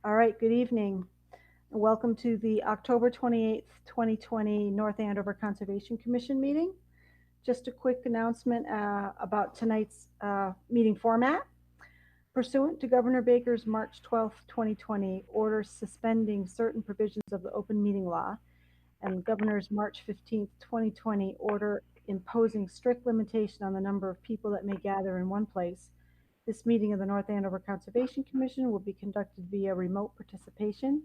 All right, good evening. Welcome to the October 28th, 2020 North Andover Conservation Commission meeting. Just a quick announcement about tonight's meeting format. Pursuant to Governor Baker's March 12th, 2020 order suspending certain provisions of the open meeting law and Governor's March 15th, 2020 order imposing strict limitation on the number of people that may gather in one place, this meeting of the North Andover Conservation Commission will be conducted via remote participation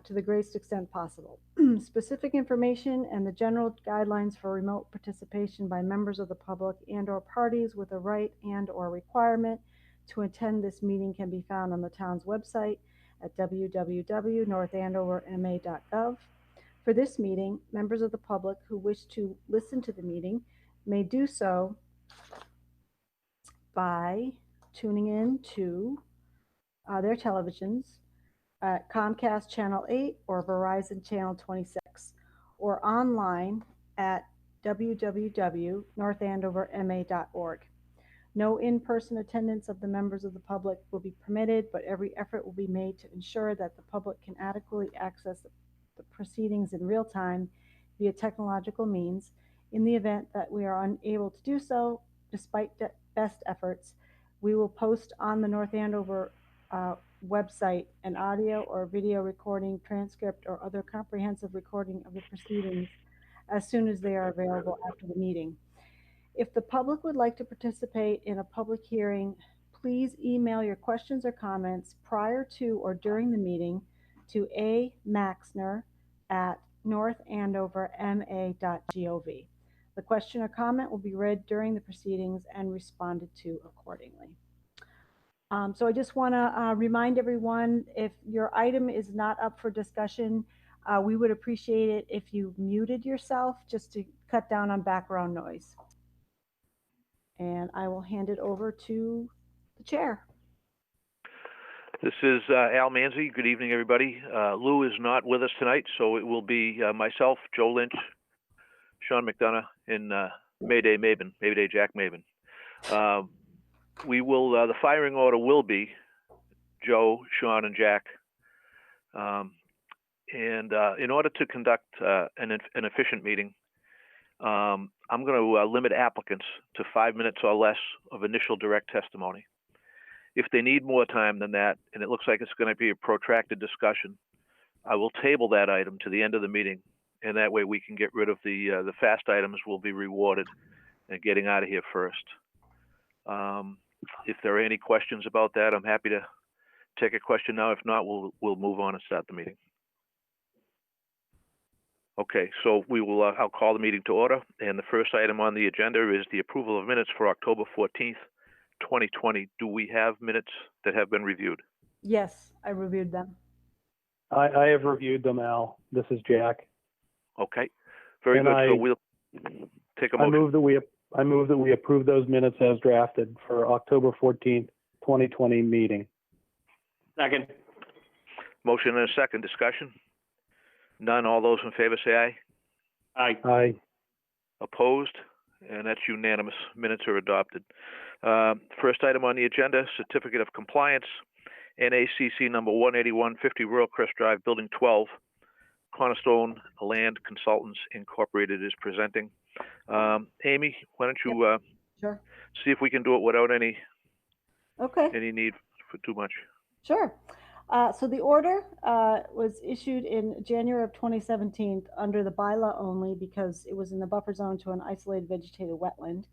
to the greatest extent possible. Specific information and the general guidelines for remote participation by members of the public and/or parties with a right and/or requirement to attend this meeting can be found on the town's website at www.northandoverma.gov. For this meeting, members of the public who wish to listen to the meeting may do so by tuning in to their televisions at Comcast Channel 8 or Verizon Channel 26, or online at www.northandoverma.org. No in-person attendance of the members of the public will be permitted, but every effort will be made to ensure that the public can adequately access the proceedings in real time via technological means. In the event that we are unable to do so, despite best efforts, we will post on the North Andover website an audio or video recording, transcript, or other comprehensive recording of the proceedings as soon as they are available after the meeting. If the public would like to participate in a public hearing, please email your questions or comments prior to or during the meeting to amaxner@northandoverma.gov. The question or comment will be read during the proceedings and responded to accordingly. So I just want to remind everyone, if your item is not up for discussion, we would appreciate it if you muted yourself just to cut down on background noise. And I will hand it over to the chair. This is Al Manzi. Good evening, everybody. Lou is not with us tonight, so it will be myself, Joe Lynch, Sean McDonough, and Mayday Jack Maven. We will, the firing order will be Joe, Sean, and Jack. In order to conduct an efficient meeting, I'm going to limit applicants to 5 minutes or less of initial direct testimony. If they need more time than that, and it looks like it's going to be a protracted discussion, I will table that item to the end of the meeting, and that way we can get rid of the fast items. Will be rewarded and getting out of here first. If there are any questions about that, I'm happy to take a question now. If not, we'll move on and start the meeting. Okay, so we will. I'll call the meeting to order, and the first item on the agenda is the approval of minutes for October 14th, 2020. Do we have minutes that have been reviewed? Yes, I reviewed them. I have reviewed them, Al. This is Jack. Okay, very good. So we'll take a motion. I move that we approve those minutes as drafted for October 14th, 2020 meeting. Second. Motion and a second. Discussion? None. All those in favor say aye. Aye. Aye. Opposed? And that's unanimous. Minutes are adopted. First item on the agenda, Certificate of Compliance, NACC number 18150, Royal Crest Drive, Building 12. Cornerstone Land Consultants Incorporated is presenting. Amy, why don't you Sure. see if we can do it without any need for too much. Sure. So the order was issued in January of 2017 under the bylaw only because it was in the buffer zone to an isolated vegetated wetland.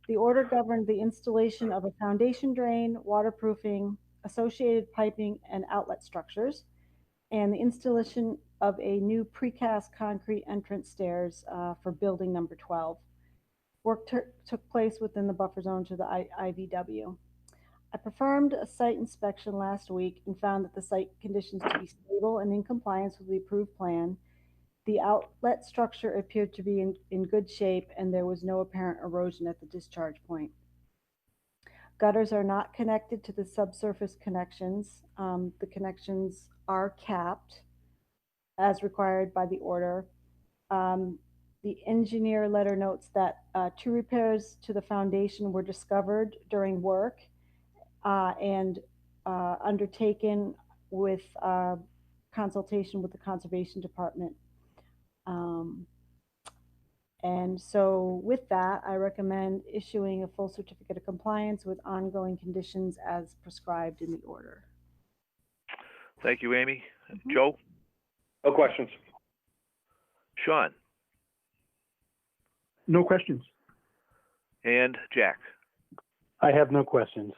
The order governed the installation of a foundation drain, waterproofing, associated piping, and outlet structures, and the installation of a new precast concrete entrance stairs for building number 12. Work took place within the buffer zone to the IVW. I performed a site inspection last week and found that the site conditions to be stable and in compliance with the approved plan. The outlet structure appeared to be in good shape, and there was no apparent erosion at the discharge point. Gutters are not connected to the subsurface connections. The connections are capped as required by the order. The engineer letter notes that 2 repairs to the foundation were discovered during work, and undertaken with consultation with the Conservation Department. And so with that, I recommend issuing a full certificate of compliance with ongoing conditions as prescribed in the order. Thank you, Amy. Joe? No questions. Sean? No questions. And Jack? I have no questions.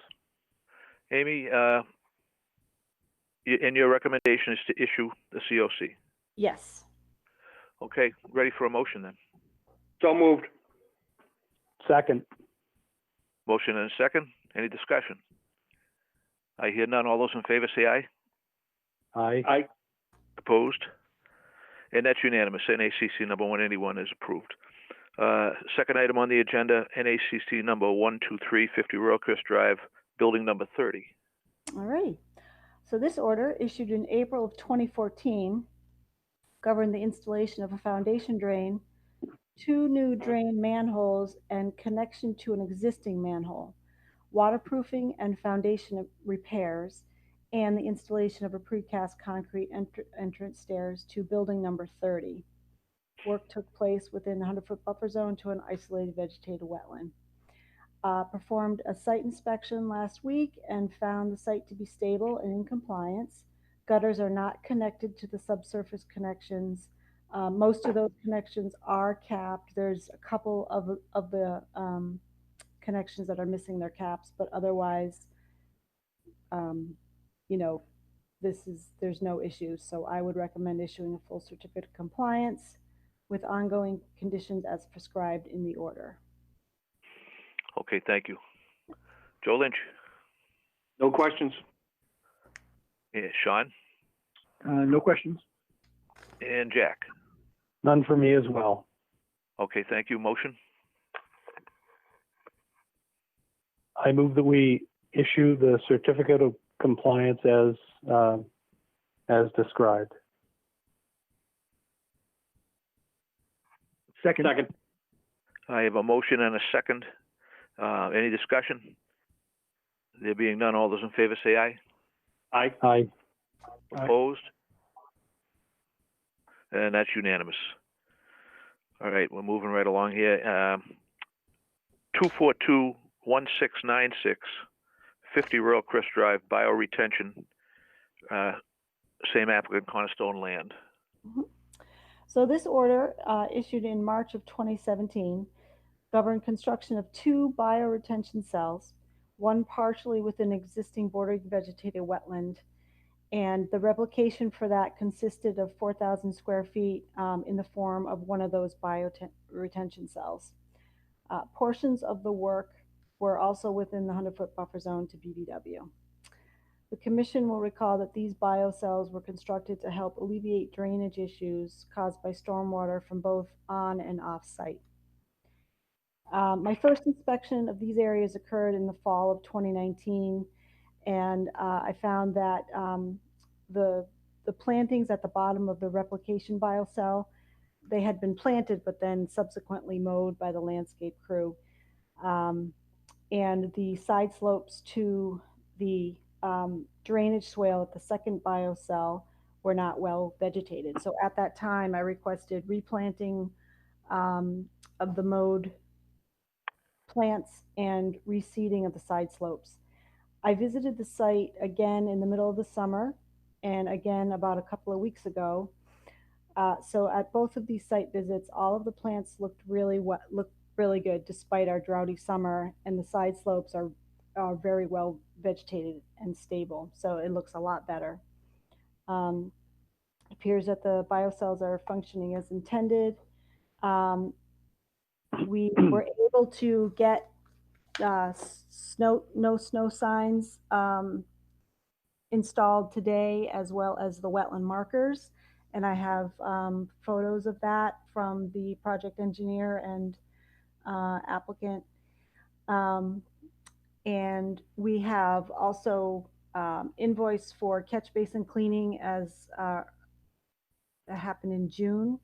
Amy, and your recommendation is to issue the COC. Yes. Okay, ready for a motion then. So moved. Second. Motion and a second. Any discussion? I hear none. All those in favor say aye. Aye. Aye. Opposed? And that's unanimous. NACC number 181 is approved. Second item on the agenda, NACC number 123, 50 Royalcrest Drive, building number 30. All right. So this order, issued in April of 2014, governed the installation of a foundation drain, 2 new drain manholes, and connection to an existing manhole, waterproofing and foundation repairs, and the installation of a precast concrete entrance stairs to building number 30. Work took place within the 100-foot buffer zone to an isolated vegetated wetland. Performed a site inspection last week and found the site to be stable and in compliance. Gutters are not connected to the subsurface connections. Most of those connections are capped. There's a couple of the connections that are missing their caps, but otherwise, you know, there's no issues. So I would recommend issuing a full certificate of compliance with ongoing conditions as prescribed in the order. Okay, thank you. Joe Lynch? No questions. Yeah, Sean? No questions. And Jack? None for me as well. Okay, thank you. Motion? I move that we issue the certificate of compliance as described. Second. Second. I have a motion and a second. Any discussion? There being none, all those in favor say aye. Aye. Aye. Opposed? And that's unanimous. All right, we're moving right along here. 242-1696, 50 Royalcrest Drive, bioretention, same applicant, Cornerstone Land. So this order, issued in March of 2017, governed construction of 2 bioretention cells, one partially within existing bordering vegetated wetland, and the replication for that consisted of 4,000 square feet in the form of one of those bioretention cells. Portions of the work were also within the 100-foot buffer zone to BVW. The Commission will recall that these biocells were constructed to help alleviate drainage issues caused by stormwater from both on and off site. My first inspection of these areas occurred in the fall of 2019, and I found that the plantings at the bottom of the replication biocell, they had been planted but then subsequently mowed by the landscape crew. And the side slopes to the drainage swale at the second biocell were not well vegetated. So at that time, I requested replanting of the mowed plants and reseeding of the side slopes. I visited the site again in the middle of the summer and again about a couple of weeks ago. So at both of these site visits, all of the plants looked really good despite our droughty summer, and the side slopes are very well vegetated and stable. So it looks a lot better. It appears that the biocells are functioning as intended. We were able to get no snow signs installed today, as well as the wetland markers. And I have photos of that from the project engineer and applicant. And we have also invoice for catch basin cleaning as that happened in June,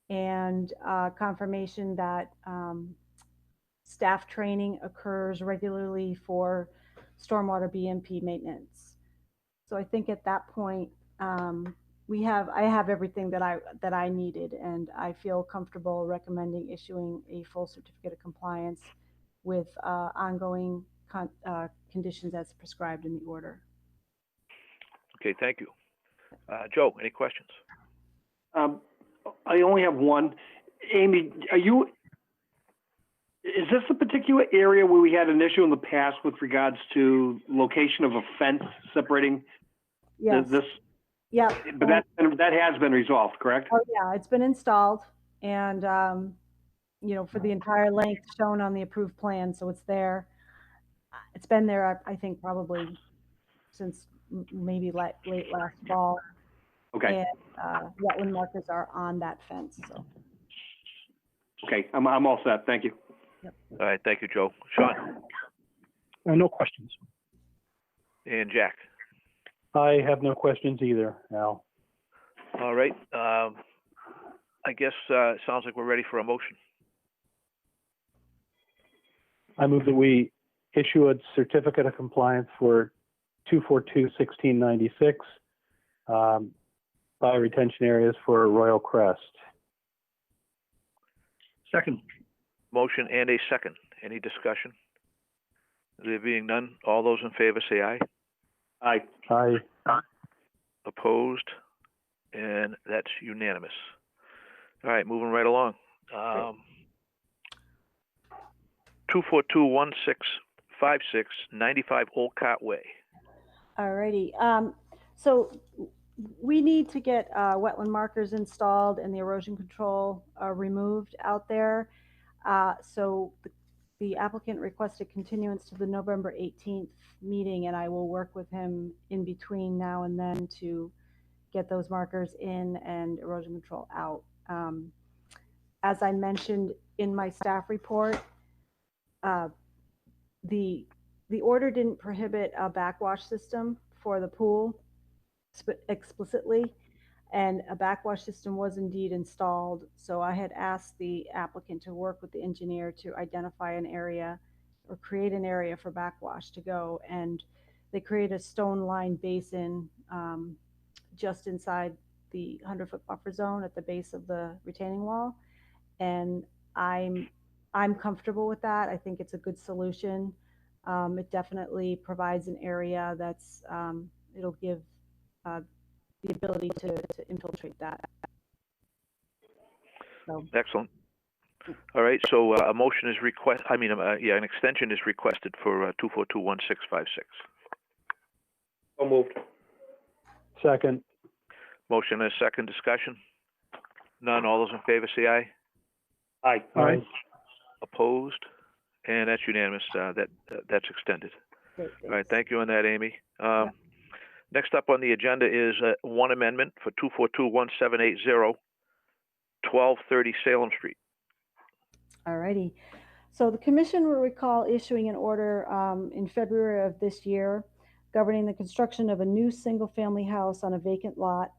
and confirmation that staff training occurs regularly for stormwater BMP maintenance. So I think at that point, I have everything that I needed, and I feel comfortable recommending issuing a full certificate of compliance with ongoing conditions as prescribed in the order. Okay, thank you. Joe, any questions? I only have one. Amy, is this a particular area where we had an issue in the past with regards to location of a fence separating Yes. this? Yeah. But that has been resolved, correct? Oh yeah, it's been installed, and for the entire length shown on the approved plan, so it's there. It's been there, I think, probably since maybe late last fall. Okay. And wetland markers are on that fence. So. Okay, I'm all set. Thank you. Yep. All right, thank you, Joe. Sean No questions. and Jack. I have no questions either, Al. All right. I guess it sounds like we're ready for a motion. I move that we issue a certificate of compliance for 242-1696 by retention areas for Royal Crest. Second. Motion and a second. Any discussion? There being none, all those in favor say aye. Aye. Aye. Opposed? And that's unanimous. All right, moving right along. 242-1656, 95 Old Cart Way. Alrighty. So we need to get wetland markers installed and the erosion control removed out there. So the applicant requested continuance to the November 18th meeting, and I will work with him in between now and then to get those markers in and erosion control out. As I mentioned in my staff report, the order didn't prohibit a backwash system for the pool explicitly, and a backwash system was indeed installed. So I had asked the applicant to work with the engineer to identify an area or create an area for backwash to go, and they create a stone lined basin just inside the 100-foot buffer zone at the base of the retaining wall, and I'm comfortable with that. I think it's a good solution. It definitely provides an area that's it'll give the ability to infiltrate that. So. Excellent. All right, so a motion is an extension is requested for 242-1656. So moved. Second. Motion and a second. Discussion? None. All those in favor say aye. Aye. Aye. Opposed? And that's unanimous. That's extended. Great, all right, thank you on that, Amy. Next up on the agenda is one amendment for 242-1780, 1230 Salem Street. Alrighty. So the commission will recall issuing an order in February of this year governing the construction of a new single-family house on a vacant lot,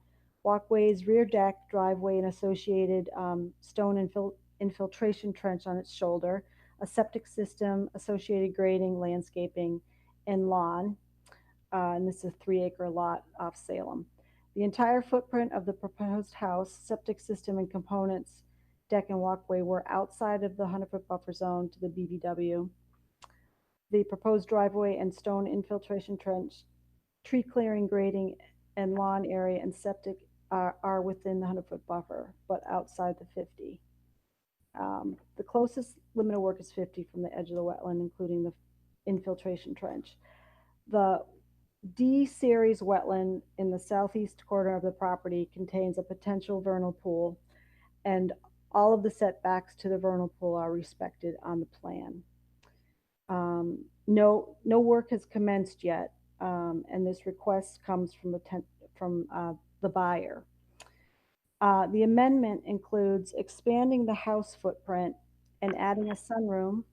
walkways, rear deck, driveway, and associated stone infiltration trench on its shoulder, a septic system, associated grading, landscaping, and lawn. And this is a 3-acre lot off Salem. The entire footprint of the proposed house, septic system, and components, deck and walkway were outside of the 100-foot buffer zone to the BVW. The proposed driveway and stone infiltration trench, tree clearing, grading, and lawn area and septic are within the 100-foot buffer, but outside the 50. The closest limit of work is 50 from the edge of the wetland, including the infiltration trench. The D-series wetland in the southeast corner of the property contains a potential vernal pool, and all of the setbacks to the vernal pool are respected on the plan. No work has commenced yet, and this request comes from the buyer. The amendment includes expanding the house footprint and adding a sunroom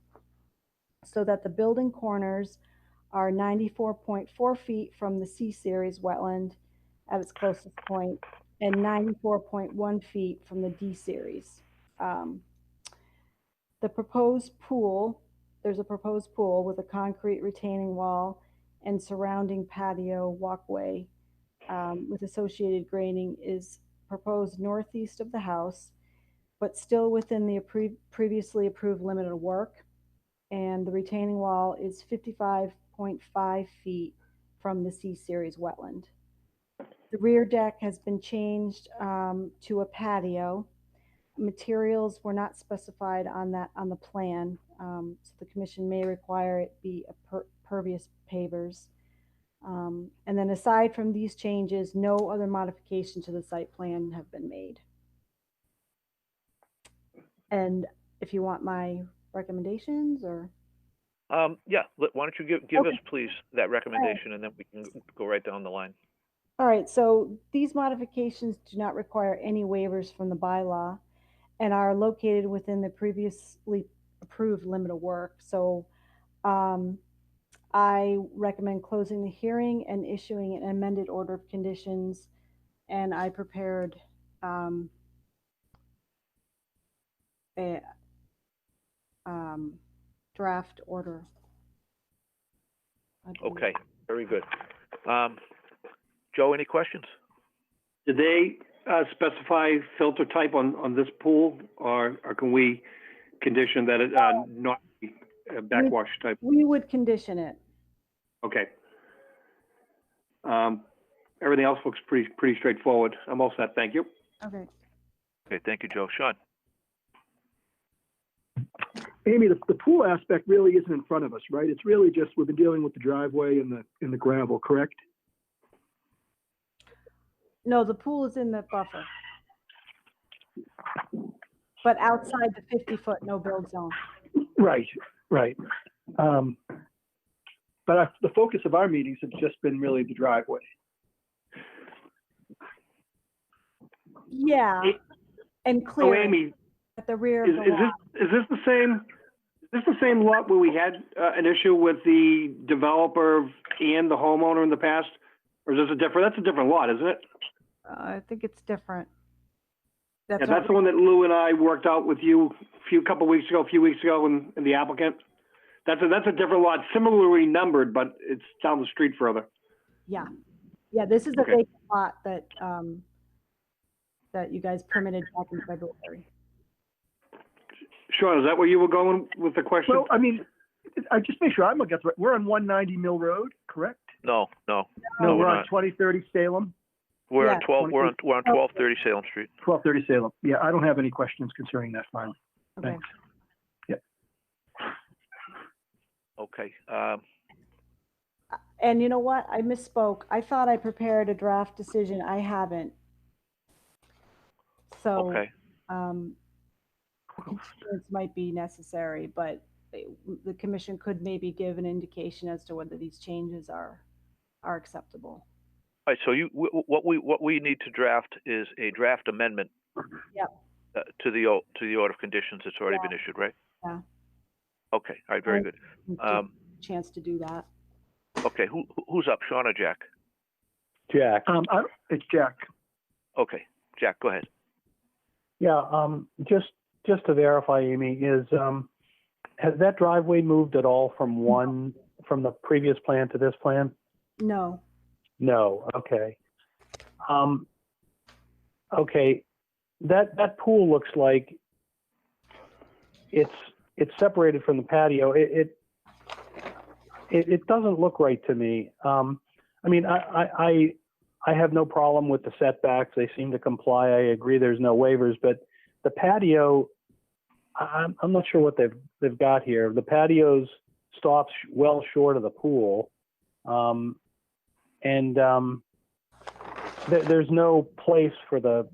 so that the building corners are 94.4 feet from the C-series wetland at its closest point and 94.1 feet from the D-series. The proposed pool, there's a proposed pool with a concrete retaining wall and surrounding patio walkway with associated grading is proposed northeast of the house, but still within the previously approved limit of work. And the retaining wall is 55.5 feet from the C-Series wetland. The rear deck has been changed to a patio. Materials were not specified on the plan, so the commission may require it be a pervious pavers. And then aside from these changes, no other modifications to the site plan have been made. And if you want my recommendations, or yeah, why don't you give Okay. us, please, that recommendation, and then we can go right down the line. all right, so these modifications do not require any waivers from the bylaw and are located within the previously approved limit of work. So I recommend closing the hearing and issuing an amended order of conditions. And I prepared a draft order. Okay, very good. Joe, any questions? Did they specify filter type on this pool, or can we condition that it not be a backwash type? We would condition it. Okay. Everything else looks pretty straightforward. I'm all set. Thank you. Okay. Okay, thank you, Joe. Sean? Amy, the pool aspect really isn't in front of us, right? It's really just, we've been dealing with the driveway and the gravel, correct? No, the pool is in the buffer. But outside the 50-foot no build zone. Right, right. But the focus of our meetings has just been really the driveway. Yeah, and So clear Amy, at the rear is of the lot. this the same? Is this the same lot where we had an issue with the developer and the homeowner in the past, or is this a different? That's a different lot, isn't it? I think it's different. Yeah, that's the one that Lou and I worked out with you a few weeks ago, and the applicant. That's a different lot, similarly numbered, but it's down the street further. Yeah, yeah. This is a Okay. vacant lot that that you guys permitted back in February. Sean, is that where you were going with the question? Well, I mean, I just make sure I'm against it. We're on 190 Mill Road, correct? No, No, we're we're on not. 2030 Salem, We're Yeah. on 12. We're on 1230 Salem Street. 1230 Salem. Yeah, I don't have any questions concerning that filing. Okay. Thanks. Yeah. Okay. And you know what? I misspoke. I thought I prepared a draft decision. I haven't. So Okay. continuance might be necessary, but the commission could maybe give an indication as to whether these changes are acceptable. All right. So what we need to draft is a draft amendment. Yep. To the order of conditions that's already been issued, right? Yeah. Okay. All right. Very good. Chance to do that. Okay. Who's up, Sean or Jack? Jack. It's Jack. Okay. Jack, go ahead. Yeah, just to verify, Amy, has that driveway moved at all from the previous plan to this plan? No. No. Okay. Okay. That pool looks like it's separated from the patio. It doesn't look right to me. I mean, I have no problem with the setbacks. They seem to comply. I agree there's no waivers, but the patio, I'm not sure what they've got here. The patio stops well short of the pool. There's no place for the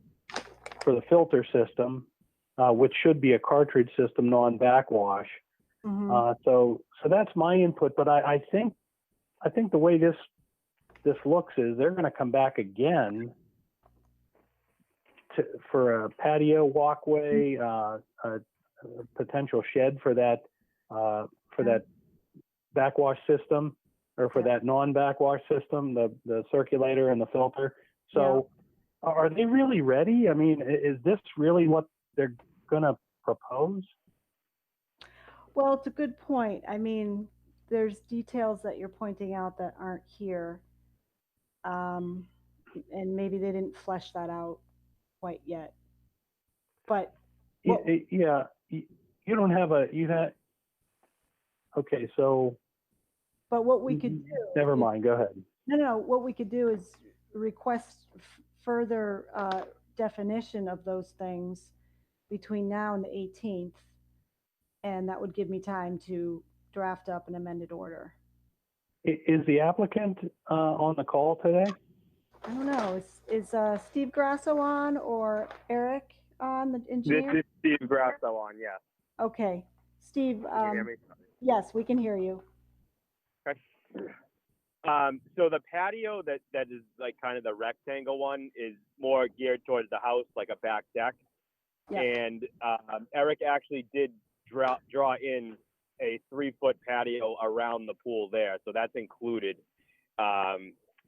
filter system, which should be a cartridge system, non-backwash. Mm-hmm. So that's my input, but I think the way this looks is they're going to come back again for a patio walkway, a potential shed for that backwash system, or for that non-backwash system, the circulator and the filter. So are they really ready? I mean, is this really what they're going to propose? Well, it's a good point. I mean, there's details that you're pointing out that aren't here. And maybe they didn't flesh that out quite yet. But what, Yeah, you don't have okay, so. but what we could do. Never mind, go ahead. No, what we could do is request further definition of those things between now and the 18th. And that would give me time to draft up an amended order. Is the applicant on the call today? I don't know, is Steve Grasso on or Eric on, the engineer? This is Steve Grasso on, yes. Okay, Steve, Can you hear me? yes, we can hear you. Okay. So the patio that is like kind of the rectangle one is more geared towards the house, like a back deck. Yeah. And Eric actually did draw in a 3-foot patio around the pool there. So that's included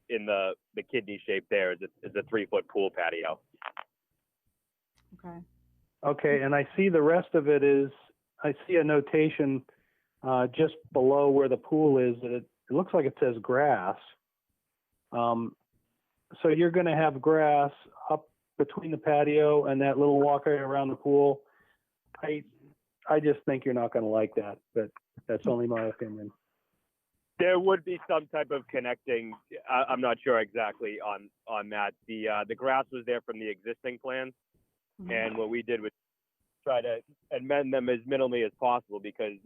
in the kidney shape there is a 3-foot pool patio. Okay. Okay, and I see the rest of it is, I see a notation just below where the pool is that it looks like it says grass. So you're going to have grass up between the patio and that little walkway around the pool. I just think you're not going to like that, but that's only my opinion. There would be some type of connecting. I'm not sure exactly on that. The grass was there from the existing plans, Mm-hmm. and what we did was try to amend them as minimally as possible because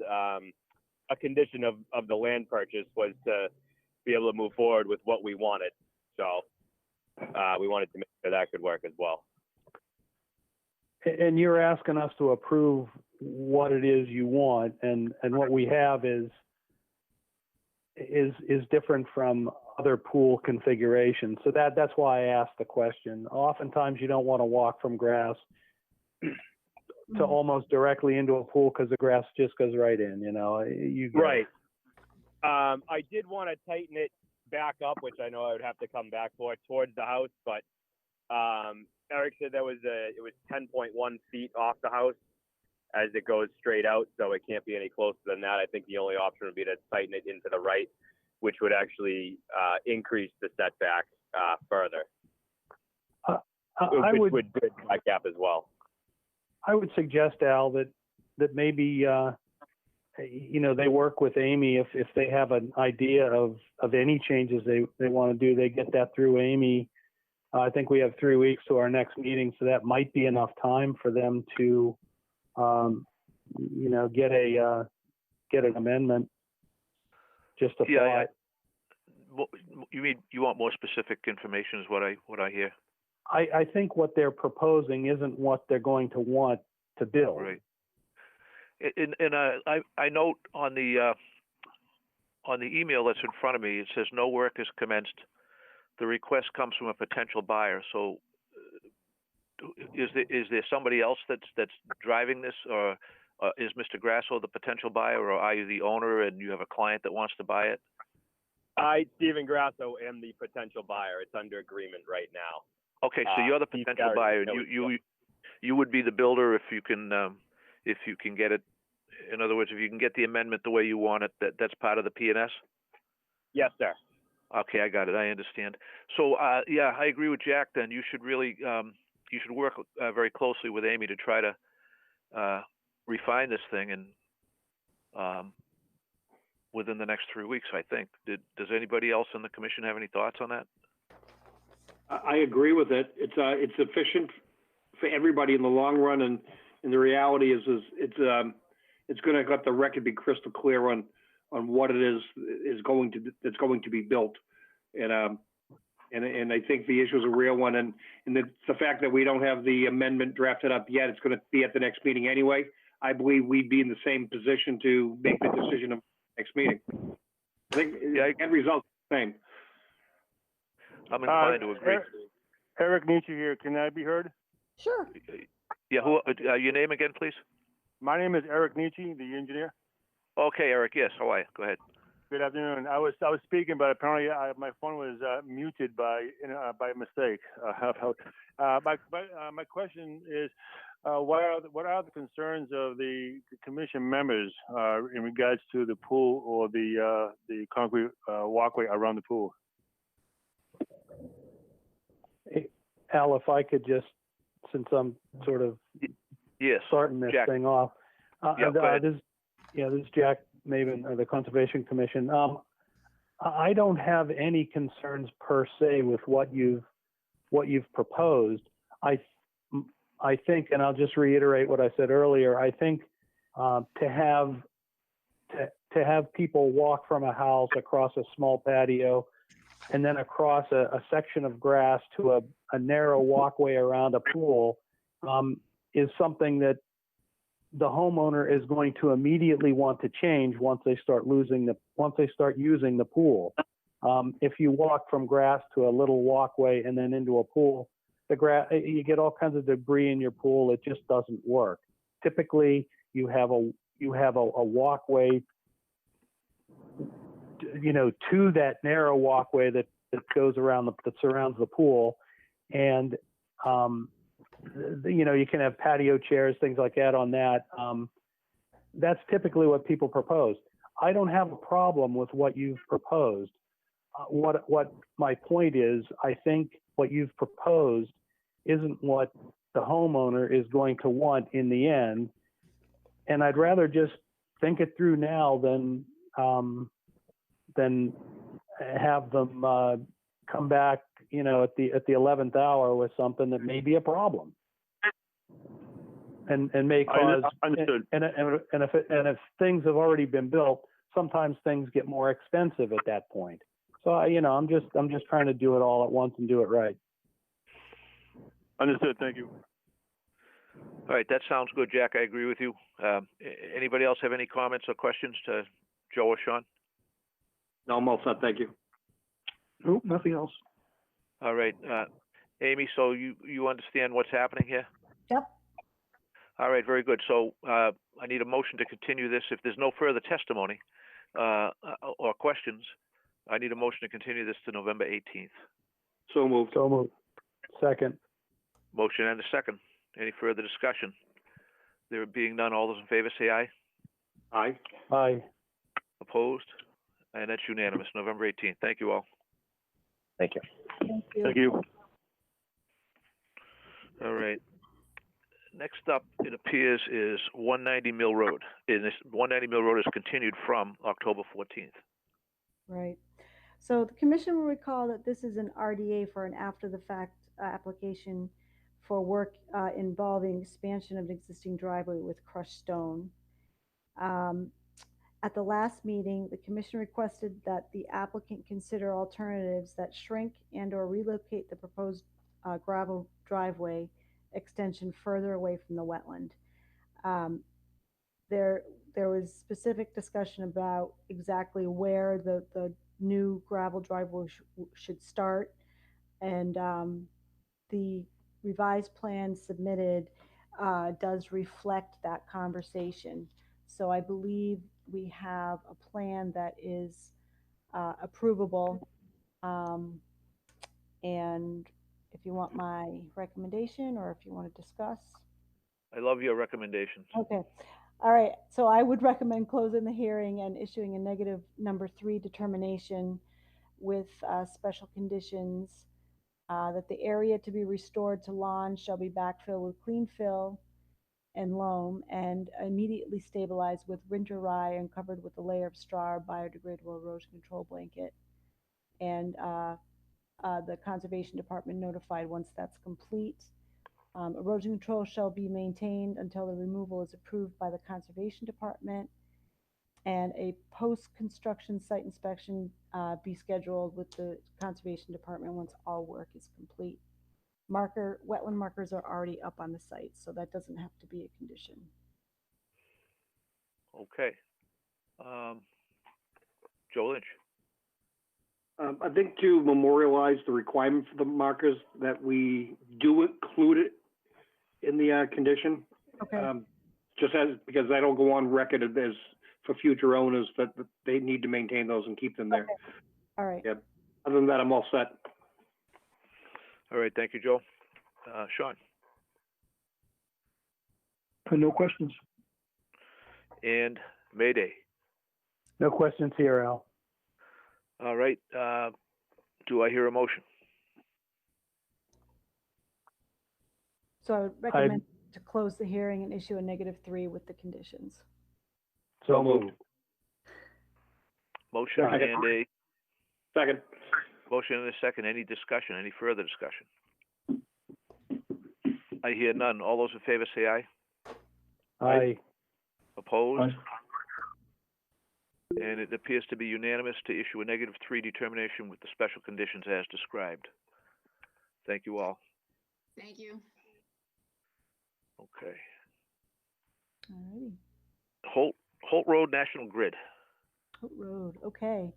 a condition of the land purchase was to be able to move forward with what we wanted. So we wanted to make sure that could work as well. And you're asking us to approve what it is you want, and what we have is different from other pool configurations. So that's why I asked the question. Oftentimes you don't want to walk from grass to almost directly into a pool because the grass just goes right in, you know. Right. I did want to tighten it back up, which I know I would have to come back for towards the house, but Eric said it was 10.1 feet off the house as it goes straight out, so it can't be any closer than that. I think the only option would be to tighten it into the right, which would actually increase the setback further. Which would bridge that gap as well. I would suggest, Al, that maybe they work with Amy if they have an idea of any changes they want to do. They get that through Amy. I think we have 3 weeks to our next meeting, so that might be enough time for them to get an amendment. Just a thought. You want more specific information is what I hear. I think what they're proposing isn't what they're going to want to build. Right. And I note on the email that's in front of me, it says no work is commenced. The request comes from a potential buyer. So is there somebody else that's driving this, or is Mr. Grasso the potential buyer, or are you the owner and you have a client that wants to buy it? I, Stephen Grasso, am the potential buyer. It's under agreement right now. Okay, so you're the potential buyer. You would be the builder if you can get it. In other words, if you can get the amendment the way you want it, that's part of the P&S? Yes, sir. Okay, I got it. I understand. So, yeah, I agree with Jack. Then you should really you should work very closely with Amy to try to refine this thing, and within the next 3 weeks, I think. Does anybody else in the commission have any thoughts on that? I agree with it. It's efficient for everybody in the long run, and the reality is it's going to let the record be crystal clear on what it is that's going to be built, and I think the issue is a real one, and it's the fact that we don't have the amendment drafted up yet. It's going to be at the next meeting anyway. I believe we'd be in the same position to make the decision of the next meeting. I think the end result is the same. I'm inclined to agree. Eric Nietzsche here. Can I be heard? Sure. Yeah. Your name again, please? My name is Eric Nietzsche, the engineer. Okay, Eric. Yes. How are you? Go ahead. Good afternoon. I was speaking, but apparently my phone was muted by mistake. My question is, what are the concerns of the commission members in regards to the pool or the concrete walkway around the pool? Hey, Al, if I could just, since I'm sort of Yes, starting this Jack. thing off. Yeah, go ahead. This is Jack Maven of the Conservation Commission. I don't have any concerns per se with what you've proposed. I think, and I'll just reiterate what I said earlier. I think to have people walk from a house across a small patio and then across a section of grass to a narrow walkway around a pool is something that the homeowner is going to immediately want to change once they start using the pool. If you walk from grass to a little walkway and then into a pool, you get all kinds of debris in your pool. It just doesn't work. Typically, you have a walkway, to that narrow walkway that goes around that surrounds the pool, and you can have patio chairs, things like that on that. That's typically what people propose. I don't have a problem with what you've proposed. What my point is, I think what you've proposed isn't what the homeowner is going to want in the end, and I'd rather just think it through now than have them come back, at the 11th hour with something that may be a problem, and may cause. Understood. And if things have already been built, sometimes things get more expensive at that point. So I'm just trying to do it all at once and do it right. Understood. Thank you. All right, that sounds good, Jack. I agree with you. Anybody else have any comments or questions to Joe or Sean? No, I'm all set, thank you. Nope, nothing else. All right, Amy, so you understand what's happening here? Yep. All right, very good. So I need a motion to continue this. If there's no further testimony or questions, I need a motion to continue this to November 18th. So moved. So moved. Second. Motion and a second. Any further discussion? There being none, all those in favor say aye. Aye. Aye. Opposed? And that's unanimous, November 18th. Thank you all. Thank you. Thank you. Thank you. All right. Next up, it appears, is 190 Mill Road. 190 Mill Road is continued from October 14th. Right. So the commission will recall that this is an RDA for an after-the-fact application for work involving expansion of an existing driveway with crushed stone. At the last meeting, the commission requested that the applicant consider alternatives that shrink and or relocate the proposed gravel driveway extension further away from the wetland. There was specific discussion about exactly where the new gravel driveway should start, and the revised plan submitted does reflect that conversation. So I believe we have a plan that is approvable, and if you want my recommendation or if you want to discuss. I love your recommendations. Okay. All right. So I would recommend closing the hearing and issuing a negative number 3 determination with special conditions that the area to be restored to lawn shall be backfilled with clean fill and loam and immediately stabilized with winter rye and covered with a layer of straw or biodegradable erosion control blanket. And the Conservation Department notified once that's complete. Erosion control shall be maintained until the removal is approved by the Conservation Department, and a post-construction site inspection be scheduled with the Conservation Department once all work is complete. Wetland markers are already up on the site, so that doesn't have to be a condition. Okay. Joe Lynch. I think to memorialize the requirement for the markers, that we do include it in the condition. Okay. Just because I don't go on record as for future owners that they need to maintain those and keep them there. Okay. All right. Yep. Other than that, I'm all set. All right, thank you, Joe. Sean. No questions. And Mayday. No questions here, Al. All right. Do I hear a motion? So I would recommend to close the hearing and issue a -3 with the conditions. So moved. Motion Second. and a Second. motion and a second. Any discussion? Any further discussion? I hear none. All those in favor say aye. Aye. Opposed? And it appears to be unanimous to issue a -3 determination with the special conditions as described. Thank you all. Thank you. Okay. Alrighty. Holt Road National Grid. Holt Road, okay.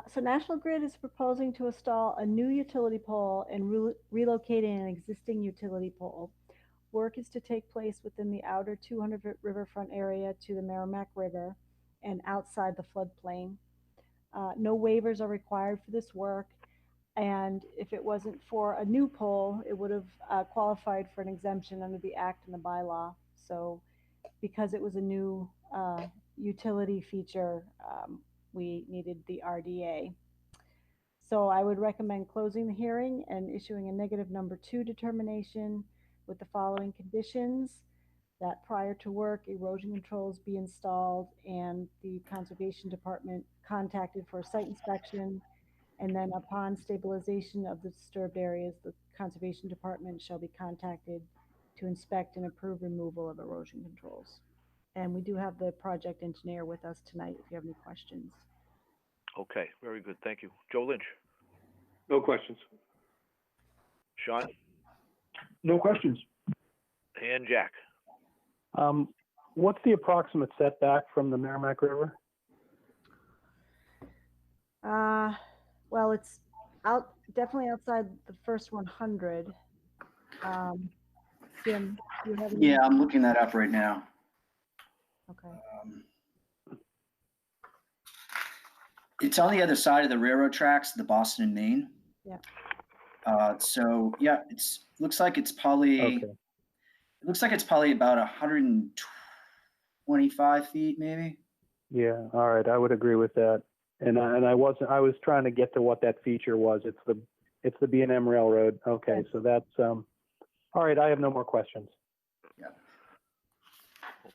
So National Grid is proposing to install a new utility pole and relocating an existing utility pole. Work is to take place within the outer 200-foot riverfront area to the Merrimack River and outside the floodplain. No waivers are required for this work, and if it wasn't for a new pole, it would have qualified for an exemption under the Act and the bylaw. So because it was a new utility feature, we needed the RDA. So I would recommend closing the hearing and issuing a -2 determination with the following conditions: that prior to work, erosion controls be installed and the Conservation Department contacted for a site inspection. And then upon stabilization of the disturbed areas, the Conservation Department shall be contacted to inspect and approve removal of erosion controls. And we do have the project engineer with us tonight if you have any questions. Okay, very good. Thank you. Joe Lynch. No questions. Sean No questions. and Jack. What's the approximate setback from the Merrimack River? Well, it's definitely outside the first 100. Jim, do you have any? Yeah, I'm looking that up right now. Okay. It's on the other side of the railroad tracks, the Boston and Maine. Yeah. So yeah, looks like it's probably Okay. it looks like it's probably about 125 feet, maybe. Yeah. All right. I would agree with that. And I was trying to get to what that feature was. It's the B&M Railroad. Okay. Yes. So that's all right. I have no more questions.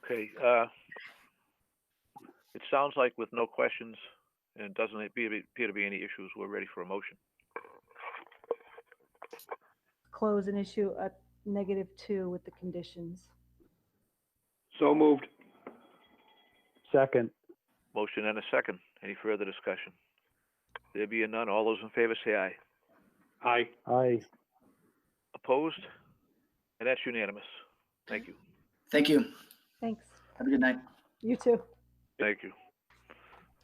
Okay. It sounds like with no questions and doesn't appear to be any issues, we're ready for a motion. Close and issue a -2 with the conditions. So moved. Second. Motion and a second. Any further discussion? There being none, all those in favor say aye. Aye. Aye. Opposed? And that's unanimous. Thank you. Thank you. Thanks. Have a good night. You too. Thank you.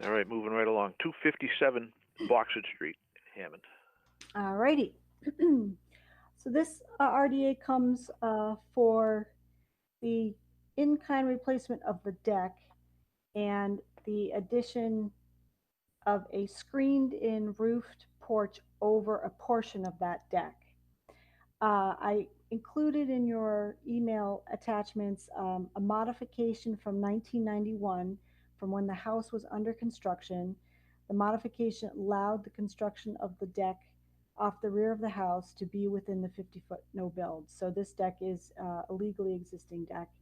All right, moving right along. 257 Boxwood Street, Hammond. All righty. So this RDA comes for the in-kind replacement of the deck and the addition of a screened-in roofed porch over a portion of that deck. I included in your email attachments a modification from 1991 from when the house was under construction. The modification allowed the construction of the deck off the rear of the house to be within the 50-foot no build. So this deck is a legally existing deck,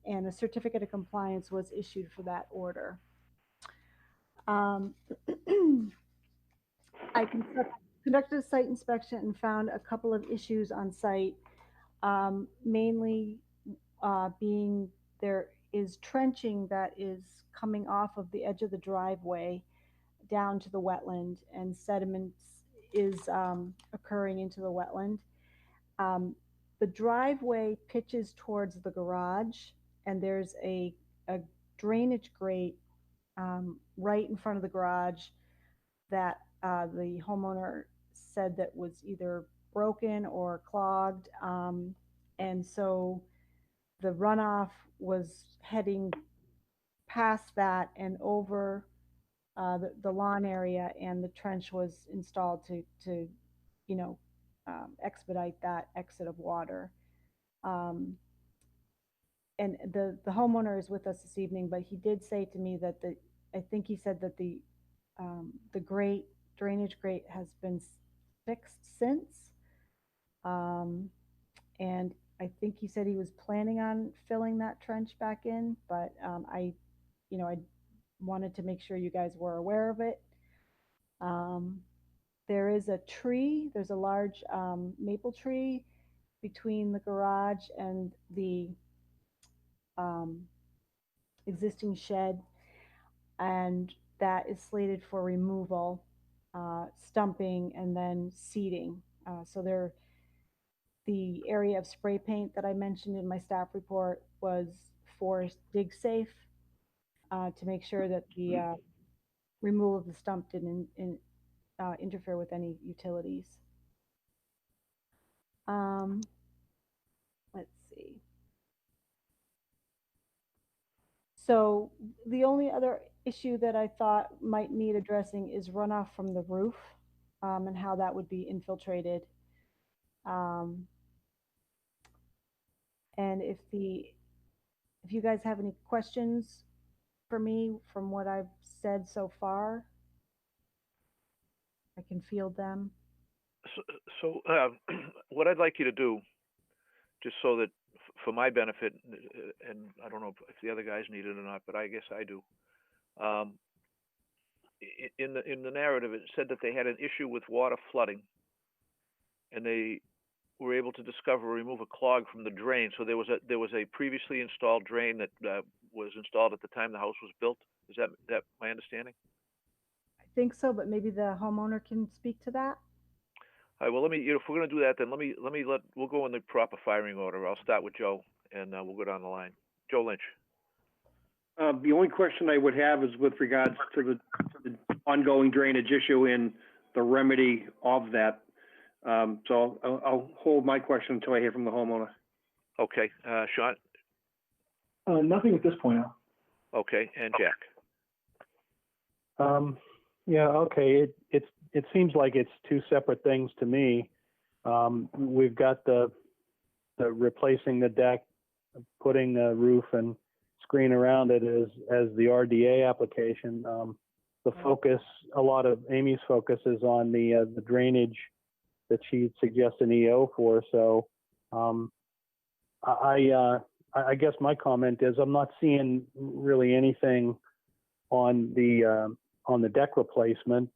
and a certificate of compliance was issued for that order. I conducted a site inspection and found a couple of issues on site, mainly being there is trenching that is coming off of the edge of the driveway down to the wetland, and sediments is occurring into the wetland. The driveway pitches towards the garage, and there's a drainage grate right in front of the garage that the homeowner said that was either broken or clogged. And so the runoff was heading past that and over the lawn area, and the trench was installed to expedite that exit of water. and the homeowner is with us this evening, but he did say to me that I think he said that the drainage grate has been fixed since. And I think he said he was planning on filling that trench back in, but I wanted to make sure you guys were aware of it. There is a tree, there's a large maple tree between the garage and the existing shed, and that is slated for removal, stumping, and then seeding. So the area of spray paint that I mentioned in my staff report was for dig safe, to make sure that the removal of the stump didn't interfere with any utilities. Let's see. So the only other issue that I thought might need addressing is runoff from the roof, and how that would be infiltrated. And if you guys have any questions for me from what I've said so far, I can field them. So what I'd like you to do, just so that for my benefit, and I don't know if the other guys need it or not, but I guess I do. In the narrative, it said that they had an issue with water flooding, and they were able to discover remove a clog from the drain. So there was a previously installed drain that was installed at the time the house was built. Is that my understanding? I think so, but maybe the homeowner can speak to that. All right. Well, if we're going to do that, then we'll go in the proper firing order. I'll start with Joe, and we'll go down the line. Joe Lynch. The only question I would have is with regards to the ongoing drainage issue and the remedy of that. So I'll hold my question until I hear from the homeowner. Okay. Sean? Nothing at this point, Al. Okay. And Jack? Yeah, okay. It seems like it's two separate things to me. We've got the replacing the deck, putting the roof and screen around it as the RDA application. The focus, a lot of Amy's focus is on the drainage that she suggests an EO for. So I guess my comment is I'm not seeing really anything on the deck replacement.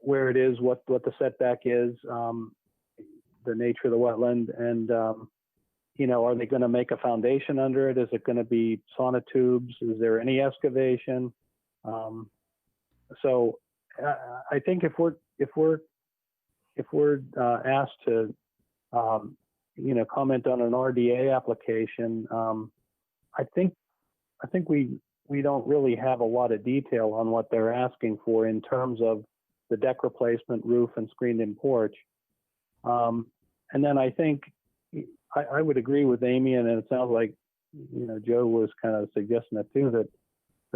Where it is, what the setback is, the nature of the wetland, and are they going to make a foundation under it? Is it going to be sonotubes? Is there any excavation? So I think if we're asked to comment on an RDA application, I think we don't really have a lot of detail on what they're asking for in terms of the deck replacement, roof, and screened-in porch. And then I think I would agree with Amy, and it sounds like Joe was kind of suggesting that too, that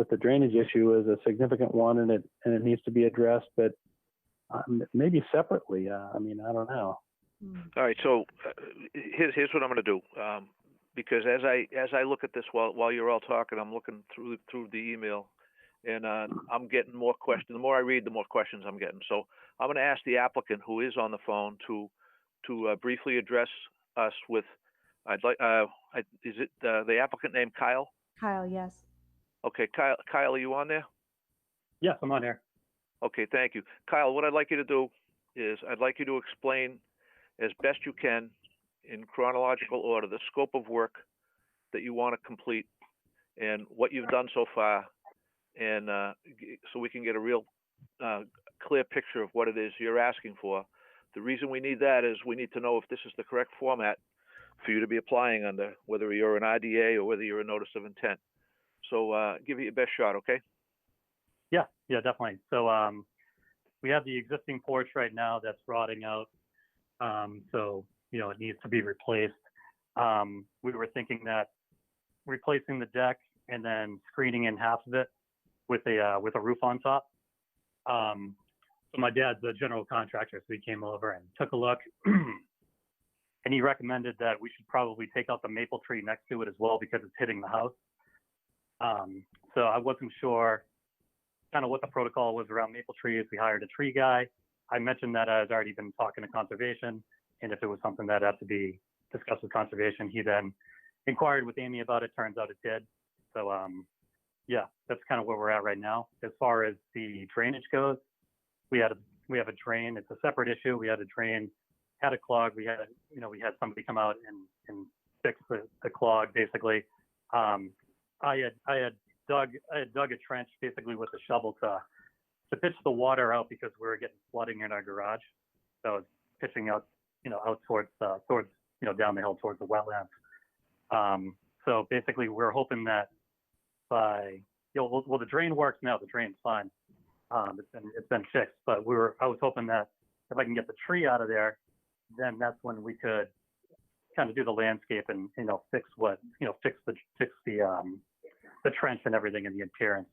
the drainage issue is a significant one, and it needs to be addressed, but maybe separately. I don't know. All right. So here's what I'm going to do. Because as I look at this while you're all talking, I'm looking through the email, and I'm getting more questions. The more I read, the more questions I'm getting. So I'm going to ask the applicant, who is on the phone, to briefly address us with. Is it the applicant named Kyle? Kyle, yes. Okay, Kyle, are you on there? Yes, I'm on here. Okay, thank you, Kyle. What I'd like you to do is I'd like you to explain as best you can, in chronological order, the scope of work that you want to complete and what you've done so far, and so we can get a real clear picture of what it is you're asking for. The reason we need that is we need to know if this is the correct format for you to be applying under, whether you're an RDA or whether you're a notice of intent. So give it your best shot, okay? Yeah, definitely. So we have the existing porch right now that's rotting out. So it needs to be replaced. We were thinking that replacing the deck and then screening in half of it with a roof on top. So my dad's a general contractor, so he came over and took a look. and he recommended that we should probably take out the maple tree next to it as well because it's hitting the house. So I wasn't sure kind of what the protocol was around maple trees. We hired a tree guy. I mentioned that I had already been talking to conservation, and if it was something that had to be discussed with conservation, he then inquired with Amy about it. Turns out it did. So yeah, that's kind of where we're at right now. As far as the drainage goes, we have a drain. It's a separate issue. We had a drain, had a clog. We had somebody come out and fix the clog basically. I had dug a trench basically with a shovel to pitch the water out because we were getting flooding in our garage. So I was pitching out, out towards down the hill towards the wetlands. So basically we're hoping that by, well, the drain works now. The drain's fine. It's been fixed, but I was hoping that if I can get the tree out of there, then that's when we could kind of do the landscape and fix the trench and everything and the appearance.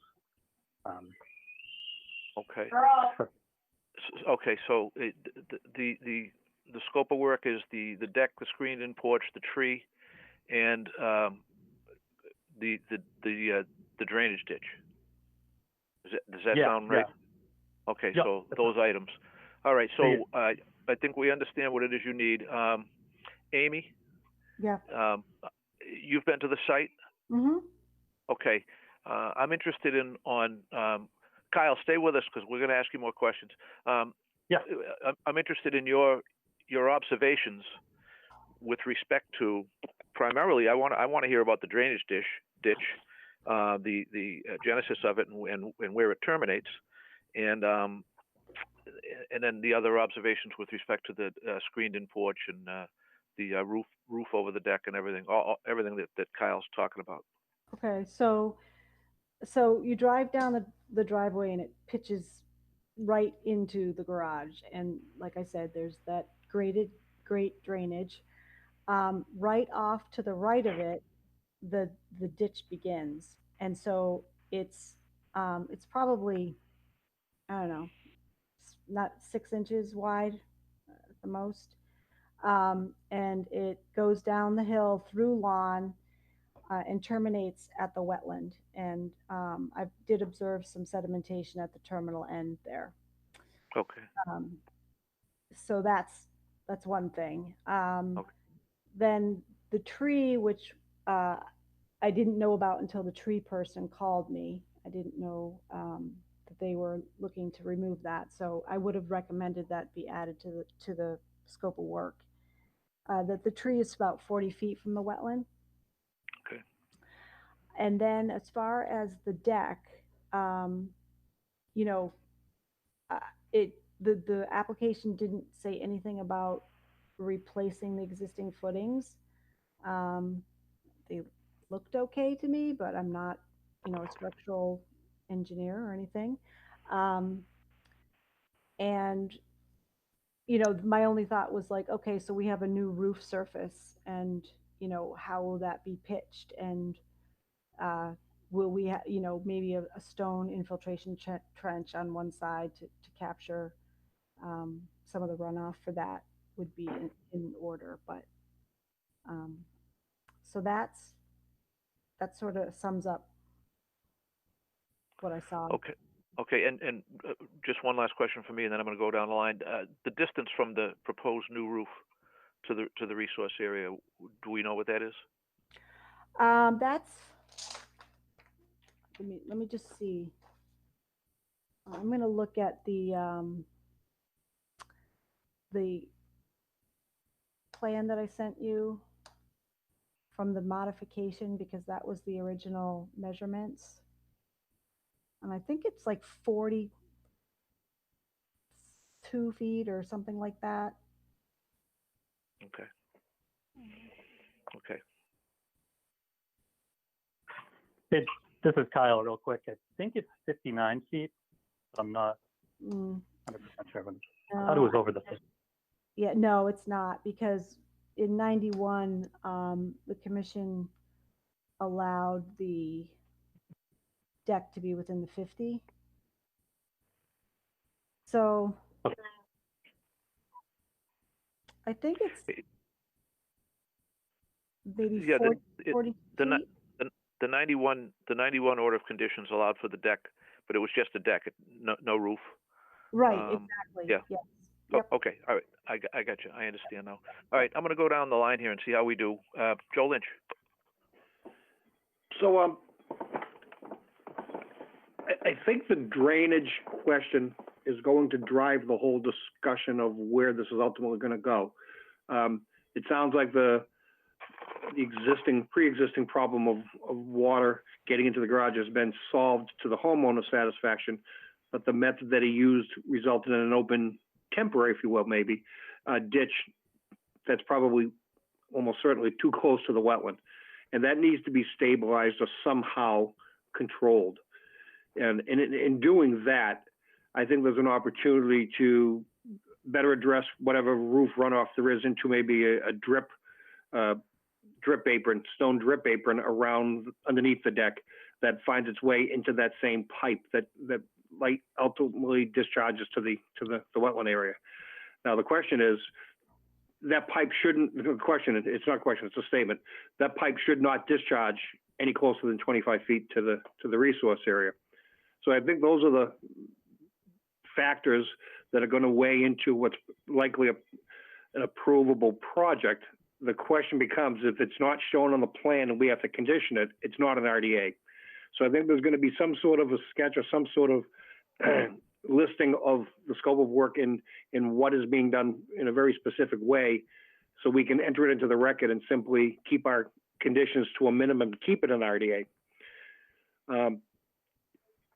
Okay. Okay, so the scope of work is the deck, the screened-in porch, the tree, and the drainage ditch. Does that sound right? Yeah. Okay, yep. So those items. All right, so I think we understand what it is you need. Amy? Yeah. You've been to the site? Mm-hmm. Okay. I'm interested on Kyle, stay with us because we're going to ask you more questions. Yeah. I'm interested in your observations with respect to, primarily, I want to hear about the drainage ditch, the genesis of it and where it terminates, and then the other observations with respect to the screened-in porch and the roof over the deck and everything, everything that Kyle's talking about. Okay, so you drive down the driveway and it pitches right into the garage, and like I said, there's that grate drainage. Right off to the right of it, the ditch begins, and so it's probably, I don't know, not 6 inches wide at the most, and it goes down the hill through lawn. And terminates at the wetland. And I did observe some sedimentation at the terminal end there. Okay. So that's one thing. Okay. Then the tree, which I didn't know about until the tree person called me. I didn't know that they were looking to remove that. So I would have recommended that be added to the scope of work. That the tree is about 40 feet from the wetland. Okay. And then as far as the deck, the application didn't say anything about replacing the existing footings. They looked okay to me, but I'm not, a structural engineer or anything. And my only thought was like, okay, so we have a new roof surface, and how will that be pitched, and will we have, maybe a stone infiltration trench on one side to capture some of the runoff for that would be in order. But so that sort of sums up what I saw. Okay. Okay, and just one last question for me, and then I'm going to go down the line. The distance from the proposed new roof to the resource area, do we know what that is? That's, let me just see. I'm going to look at the plan that I sent you from the modification, because that was the original measurements. And I think it's like 42 feet or something like that. Okay. Okay. This is Kyle, real quick. I think it's 59 feet. I'm not 100% sure. I thought it was over the 50. Yeah, no, it's not, because in 91, the commission allowed the deck to be within the 50. So I think it's maybe Yeah, 40 the ni- feet. the 91 order of conditions allowed for the deck, but it was just a deck, no roof. Right, Um, exactly. yeah. Yes. Oh, Yep. okay, all right, I got you, I understand now. All right, I'm gonna go down the line here and see how we do. Joe Lynch. So, I think the drainage question is going to drive the whole discussion of where this is ultimately gonna go. It sounds like the pre-existing problem of water getting into the garage has been solved to the homeowner's satisfaction, but the method that he used resulted in an open, temporary, if you will, maybe, ditch that's probably almost certainly too close to the wetland. And that needs to be stabilized or somehow controlled. And in doing that, I think there's an opportunity to better address whatever roof runoff there is into maybe a drip apron, stone drip apron around underneath the deck that finds its way into that same pipe that light ultimately discharges to the wetland area. Now the question is, that pipe shouldn't, it's not a question, it's a statement. That pipe should not discharge any closer than 25 feet to the resource area. So I think those are the factors that are going to weigh into what's likely an approvable project. The question becomes, if it's not shown on the plan and we have to condition it, it's not an RDA. So I think there's going to be some sort of a sketch or some sort of listing of the scope of work in what is being done in a very specific way, so we can enter it into the record and simply keep our conditions to a minimum to keep it an RDA.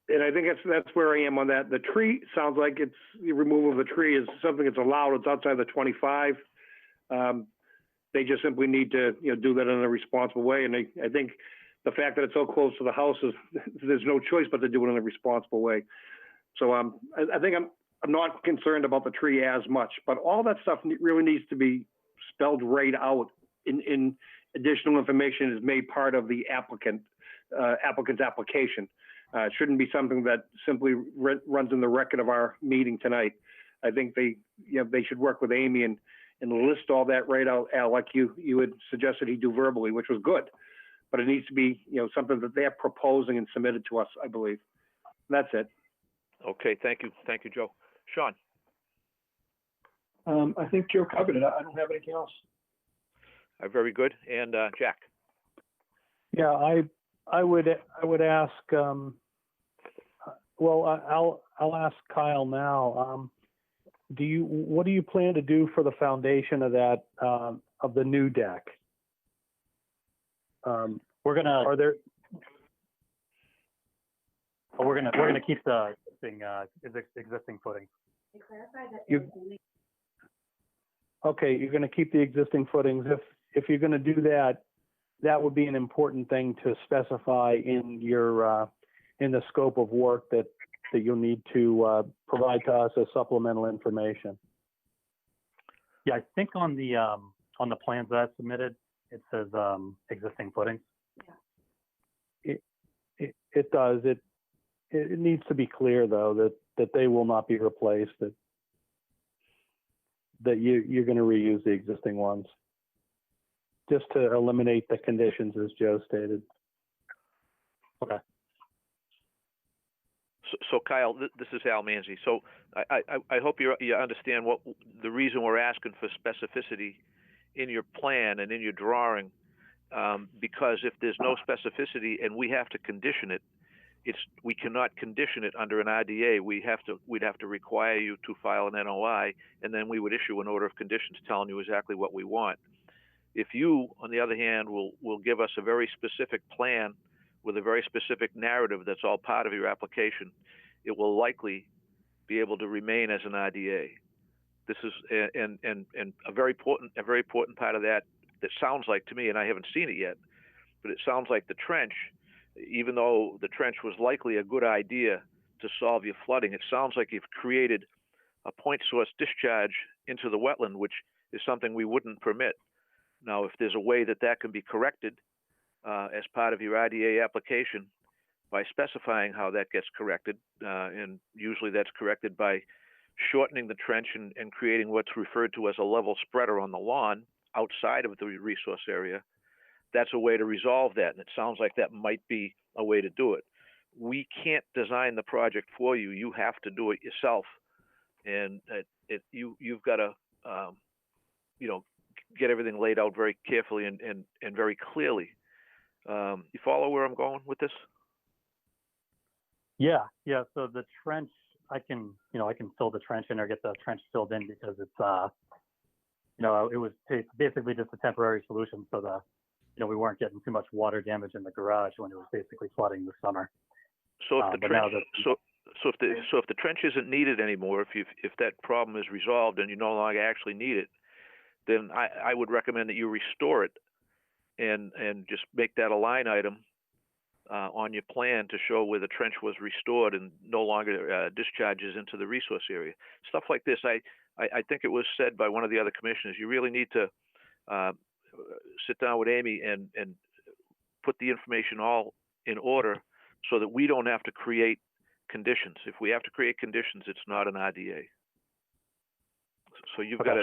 And I think that's where I am on that. The tree sounds like it's, the removal of the tree is something that's allowed. It's outside the 25. They just simply need to, do that in a responsible way. And I think the fact that it's so close to the house is, there's no choice but to do it in a responsible way. So I think I'm not concerned about the tree as much, but all that stuff really needs to be spelled right out in additional information is made part of the applicant's application. It shouldn't be something that simply runs in the record of our meeting tonight. I think they should work with Amy and list all that right out, Al, like you had suggested he do verbally, which was good. But it needs to be, something that they're proposing and submitted to us, I believe. That's it. Okay, thank you, Joe. Sean. I think Joe covered it. I don't have anything else. Very good. And Jack. Yeah, I would ask. Well, I'll ask Kyle now. What do you plan to do for the foundation of that of the new deck? We're gonna keep the existing footing. Okay, you're going to keep the existing footings. If you're going to do that, that would be an important thing to specify in your in the scope of work that you'll need to provide to us as supplemental information. Yeah, I think on the plans that I submitted, it says existing footings. It does. It needs to be clear though that they will not be replaced. That you're going to reuse the existing ones, just to eliminate the conditions as Joe stated. Okay. So Kyle, this is Al Manzi. So I hope you understand what the reason we're asking for specificity in your plan and in your drawing, because if there's no specificity and we have to condition it, we cannot condition it under an RDA. We'd have to require you to file an NOI, and then we would issue an order of conditions telling you exactly what we want. If you, on the other hand, will give us a very specific plan with a very specific narrative that's all part of your application, it will likely be able to remain as an RDA. This is and a very important part of that sounds like to me, and I haven't seen it yet, but it sounds like the trench, even though the trench was likely a good idea to solve your flooding, it sounds like you've created a point source discharge into the wetland, which is something we wouldn't permit. Now, if there's a way that can be corrected as part of your RDA application by specifying how that gets corrected, and usually that's corrected by shortening the trench and creating what's referred to as a level spreader on the lawn outside of the resource area, that's a way to resolve that, and it sounds like that might be a way to do it. We can't design the project for you. You have to do it yourself, and you've got to, you know, get everything laid out very carefully and very clearly. You follow where I'm going with this? Yeah, yeah. So the trench, I can fill the trench in or get the trench filled in because it's, it was basically just a temporary solution so we weren't getting too much water damage in the garage when it was basically flooding this summer. So if the trench, so if the trench isn't needed anymore, if that problem is resolved and you no longer actually need it, then I would recommend that you restore it and just make that a line item on your plan to show where the trench was restored and no longer discharges into the resource area. Stuff like this, I think it was said by one of the other commissioners, you really need to sit down with Amy and put the information all in order so that we don't have to create conditions. If we have to create conditions, it's not an RDA. So you've got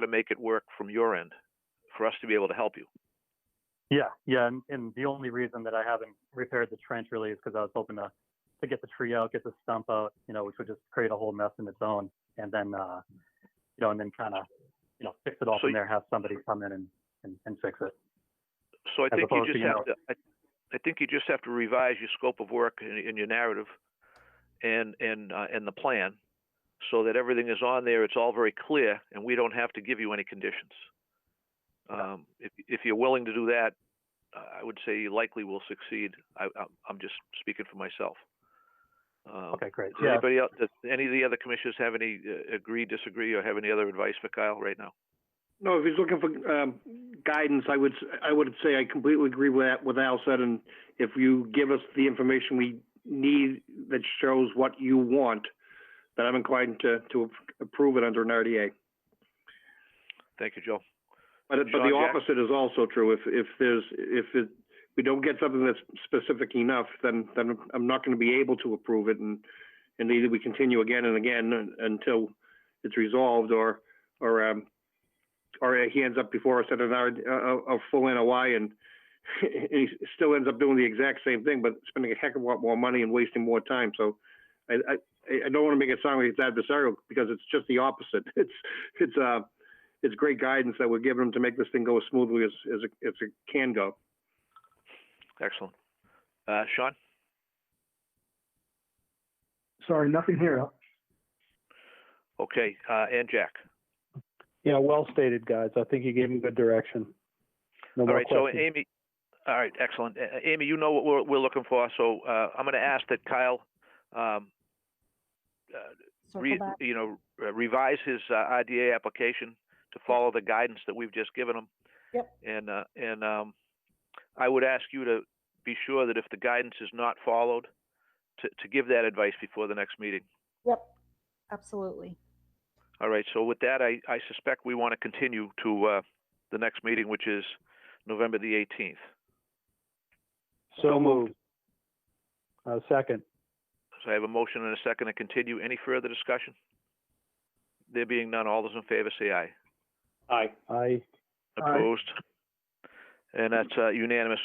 to make it work from your end for us to be able to help you. Yeah, and the only reason that I haven't repaired the trench really is because I was hoping to get the tree out, get the stump out, which would just create a whole mess in its own, and then and then kind of fix it all from there, have somebody come in and fix it. So I think you just have to. I think you just have to revise your scope of work in your narrative and the plan, so that everything is on there. It's all very clear, and we don't have to give you any conditions. If you're willing to do that, I would say you likely will succeed. I'm just speaking for myself. Okay, great. Does anybody else? Does any of the other commissioners have any agree, disagree, or have any other advice for Kyle right now? No, if he's looking for guidance, I would say I completely agree with what Al said. And if you give us the information we need that shows what you want, then I'm inclined to approve it under an RDA. Thank you, Joe. But the opposite is also true. If we don't get something that's specific enough, then I'm not going to be able to approve it, and either we continue again and again until it's resolved, or he ends up before us at a full NOI, and he still ends up doing the exact same thing, but spending a heck of a lot more money and wasting more time. So I don't want to make it sound like it's adversarial, because it's just the opposite. It's great guidance that we're giving them to make this thing go as smoothly as it can go. Excellent. Sean? Sorry, nothing here. Okay, and Jack? Yeah, well stated, guys. I think you gave me good direction. No more questions. So Amy, all right, excellent. Amy, you know what we're looking for, so I'm going to ask that Kyle revise his RDA application to follow the guidance that we've just given him. Yep. And I would ask you to be sure that if the guidance is not followed, to give that advice before the next meeting. Yep, absolutely. All right, so with that, I suspect we want to continue to the next meeting, which is November the 18th. So moved. Second. So I have a motion and a second to continue. Any further discussion? There being none, all those in favor say aye. Aye. Aye. Opposed? Aye. And that's unanimous.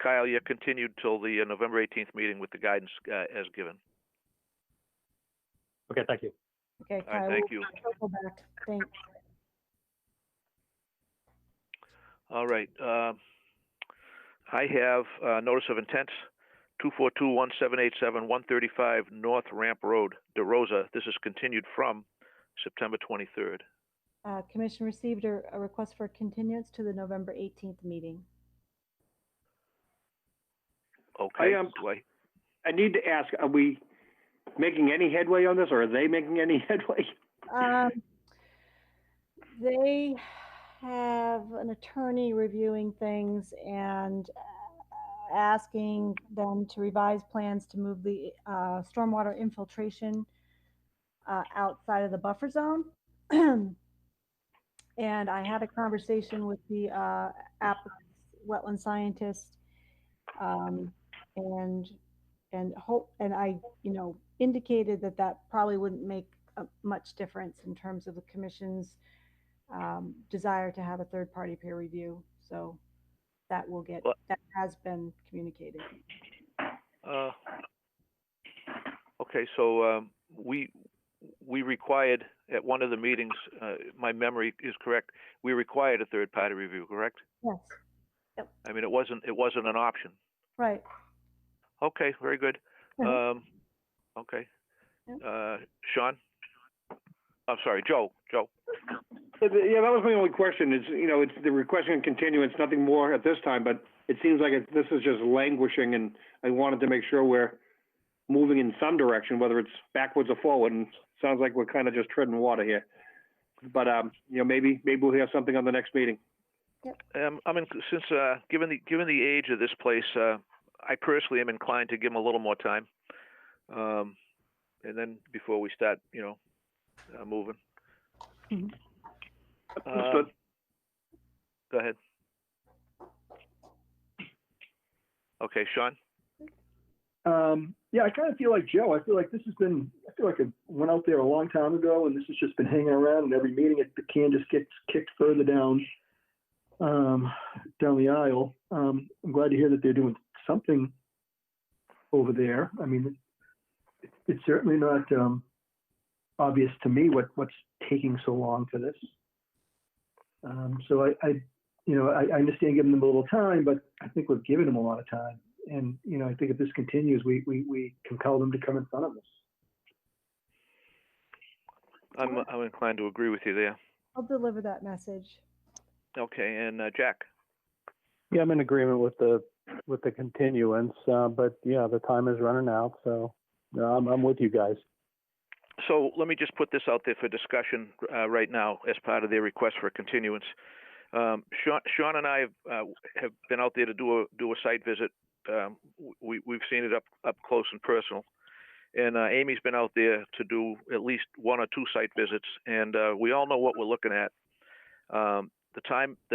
Kyle, you're continued till the November 18th meeting with the guidance as given. Okay, thank you. Okay, Kyle, All right, thank you. Go back. Thanks. All right. I have notice of intent 242-1787-135 North Ramp Road, DeRosa. This is continued from September 23rd. Commission received a request for continuance to the November 18th meeting. Okay. I need to ask, are we making any headway on this, or are they making any headway? They have an attorney reviewing things and asking them to revise plans to move the stormwater infiltration outside of the buffer zone. And I had a conversation with the wetland scientist, and I, indicated that probably wouldn't make much difference in terms of the commission's desire to have a third-party peer review. So that will get, Well- that has been communicated. Okay, so we required at one of the meetings, my memory is correct, we required a third-party review, correct? Yes. Yep. I mean, it wasn't an option. Right. Okay, very good. Mhm. Okay. Yep. Sean? I'm sorry, Joe. Yeah, that was my only question. Is it's the requesting continuance, nothing more at this time. But it seems like this is just languishing, and I wanted to make sure we're moving in some direction, whether it's backwards or forward. And it sounds like we're kind of just treading water here. But maybe we'll hear something on the next meeting. I mean, since given the age of this place, I personally am inclined to give them a little more time, and then before we start, moving. Mhm. Understood. Go ahead. Okay, Sean. Yeah, I kind of feel like Joe. I feel like it went out there a long time ago, and this has just been hanging around. And every meeting, the can just gets kicked further down the aisle. I'm glad to hear that they're doing something over there. I mean, it's certainly not obvious to me what's taking so long for this. So I understand giving them a little time, but I think we've given them a lot of time. And, I think if this continues, we compel them to come in front of us. I'm inclined to agree with you there. I'll deliver that message. Okay, and Jack. Yeah, I'm in agreement with the continuance, but yeah, the time is running out, so I'm with you guys. So let me just put this out there for discussion right now as part of their request for a continuance. Sean and I have been out there to do a site visit. We've seen it up close and personal, and Amy's been out there to do at least one or two site visits, and we all know what we're looking at. The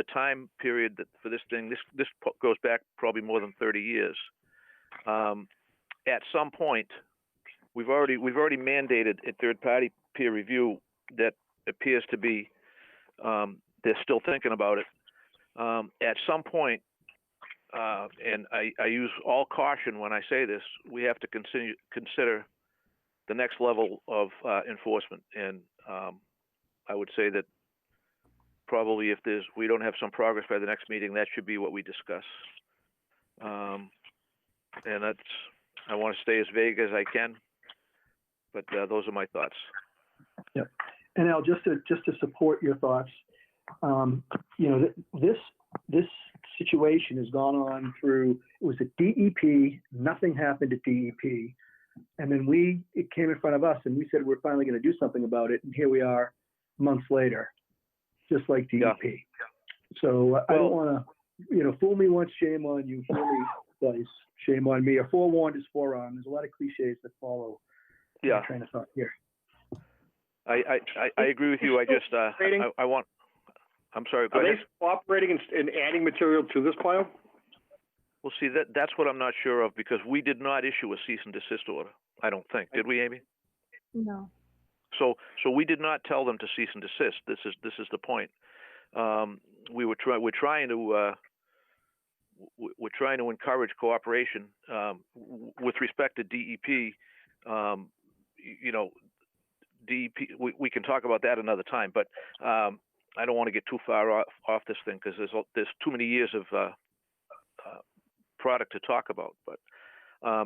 time period for this thing, this goes back probably more than 30 years. At some point, we've already mandated a third-party peer review that appears to be they're still thinking about it. At some point, and I use all caution when I say this, we have to consider the next level of enforcement. And I would say that probably if we don't have some progress by the next meeting, that should be what we discuss. And I want to stay as vague as I can, but those are my thoughts. Yep. And Al, just to support your thoughts, this situation has gone on through, it was at DEP, nothing happened at DEP. And then it came in front of us and we said, we're finally going to do something about it. And here we are months later, just like DEP. Yeah. So I don't want to, fool me once, shame on you, fool me twice, shame on me. A forewarned is forearmed. There's a lot of cliches that follow. Yeah. Train of thought here. I agree with you. I just, I'm sorry. Are they cooperating and adding material to this pile? Well, see, that's what I'm not sure of, because we did not issue a cease and desist order. I don't think, did we, Amy? No. So we did not tell them to cease and desist. This is the point. We're trying to encourage cooperation with respect to DEP. DEP. We can talk about that another time, but I don't want to get too far off this thing because there's too many years of product to talk about. But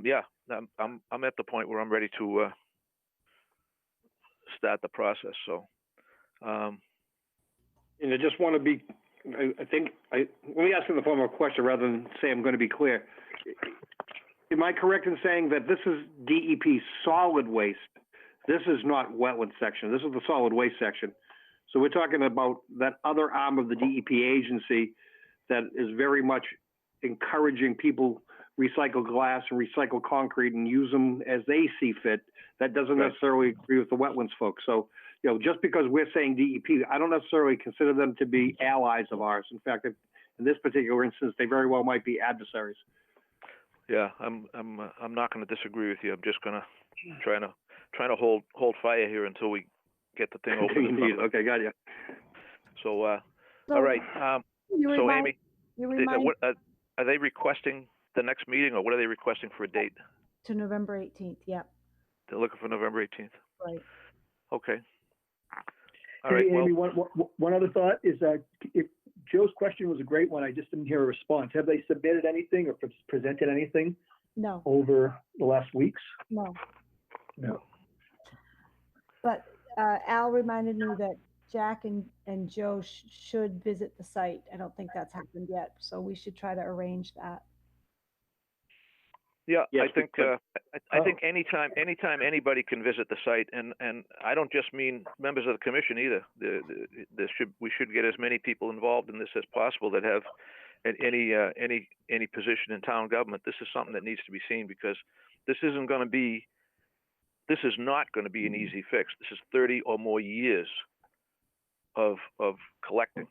yeah, I'm at the point where I'm ready to start the process. So, and I just want to be. I think let me ask in the form of a question rather than say I'm going to be clear. Am I correct in saying that this is DEP solid waste? This is not wetland section. This is the solid waste section. So we're talking about that other arm of the DEP agency that is very much encouraging people recycle glass and recycle concrete and use them as they see fit. That doesn't necessarily agree with the wetlands folks. So, just because we're saying DEP, I don't necessarily consider them to be allies of ours. In fact, in this particular instance, they very well might be adversaries. Yeah, I'm not going to disagree with you. I'm just going to trying to hold fire here until we get the thing open. Okay, got you. So, all So right. you So remind, Amy, you remind what, are they requesting the next meeting, or what are they requesting for a date? to November 18th. Yep. They're looking for November 18th. Right. Okay. All Hey, right. Well, Amy, one other thought is if Joe's question was a great one, I just didn't hear a response. Have they submitted anything or presented anything No, over the last weeks? no. No. But Al reminded me that Jack and Joe should visit the site. I don't think that's happened yet, so we should try to arrange that. yeah, Yes, I think because- I think anytime anybody can visit the site, and I don't just mean members of the commission either. We should get as many people involved in this as possible that have any position in town government. This is something that needs to be seen, because this is not going to be an easy fix. This is 30 or more years of collecting.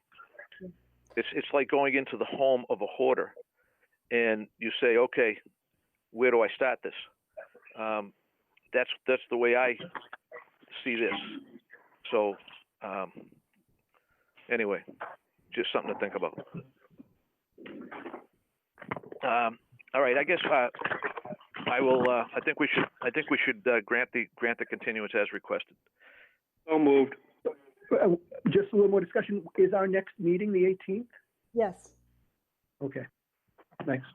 It's like going into the home of a hoarder, and you say, okay, where do I start this? That's the way I see this. So anyway, just something to think about. All right, I guess I will. I think we should grant the continuance as requested. So moved. Just a little more discussion. Is our next meeting the 18th? Yes. Okay, thanks.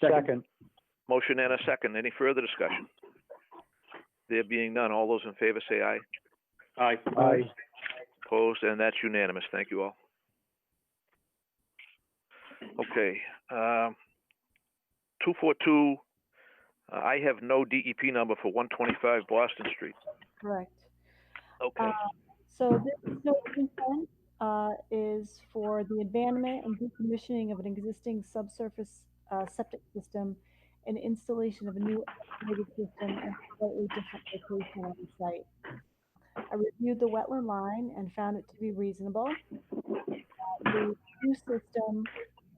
Second. Motion and a second. Any further discussion? There being none, all those in favor say aye. Aye. Aye. Opposed, and that's unanimous. Thank you all. Okay. 242. I have no DEP number for 125 Boston Street. Correct. Okay. So this notice of intent is for the abandonment and decommissioning of an existing subsurface septic system and installation of a new automated system in a slightly different location on the site. I reviewed the wetland line and found it to be reasonable. The new system,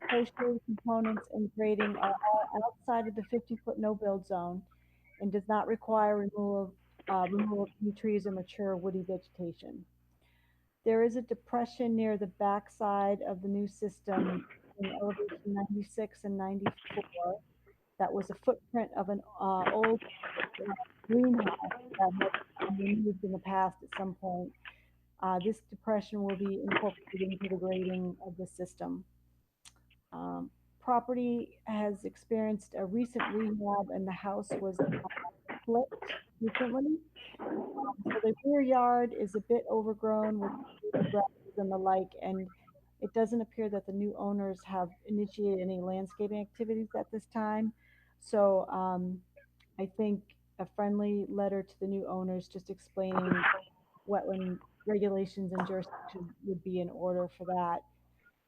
associated components and grading are all outside of the 50-foot no-build zone and does not require removal of new trees or mature woody vegetation. There is a depression near the backside of the new system in elevation 96 and 94 that was a footprint of an old greenhouse that had been removed in the past at some point. This depression will be incorporated into the grading of the system. Property has experienced a recent rehab and the house was flipped recently. So the rear yard is a bit overgrown with grasses and the like, and it doesn't appear that the new owners have initiated any landscaping activities at this time. So I think a friendly letter to the new owners just explaining wetland regulations and jurisdiction would be in order for that.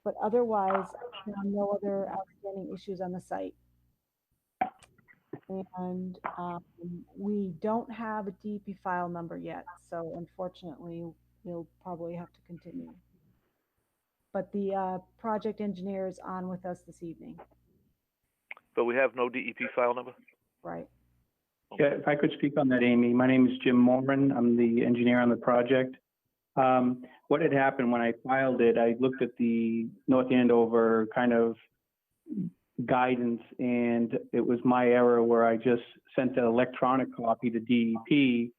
But otherwise, there are no other outstanding issues on the site. And we don't have a DEP file number yet, so unfortunately, we'll probably have to continue. But the project engineer is on with us this evening. But we have no DEP file number? Right. Yeah, if I could speak on that, Amy. My name is Jim Moran. I'm the engineer on the project. What had happened when I filed it, I looked at the North Andover kind of guidance, and it was my error where I just sent an electronic copy to DEP,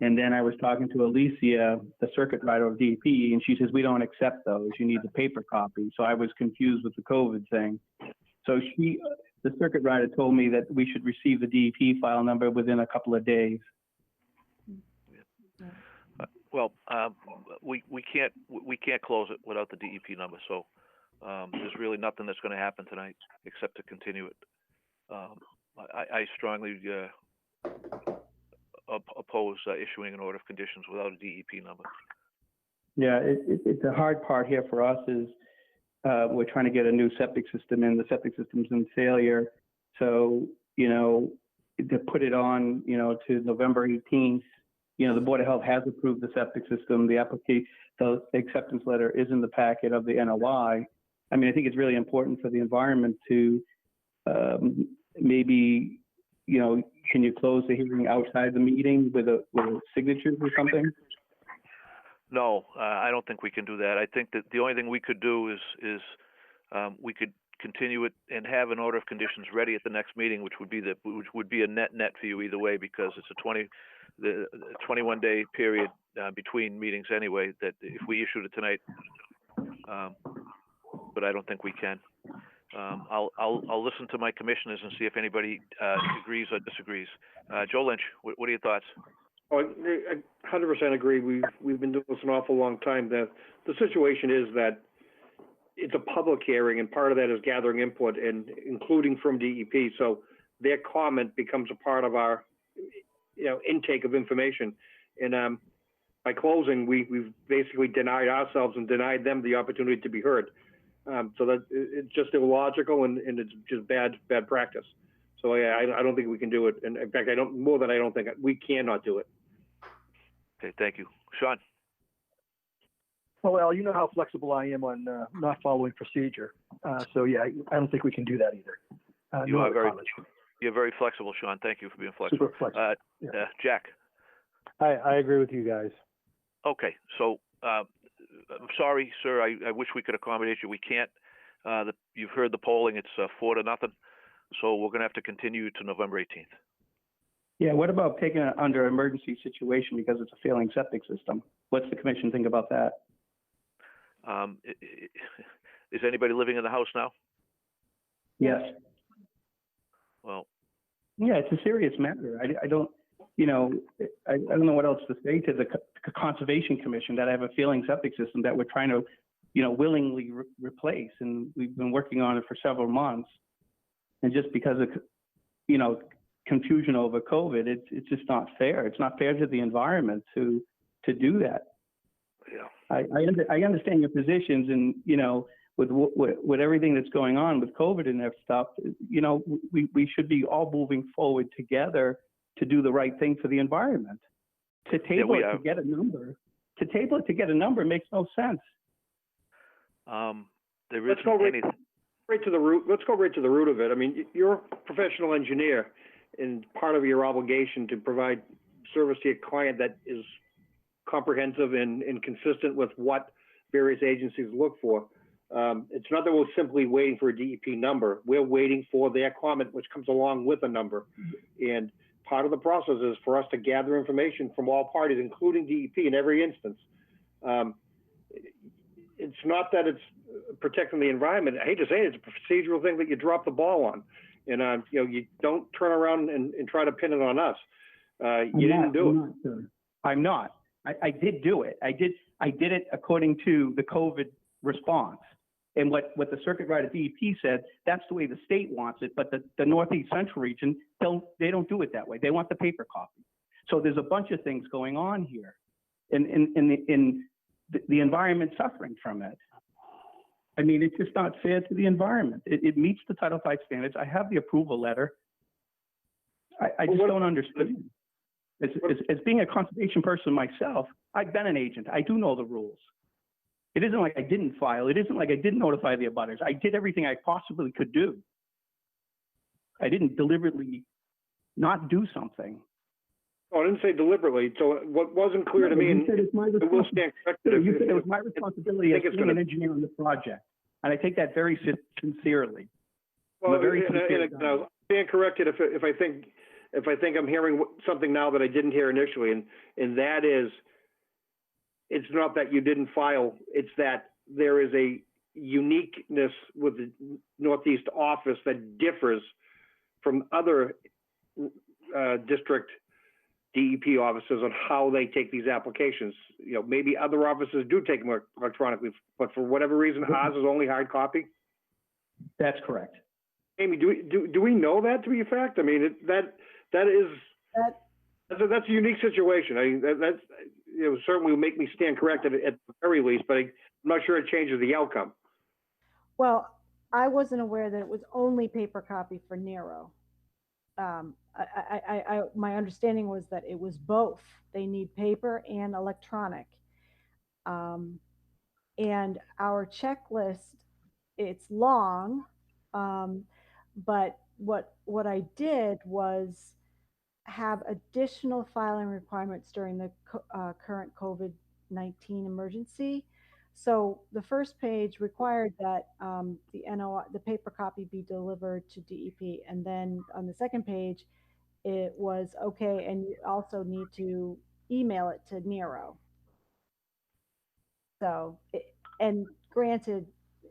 and then I was talking to Alicia, the circuit rider of DEP, and she says, we don't accept those. You need the paper copy. So I was confused with the COVID thing. So the circuit rider told me that we should receive the DEP file number within a couple of days. Well, we can't close it without the DEP number. So there's really nothing that's going to happen tonight except to continue it. I strongly oppose issuing an order of conditions without a DEP number. Yeah, it's the hard part here for us is we're trying to get a new septic system in. The septic system's in failure. So, to put it on, to November 18th, the Board of Health has approved the septic system. The acceptance letter is in the packet of the NOI. I mean, I think it's really important for the environment to maybe, can you close the hearing outside the meeting with a signatures or something? No, I don't think we can do that. I think that the only thing we could do is we could continue it and have an order of conditions ready at the next meeting, which would be a net for you either way, because it's the 21-day period between meetings anyway. That if we issued it tonight, but I don't think we can. I'll listen to my commissioners and see if anybody agrees or disagrees. Joe Lynch, what are your thoughts? Oh, I 100% agree. We've been doing this an awful long time. The situation is that it's a public hearing, and part of that is gathering input, and including from DEP. So their comment becomes a part of our, intake of information. And by closing, we've basically denied ourselves and denied them the opportunity to be heard. So that it's just illogical, and it's just bad practice. So I don't think we can do it. And in fact, I don't think we cannot do it. Okay, thank you. Sean? Well, you know how flexible I am on not following procedure. So yeah, I don't think we can do that either. You're very flexible, Sean. Thank you for being flexible. Super flexible. Yeah. Jack? I agree with you guys. Okay, so I'm sorry, sir. I wish we could accommodate you. We can't. You've heard the polling. It's 4-0. So we're going to have to continue to November 18th. Yeah, what about taking it under emergency situation because it's a failing septic system? What's the commission think about that? Is anybody living in the house now? Yes. Well. Yeah, it's a serious matter. I don't know what else to say to the Conservation Commission that I have a failing septic system that we're trying to, willingly replace. And we've been working on it for several months. And just because of, confusion over COVID, it's just not fair. It's not fair to the environment to do that. Yeah. I understand your positions, and with everything that's going on with COVID and that stuff, we should be all moving forward together to do the right thing for the environment. To table it to get a number makes no sense. There isn't anything. Right to the root. Let's go right to the root of it. I mean, you're a professional engineer, and part of your obligation to provide service to your client that is comprehensive and consistent with what various agencies look for. It's not that we're simply waiting for a DEP number. We're waiting for their comment, which comes along with a number. And part of the process is for us to gather information from all parties, including DEP in every instance. It's not that it's protecting the environment. I hate to say it, it's a procedural thing that you drop the ball on. And, you don't turn around and try to pin it on us. You didn't do it. I'm not. I did do it. I did it according to the COVID response. And what the circuit rider DEP said, that's the way the state wants it. But the Northeast Central region, they don't do it that way. They want the paper copy. So there's a bunch of things going on here. In the environment suffering from it. I mean, it's just not fair to the environment. It meets the Title V standards. I have the approval letter. I just don't understand. As being a conservation person myself, I've been an agent. I do know the rules. It isn't like I didn't file. It isn't like I didn't notify the abutters. I did everything I possibly could do. I didn't deliberately not do something. Oh, I didn't say deliberately. So what wasn't clear to me, and it will stand corrected. You said it was my responsibility as being an engineer on the project, and I take that very sincerely. Well, I'll stand corrected if I think I'm hearing something now that I didn't hear initially, and that is, it's not that you didn't file; it's that there is a uniqueness with the Northeast office that differs from other district DEP offices on how they take these applications. Maybe other offices do take them electronically, but for whatever reason, ours is only hard copy. That's correct. Amy, do we know that to be a fact? I mean, that's a unique situation. I mean, that's certainly will make me stand corrected at the very least, but I'm not sure it changes the outcome. Well, I wasn't aware that it was only paper copy for Nero. My understanding was that it was both. They need paper and electronic. And our checklist, it's long, but what I did was have additional filing requirements during the current COVID 19 emergency. So the first page required that the NOI, the paper copy, be delivered to DEP, and then on the second page, it was okay, and you also need to email it to Nero. So, and granted,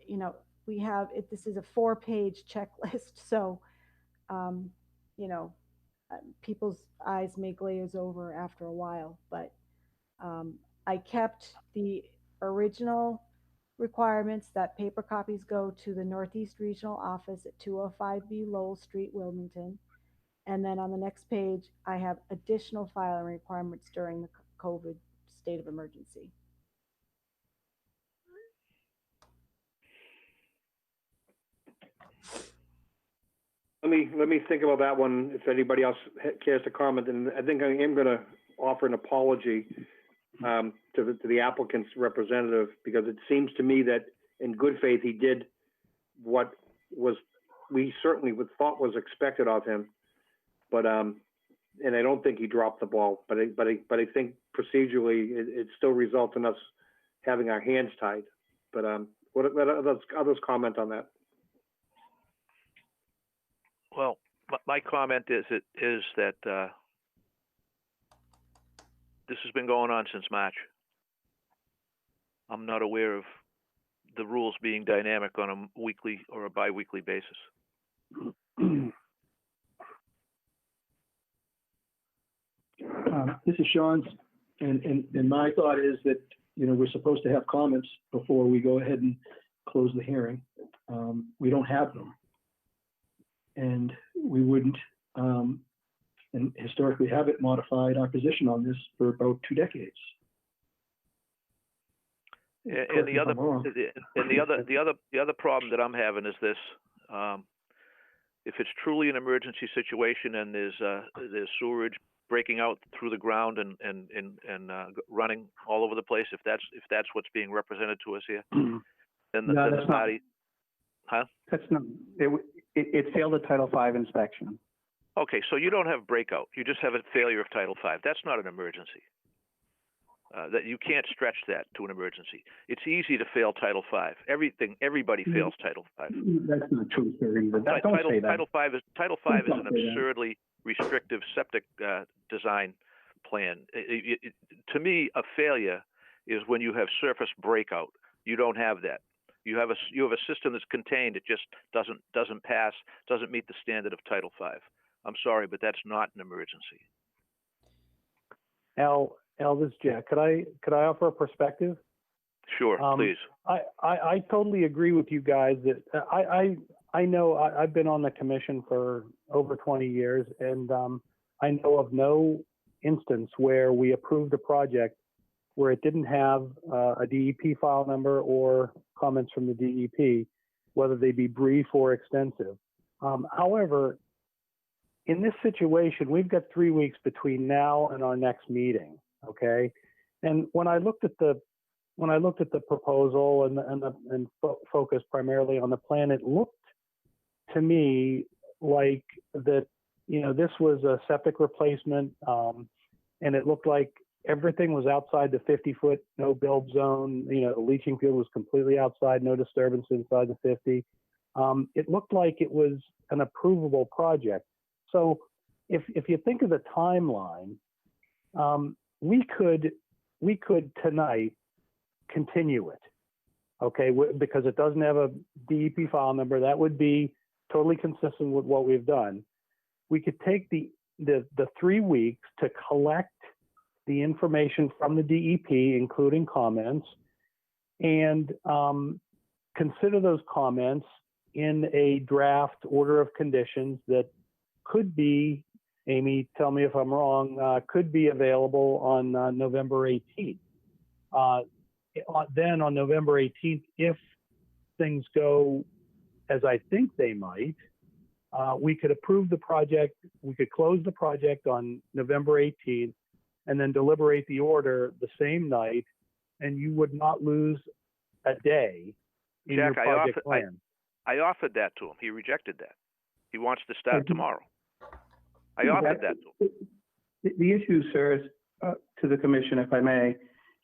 you know, we have it. This is a 4-page checklist, so you know, people's eyes may glaze over after a while, but I kept the original requirements that paper copies go to the Northeast Regional Office at 205B Lowell Street, Wilmington. And then on the next page, I have additional filing requirements during the COVID state of emergency. Let me think about that one, if anybody else cares to comment, and I think I am gonna offer an apology to the applicant's representative, because it seems to me that in good faith, he did what we certainly would thought was expected of him. But, and I don't think he dropped the ball, but I think procedurally, it still results in us having our hands tied. But what others comment on that? Well, my comment is that this has been going on since March. I'm not aware of the rules being dynamic on a weekly or a bi-weekly basis. This is Sean's, and my thought is that, you know, we're supposed to have comments before we go ahead and close the hearing. We don't have them. And we wouldn't, and historically haven't modified our position on this for about 2 decades. And the other problem that I'm having is this: if it's truly an emergency situation and there's sewerage breaking out through the ground and running all over the place, if that's what's being represented to us here, then the party, huh? That's not. It failed a Title V inspection. Okay, so you don't have breakout. You just have a failure of Title V. That's not an emergency. That you can't stretch that to an emergency. It's easy to fail Title V. Everybody fails Title V. That's not true, sir. Don't say that. Title V is an absurdly restrictive septic design plan. To me, a failure is when you have surface breakout. You don't have that. You have a system that's contained. It just doesn't pass. Doesn't meet the standard of Title V. I'm sorry, but that's not an emergency. Al, this is Jack. Could I offer a perspective? Sure, please. I totally agree with you guys that I know I've been on the commission for over 20 years, and I know of no instance where we approved a project where it didn't have a DEP file number or comments from the DEP, whether they be brief or extensive. However, in this situation, we've got 3 weeks between now and our next meeting. Okay, and when I looked at the proposal and focused primarily on the plan, it looked to me like that, you know, this was a septic replacement, and it looked like everything was outside the 50-foot no build zone. You know, the leaching field was completely outside, no disturbance inside the 50. It looked like it was an approvable project. So if you think of the timeline, we could tonight continue it, okay, because it doesn't have a DEP file number. That would be totally consistent with what we've done. We could take the 3 weeks to collect the information from the DEP, including comments, and consider those comments in a draft order of conditions that could be, Amy, tell me if I'm wrong, could be available on November 18th. Then on November 18th, if things go as I think they might, we could approve the project, we could close the project on November 18th, and then deliberate the order the same night, and you would not lose a day in your project plan. I offered that to him. He rejected that. He wants to start tomorrow. I offered that to him. The issue, sir, is to the commission, if I may,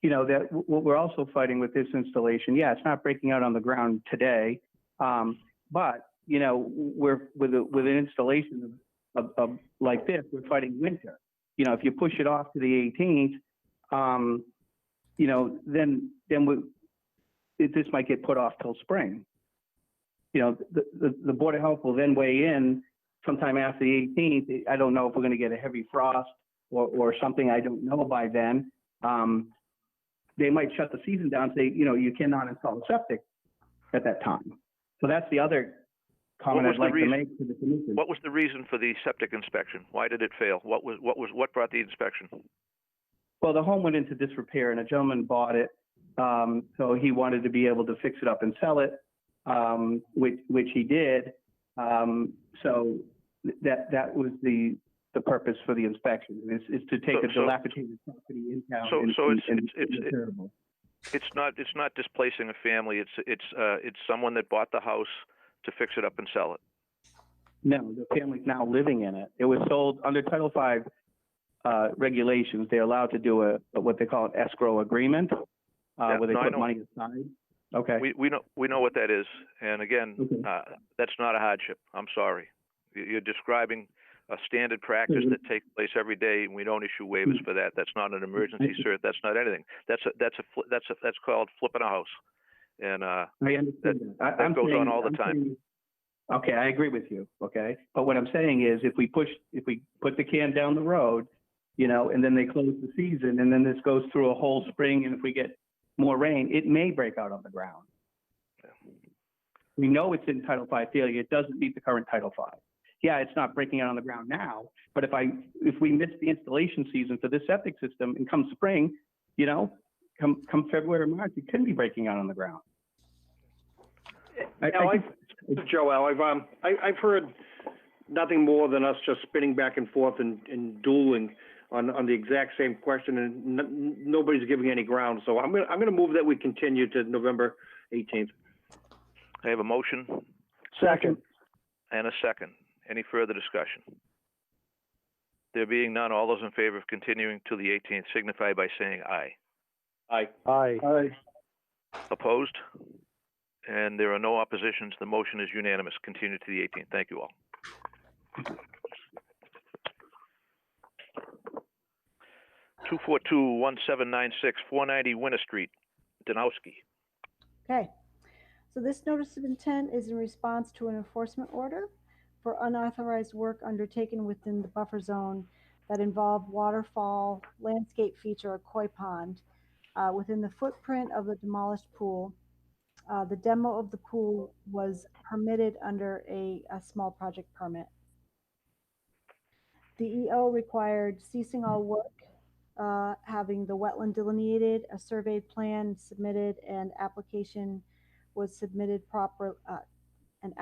that what we're also fighting with this installation, yeah, it's not breaking out on the ground today, but we're with an installation of like this, we're fighting winter. If you push it off to the 18th, then this might get put off till spring. The Board of Health will then weigh in sometime after the 18th. I don't know if we're going to get a heavy frost or something. I don't know by then. They might shut the season down and say, you cannot install a septic at that time. So that's the other comment I'd like to make to the commission. What was the reason for the septic inspection? Why did it fail? What brought the inspection? Well, the home went into disrepair and a gentleman bought it. So he wanted to be able to fix it up and sell it, which he did. So that was the purpose for the inspection is to take a dilapidated property in town. It's not displacing a family. It's someone that bought the house to fix it up and sell it. No, the family's now living in it. It was sold under Title V regulations. They're allowed to do what they call an escrow agreement, where they put money aside. Okay. We know what that is, and again, okay. That's not a hardship. I'm sorry. You're describing a standard practice that takes place every day, and we don't issue waivers for that. That's not an emergency cert. That's not anything. That's called flipping a house, and I understand that goes on all the time. Okay, I agree with you. Okay, but what I'm saying is, if we put the can down the road, and then they close the season, and then this goes through a whole spring, and if we get more rain, it may break out on the ground. Yeah. We know it's in Title V failure. It doesn't meet the current Title V. Yeah, it's not breaking out on the ground now, but if we miss the installation season for this septic system and come spring, come February or March, it could be breaking out on the ground. Joe, I've heard nothing more than us just spinning back and forth and dueling on the exact same question, and nobody's giving any ground. So I'm gonna move that we continue to November 18th. I have a motion. Second. And a second. Any further discussion? There being none, all those in favor of continuing to the 18th signify by saying aye. Aye. Aye. Aye. Opposed? And there are no oppositions. The motion is unanimous. Continue to the 18th. Thank you all. 242-1796, 490 Winter Street, Danowski. Okay. So this notice of intent is in response to an enforcement order for unauthorized work undertaken within the buffer zone that involved waterfall, landscape feature, or koi pond within the footprint of the demolished pool. The demo of the pool was permitted under a small project permit. The EO required ceasing all work, having the wetland delineated, a surveyed plan submitted, and application was submitted an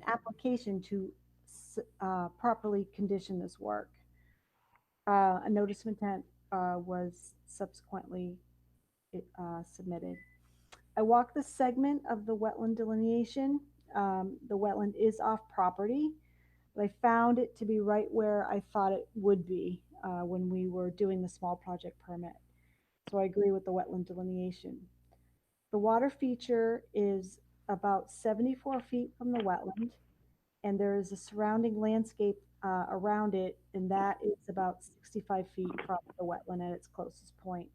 application to properly condition this work. A notice of intent was subsequently submitted. I walked the segment of the wetland delineation. The wetland is off property, but I found it to be right where I thought it would be when we were doing the small project permit. So I agree with the wetland delineation. The water feature is about 74 feet from the wetland, and there is a surrounding landscape around it, and that is about 65 feet from the wetland at its closest point.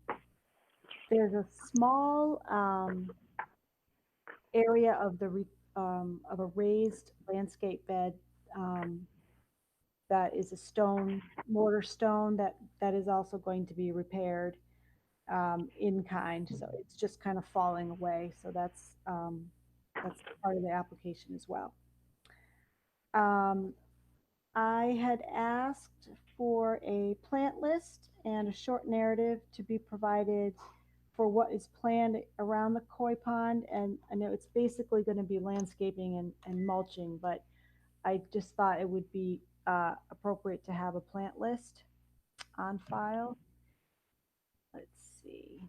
There's a small area of a raised landscape bed that is a mortar stone that is also going to be repaired in kind. So it's just kind of falling away. So that's part of the application as well. I had asked for a plant list and a short narrative to be provided for what is planned around the koi pond, and I know it's basically going to be landscaping and mulching, but I just thought it would be appropriate to have a plant list on file. Let's see.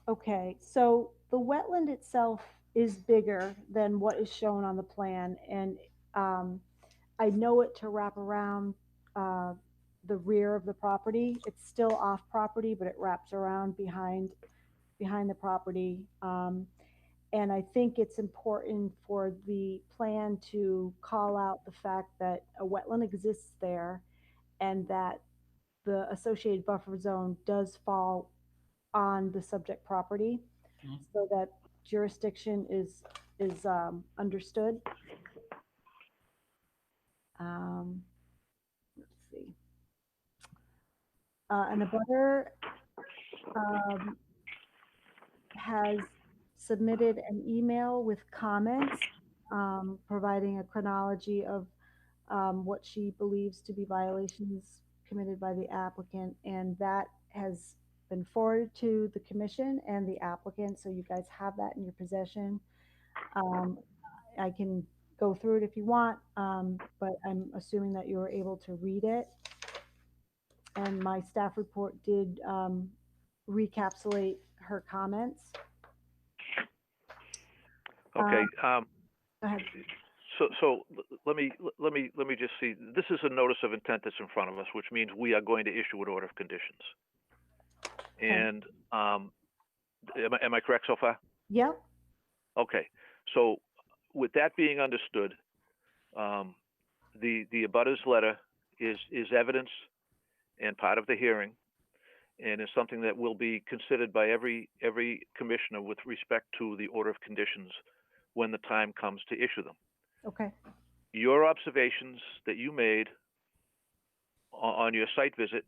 Okay, so the wetland itself is bigger than what is shown on the plan, and I know it to wrap around the rear of the property. It's still off property, but it wraps around behind the property. And I think it's important for the plan to call out the fact that a wetland exists there and that the associated buffer zone does fall on the subject property, so that jurisdiction is understood. Let's see. And the abutter has submitted an email with comments, providing a chronology of what she believes to be violations committed by the applicant, and that has been forwarded to the commission and the applicant, so you guys have that in your possession. I can go through it if you want, but I'm assuming that you were able to read it. And my staff report did recapsulate her comments. Okay. Go ahead. So let me just see. This is a notice of intent that's in front of us, which means we are going to issue an order of conditions. And am I correct so far? Yep. Okay. So with that being understood, the abutters letter is evidence and part of the hearing, and is something that will be considered by every commissioner with respect to the order of conditions when the time comes to issue them. Okay. Your observations that you made on your site visit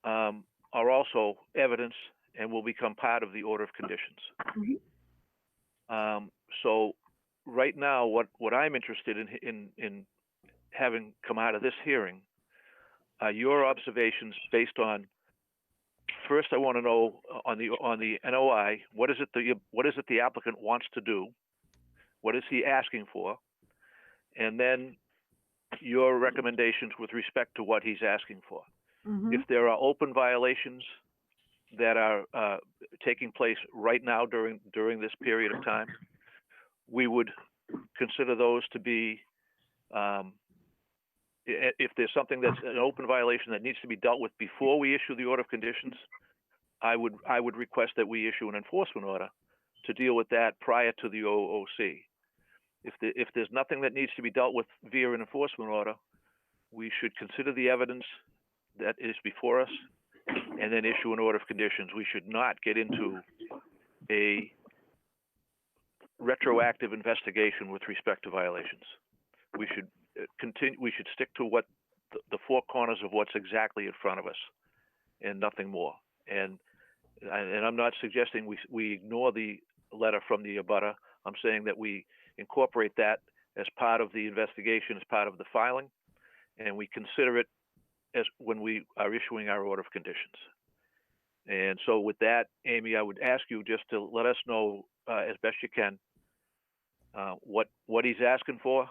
are also evidence and will become part of the order of conditions. So right now, what I'm interested in having come out of this hearing are your observations based on, first I want to know on the NOI, what is it the applicant wants to do? What is he asking for? And then your recommendations with respect to what he's asking for. If there are open violations that are taking place right now during this period of time, we would consider those to be, if there's something that's an open violation that needs to be dealt with before we issue the order of conditions, I would request that we issue an enforcement order to deal with that prior to the OOC. If there's nothing that needs to be dealt with via an enforcement order, we should consider the evidence that is before us and then issue an order of conditions. We should not get into a retroactive investigation with respect to violations. We should we should stick to what the four corners of what's exactly in front of us and nothing more. And I'm not suggesting we ignore the letter from the abutter. I'm saying that we incorporate that as part of the investigation, as part of the filing, and we consider it as when we are issuing our order of conditions. And so with that, Amy, I would ask you just to let us know as best you can what he's asking for,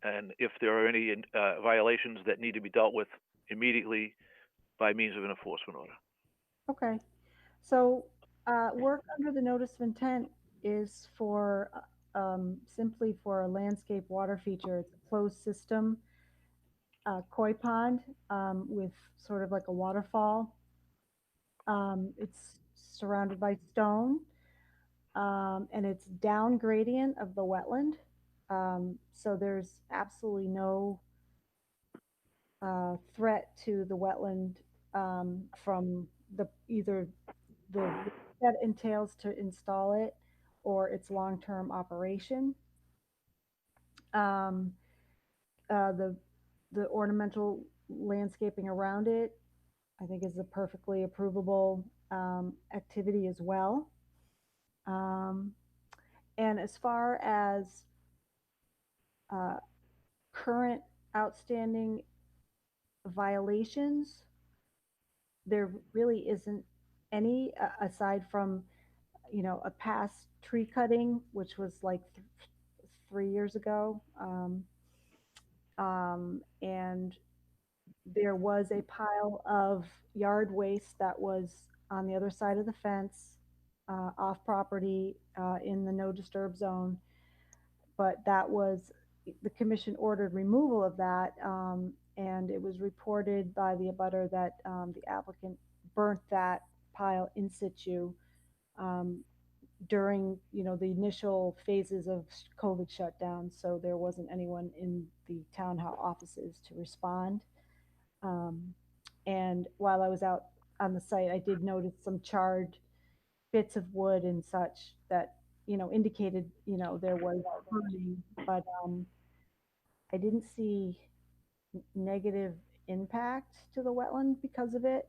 and if there are any violations that need to be dealt with immediately by means of an enforcement order. Okay. So work under the notice of intent is for simply for a landscape water feature. It's a closed system koi pond with sort of like a waterfall. It's surrounded by stone, and it's down gradient of the wetland. So there's absolutely no threat to the wetland from either the that entails to install it or its long-term operation. The ornamental landscaping around it, I think, is a perfectly approvable activity as well. And as far as current outstanding violations, there really isn't any aside from, a past tree cutting, which was like 3 years ago. And there was a pile of yard waste that was on the other side of the fence, off property, in the no disturb zone. But that was, the commission ordered removal of that, and it was reported by the abutter that the applicant burnt that pile in situ during, the initial phases of COVID shutdown. So there wasn't anyone in the town hall offices to respond. And while I was out on the site, I did notice some charred bits of wood and such that, indicated, there was burning, but I didn't see negative impact to the wetland because of it.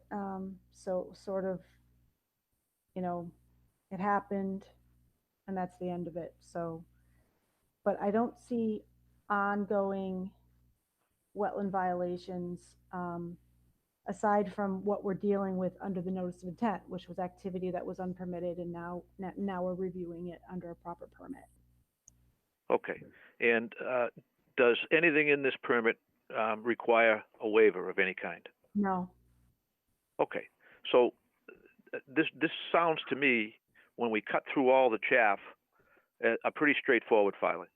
So sort of, it happened and that's the end of it. So, but I don't see ongoing wetland violations aside from what we're dealing with under the notice of intent, which was activity that was unpermitted, and now we're reviewing it under a proper permit. Okay. And does anything in this permit require a waiver of any kind? No. Okay. So this sounds to me, when we cut through all the chaff, a pretty straightforward filing.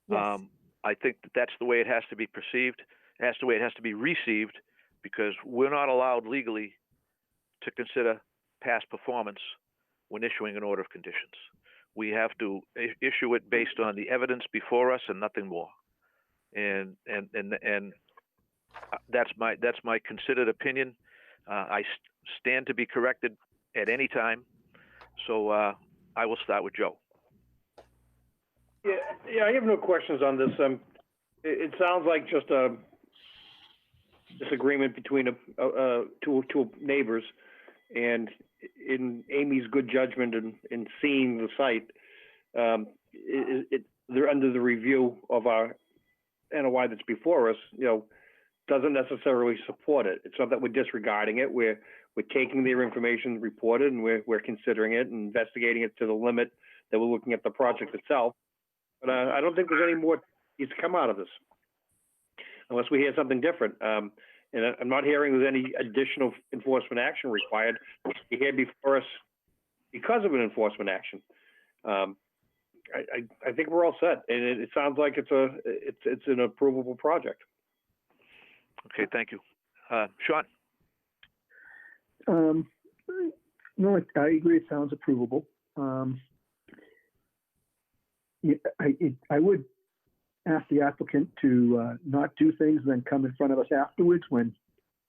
Yes. I think that's the way it has to be perceived. That's the way it has to be received, because we're not allowed legally to consider past performance when issuing an order of conditions. We have to issue it based on the evidence before us and nothing more. And that's my considered opinion. I stand to be corrected at any time. So I will start with Joe. Yeah, I have no questions on this. It sounds like just a disagreement between two neighbors, and in Amy's good judgment in seeing the site, they're under the review of our NOI that's before us, doesn't necessarily support it. It's not that we're disregarding it. We're taking their information reported, and we're considering it and investigating it to the limit that we're looking at the project itself. But I don't think there's any more needs to come out of this, unless we hear something different. And I'm not hearing there's any additional enforcement action required. We hear before us because of an enforcement action. I think we're all set, and it sounds like it's an approvable project. Okay, thank you. Sean? No, I agree. It sounds approvable. I would ask the applicant to not do things and then come in front of us afterwards when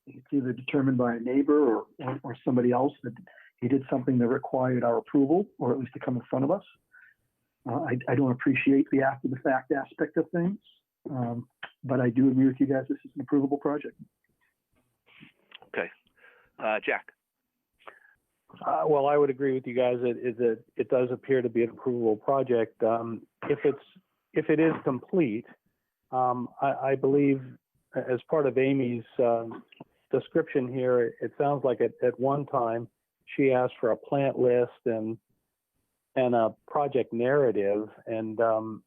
it's either determined by a neighbor or somebody else that he did something that required our approval, or at least to come in front of us. I don't appreciate the after the fact aspect of things, but I do agree with you guys. This is an approvable project. Okay. Jack? Well, I would agree with you guys that it does appear to be an approvable project. If it is complete, I believe, as part of Amy's description here, it sounds like at one time she asked for a plant list and a project narrative, and I'm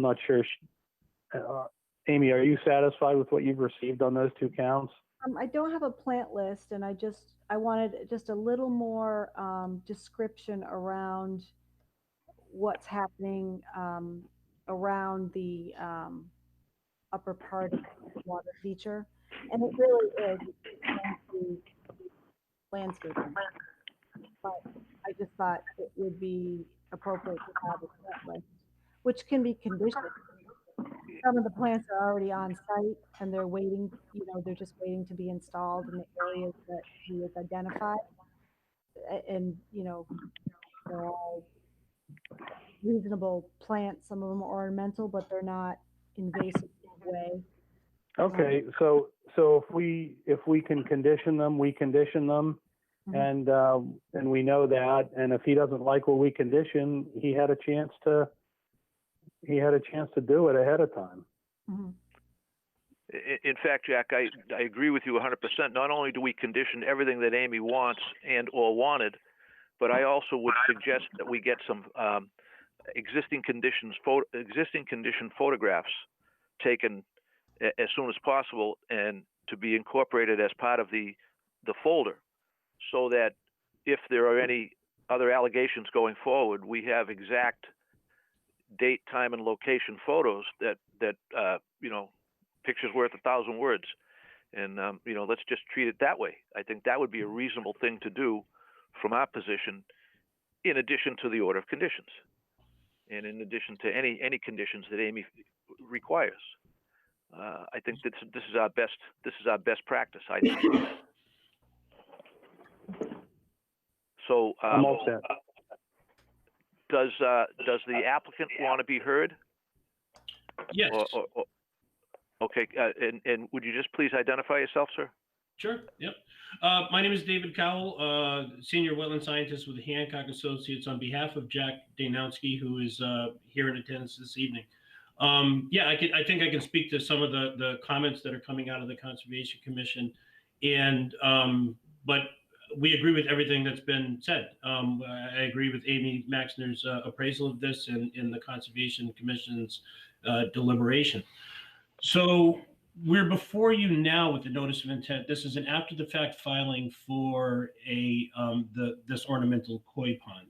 not sure. Amy, are you satisfied with what you've received on those two counts? I don't have a plant list, and I wanted just a little more description around what's happening around the upper part of the water feature. And it really is landscaping. But I just thought it would be appropriate to have a plant list, which can be conditioned. Some of the plants are already on site and they're waiting, they're just waiting to be installed in the areas that we have identified. And, they're all reasonable plants. Some of them are ornamental, but they're not invasive in a way. Okay, so if we can condition them, we condition them, mm-hmm. and we know that. And if he doesn't like what we condition, he had a chance to do it ahead of time. Mm-hmm. In fact, Jack, I agree with you 100%. Not only do we condition everything that Amy wants and or wanted, but I also would suggest that we get some existing condition photographs taken as soon as possible and to be incorporated as part of the folder, so that if there are any other allegations going forward, we have exact date, time, and location photos that picture's worth 1,000 words. And, let's just treat it that way. I think that would be a reasonable thing to do from our position, in addition to the order of conditions. And in addition to any conditions that Amy requires. I think this is our best practice, I think. So, I'm all set. does the applicant want to be heard? Yes. Okay, and would you just please identify yourself, sir? Sure. Yep. My name is David Cowell, Senior Wetland Scientist with Hancock Associates, on behalf of Jack Danowski, who is here in attendance this evening. Yeah, I think I can speak to some of the comments that are coming out of the Conservation Commission, and but we agree with everything that's been said. I agree with Amy Maxner's appraisal of this and in the Conservation Commission's deliberation. So we're before you now with the notice of intent. This is an after-the-fact filing for this ornamental koi pond.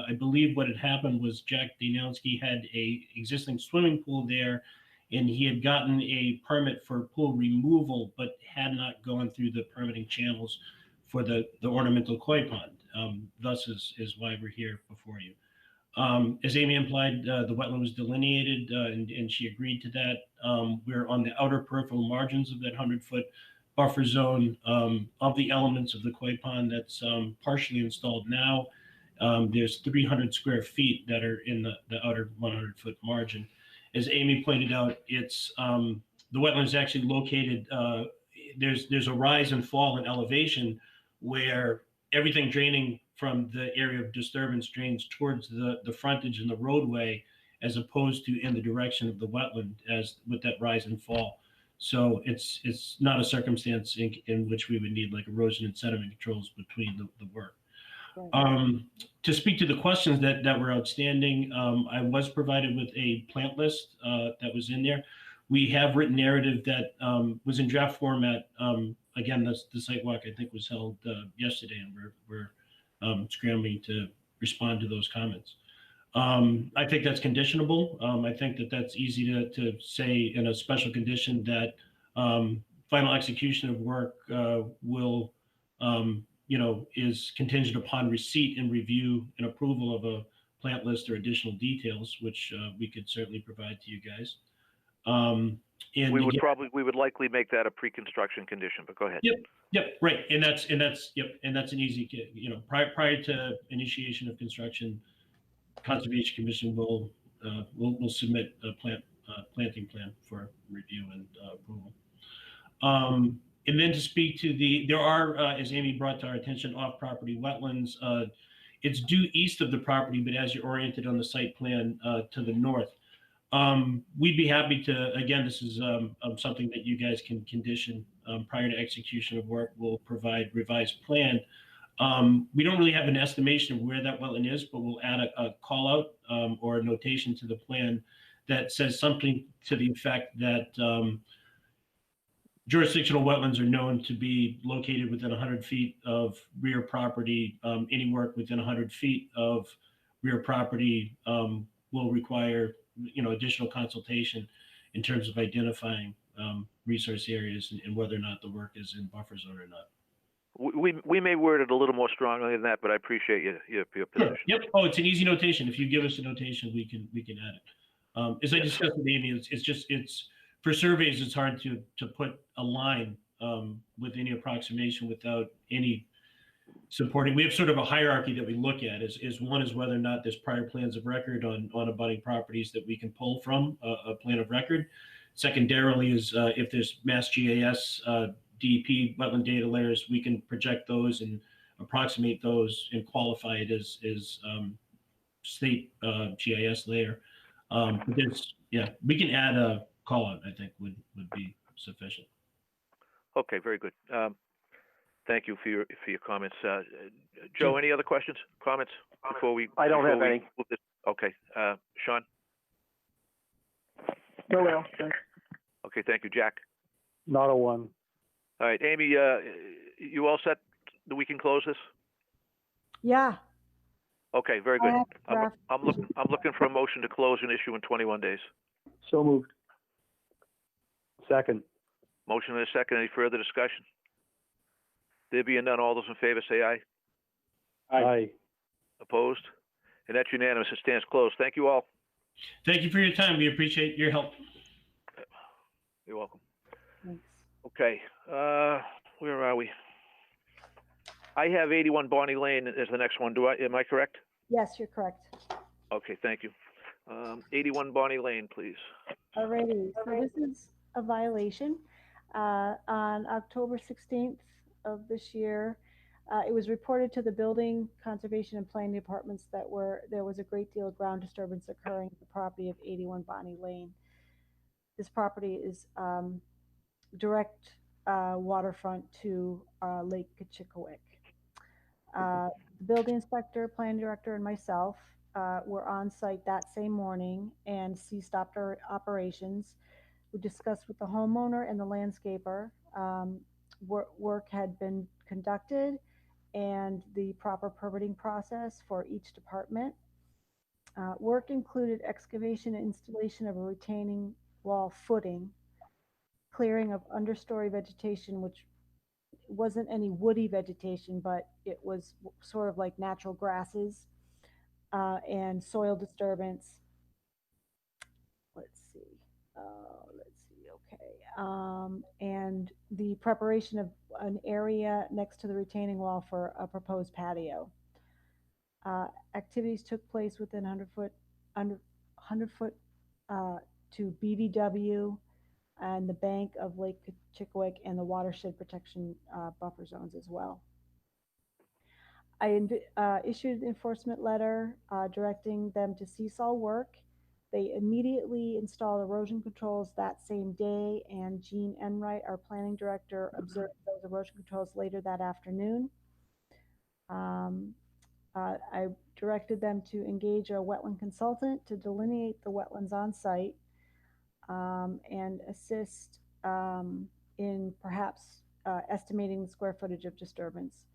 I believe what had happened was Jack Danowski had a existing swimming pool there, and he had gotten a permit for pool removal, but had not gone through the permitting channels for the ornamental koi pond. Thus is why we're here before you. As Amy implied, the wetland was delineated, and she agreed to that. We're on the outer peripheral margins of that 100-foot buffer zone of the elements of the koi pond that's partially installed now. There's 300 square feet that are in the outer 100-foot margin. As Amy pointed out, it's the wetland is actually located. There's a rise and fall in elevation where everything draining from the area of disturbance drains towards the frontage and the roadway, as opposed to in the direction of the wetland, as with that rise and fall. So it's not a circumstance in which we would need like erosion and sediment controls between the work. Right. To speak to the questions that were outstanding, I was provided with a plant list that was in there. We have written narrative that was in draft format. Again, the site walk I think was held yesterday, and we're scrambling to respond to those comments. I think that's conditionable. I think that's easy to say in a special condition that final execution of work will, is contingent upon receipt and review and approval of a plant list or additional details, which we could certainly provide to you guys. And we would likely make that a pre-construction condition, but go ahead. Yep, right, and that's an easy, prior to initiation of construction, Conservation Commission will submit a planting plan for review and approval. And then to speak to there are, as Amy brought to our attention, off-property wetlands. It's due east of the property, but as you're oriented on the site plan to the north. We'd be happy to, again, this is something that you guys can condition prior to execution of work. We'll provide revised plan. We don't really have an estimation of where that wetland is, but we'll add a call out or a notation to the plan that says something to the effect that jurisdictional wetlands are known to be located within 100 feet of rear property. Any work within 100 feet of rear property will require additional consultation in terms of identifying resource areas and whether or not the work is in buffer zone or not. We may word it a little more strongly than that, but I appreciate your position. Yep. Oh, it's an easy notation. If you give us a notation, we can add it. As I discussed with Amy, it's for surveys, it's hard to put a line with any approximation without any supporting. We have sort of a hierarchy that we look at. One is whether or not there's prior plans of record on abutting properties that we can pull from a plan of record. Secondarily is if there's Mass GIS, DEP wetland data layers, we can project those and approximate those and qualify it as state GIS layer. We can add a call out, I think would be sufficient. Okay, very good. Thank you for your comments. Joe, any other questions, comments before we? I don't have any. Okay, Sean? No, well, thanks. Okay, thank you, Jack. Not a one. All right, Amy, you all set that we can close this? Yeah. Okay, very good. I'm looking for a motion to close and issue in 21 days. So moved. Second. Motion and a second. Any further discussion? There being none, all those in favor say aye. Aye. Opposed? And that's unanimous. It stands closed. Thank you all. Thank you for your time. We appreciate your help. You're welcome. Thanks. Okay, where are we? I have 81 Bonnie Lane as the next one. Am I correct? Yes, you're correct. Okay, thank you. 81 Bonnie Lane, please. Alrighty, so this is a violation. On October 16th of this year, it was reported to the Building, Conservation and Planning Departments that there was a great deal of ground disturbance occurring at the property of 81 Bonnie Lane. This property is direct waterfront to Lake Kachikowick. The building inspector, planning director, and myself were on site that same morning and stopped our operations. We discussed with the homeowner and the landscaper. Work had been conducted and the proper permitting process for each department. Work included excavation and installation of a retaining wall footing, clearing of understory vegetation, which wasn't any woody vegetation, but it was sort of like natural grasses, and soil disturbance. Let's see. Okay. And the preparation of an area next to the retaining wall for a proposed patio. Activities took place within 100 foot to BVW and the bank of Lake Kachikowick and the watershed protection buffer zones as well. I issued an enforcement letter directing them to cease all work. They immediately installed erosion controls that same day, and Jean Enright, our planning director, observed those erosion controls later that afternoon. I directed them to engage a wetland consultant to delineate the wetlands on site and assist in perhaps estimating the square footage of disturbance,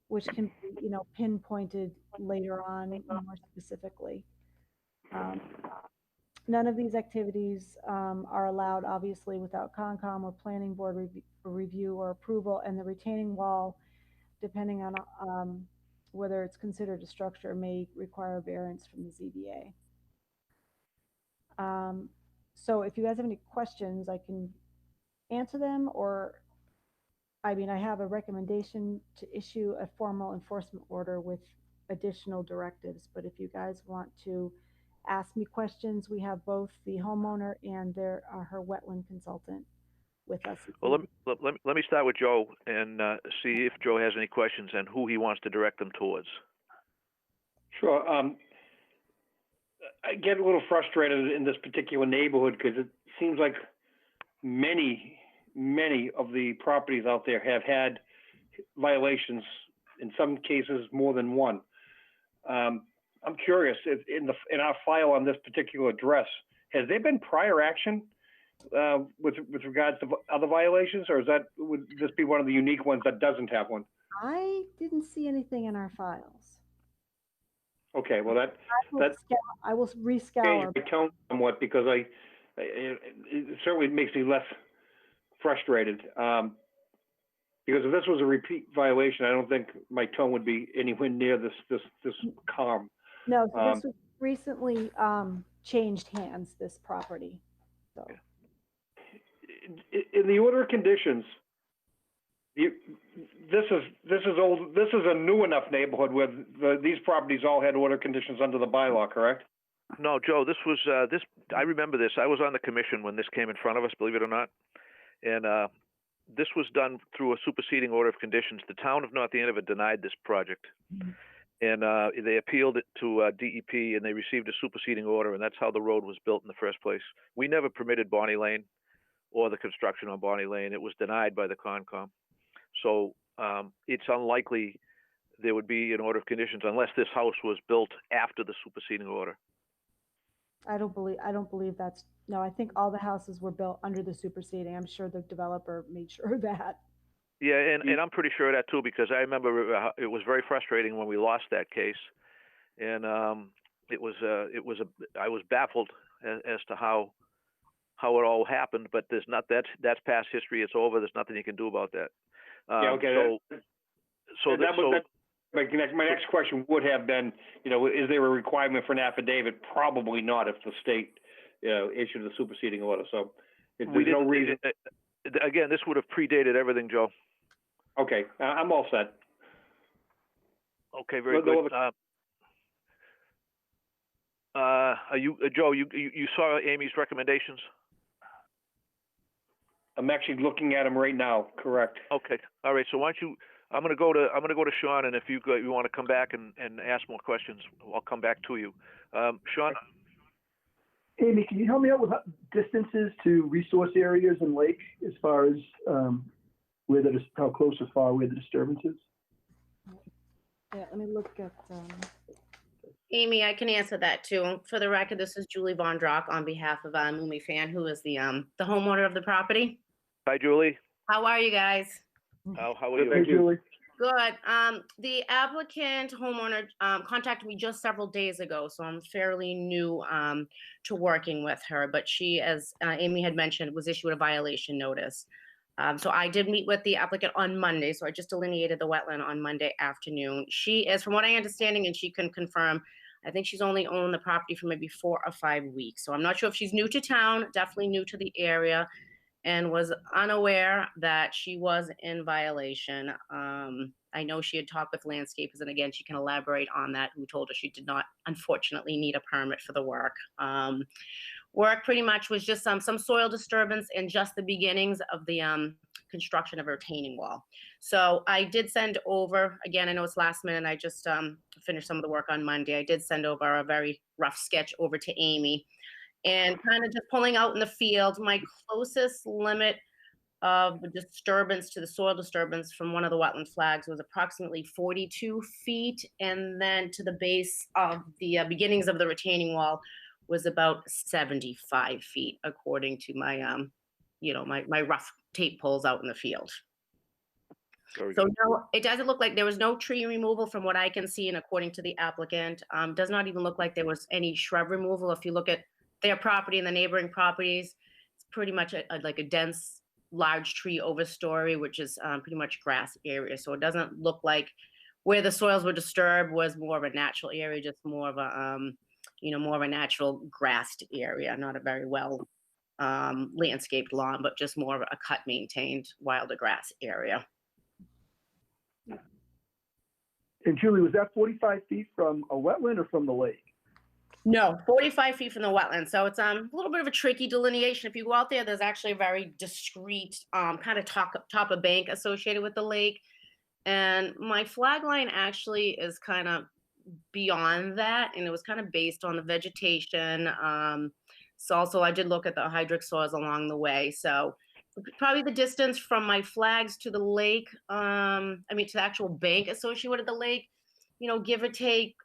which can be, pinpointed later on more specifically. None of these activities are allowed, obviously, without Concom or Planning Board review or approval, and the retaining wall, depending on whether it's considered a structure, may require variance from the ZBA. So if you guys have any questions, I can answer them, or, I have a recommendation to issue a formal enforcement order with additional directives, but if you guys want to ask me questions, we have both the homeowner and her wetland consultant with us. Well, let me start with Joe and see if Joe has any questions and who he wants to direct them towards. Sure. I get a little frustrated in this particular neighborhood because it seems like many of the properties out there have had violations, in some cases more than one. I'm curious, if in our file on this particular address, has there been prior action with regards to other violations, or would this be one of the unique ones that doesn't have one? I didn't see anything in our files. Okay, well I will rescour. My tone somewhat, because it certainly makes me less frustrated. Because if this was a repeat violation, I don't think my tone would be anywhere near this calm. No, so this was recently changed hands, this property. So. In the order of conditions, this is old. This is a new enough neighborhood where these properties all had order conditions under the bylaw, correct? No, Joe, this was I remember this. I was on the commission when this came in front of us, believe it or not, and this was done through a superseding order of conditions. The town of North Andover denied this project, and they appealed it to DEP, and they received a superseding order, and that's how the road was built in the first place. We never permitted Bonnie Lane or the construction on Bonnie Lane. It was denied by the Concom. So it's unlikely there would be an order of conditions unless this house was built after the superseding order. I don't believe that's, no, I think all the houses were built under the superseding. I'm sure the developer made sure of that. Yeah, and I'm pretty sure of that too, because I remember it was very frustrating when we lost that case, and I was baffled as to how how it all happened, but there's not, that's past history. It's over. There's nothing you can do about that. Yeah, okay. So my next question would have been, is there a requirement for an affidavit? Probably not if the state, issued a superseding order. So there's no reason. Again, this would have predated everything, Joe. Okay, I'm all set. Okay, very good. Are you, Joe? You saw Amy's recommendations? I'm actually looking at them right now. Correct. Okay. All right. So why don't you? I'm gonna go to Sean, and if you want to come back and ask more questions, I'll come back to you. Sean. Amy, can you help me out with distances to resource areas and lake as far as how close or far away the disturbance is? Yeah, let me look at. Amy, I can answer that too. For the record, this is Julie Von Drock on behalf of Mumi Fan, who is the homeowner of the property. Hi, Julie. How are you guys? How are you? Hey, Julie. Good. The applicant homeowner contacted me just several days ago, so I'm fairly new to working with her. But she, as Amy had mentioned, was issued a violation notice. So I did meet with the applicant on Monday. So I just delineated the wetland on Monday afternoon. She is, from what I understanding, and she can confirm, I think she's only owned the property for maybe 4 or 5 weeks. So I'm not sure if she's new to town, definitely new to the area, and was unaware that she was in violation. I know she had talked with landscapers, and again, she can elaborate on that, who told her she did not, unfortunately, need a permit for the work. Work pretty much was just some soil disturbance and just the beginnings of the construction of a retaining wall. So I did send over, again, I know it's last minute, I just finished some of the work on Monday. I did send over a very rough sketch over to Amy, and kind of just pulling out in the field, my closest limit of disturbance to the soil disturbance from one of the wetland flags was approximately 42 feet. And then to the base of the beginnings of the retaining wall was about 75 feet, according to my, my rough tape pulls out in the field. So no, it doesn't look like there was no tree removal from what I can see, and according to the applicant, does not even look like there was any shrub removal. If you look at their property and the neighboring properties, it's pretty much like a dense, large tree overstory, which is pretty much grass area. So it doesn't look like where the soils were disturbed was more of a natural area, just more of a, more of a natural grassed area, not a very well landscaped lawn, but just more of a cut maintained wilder grass area. And Julie, was that 45 feet from a wetland or from the lake? No, 45 feet from the wetland. So it's a little bit of a tricky delineation. If you go out there, there's actually a very discreet kind of top of bank associated with the lake. And my flag line actually is kind of beyond that. And it was kind of based on the vegetation. So also I did look at the hydric soils along the way. So probably the distance from my flags to the lake, to the actual bank associated with the lake, give or take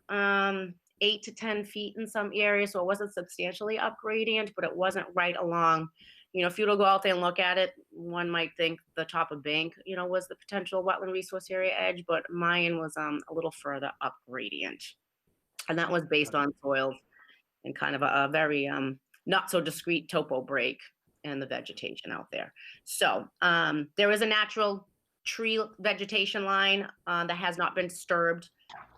8 to 10 feet in some areas. So it wasn't substantially up gradient, but it wasn't right along. If you were to go out there and look at it, one might think the top of bank, was the potential wetland resource area edge, but mine was a little further up gradient. And that was based on soils and kind of a very not so discrete topo break and the vegetation out there. So there is a natural tree vegetation line that has not been disturbed.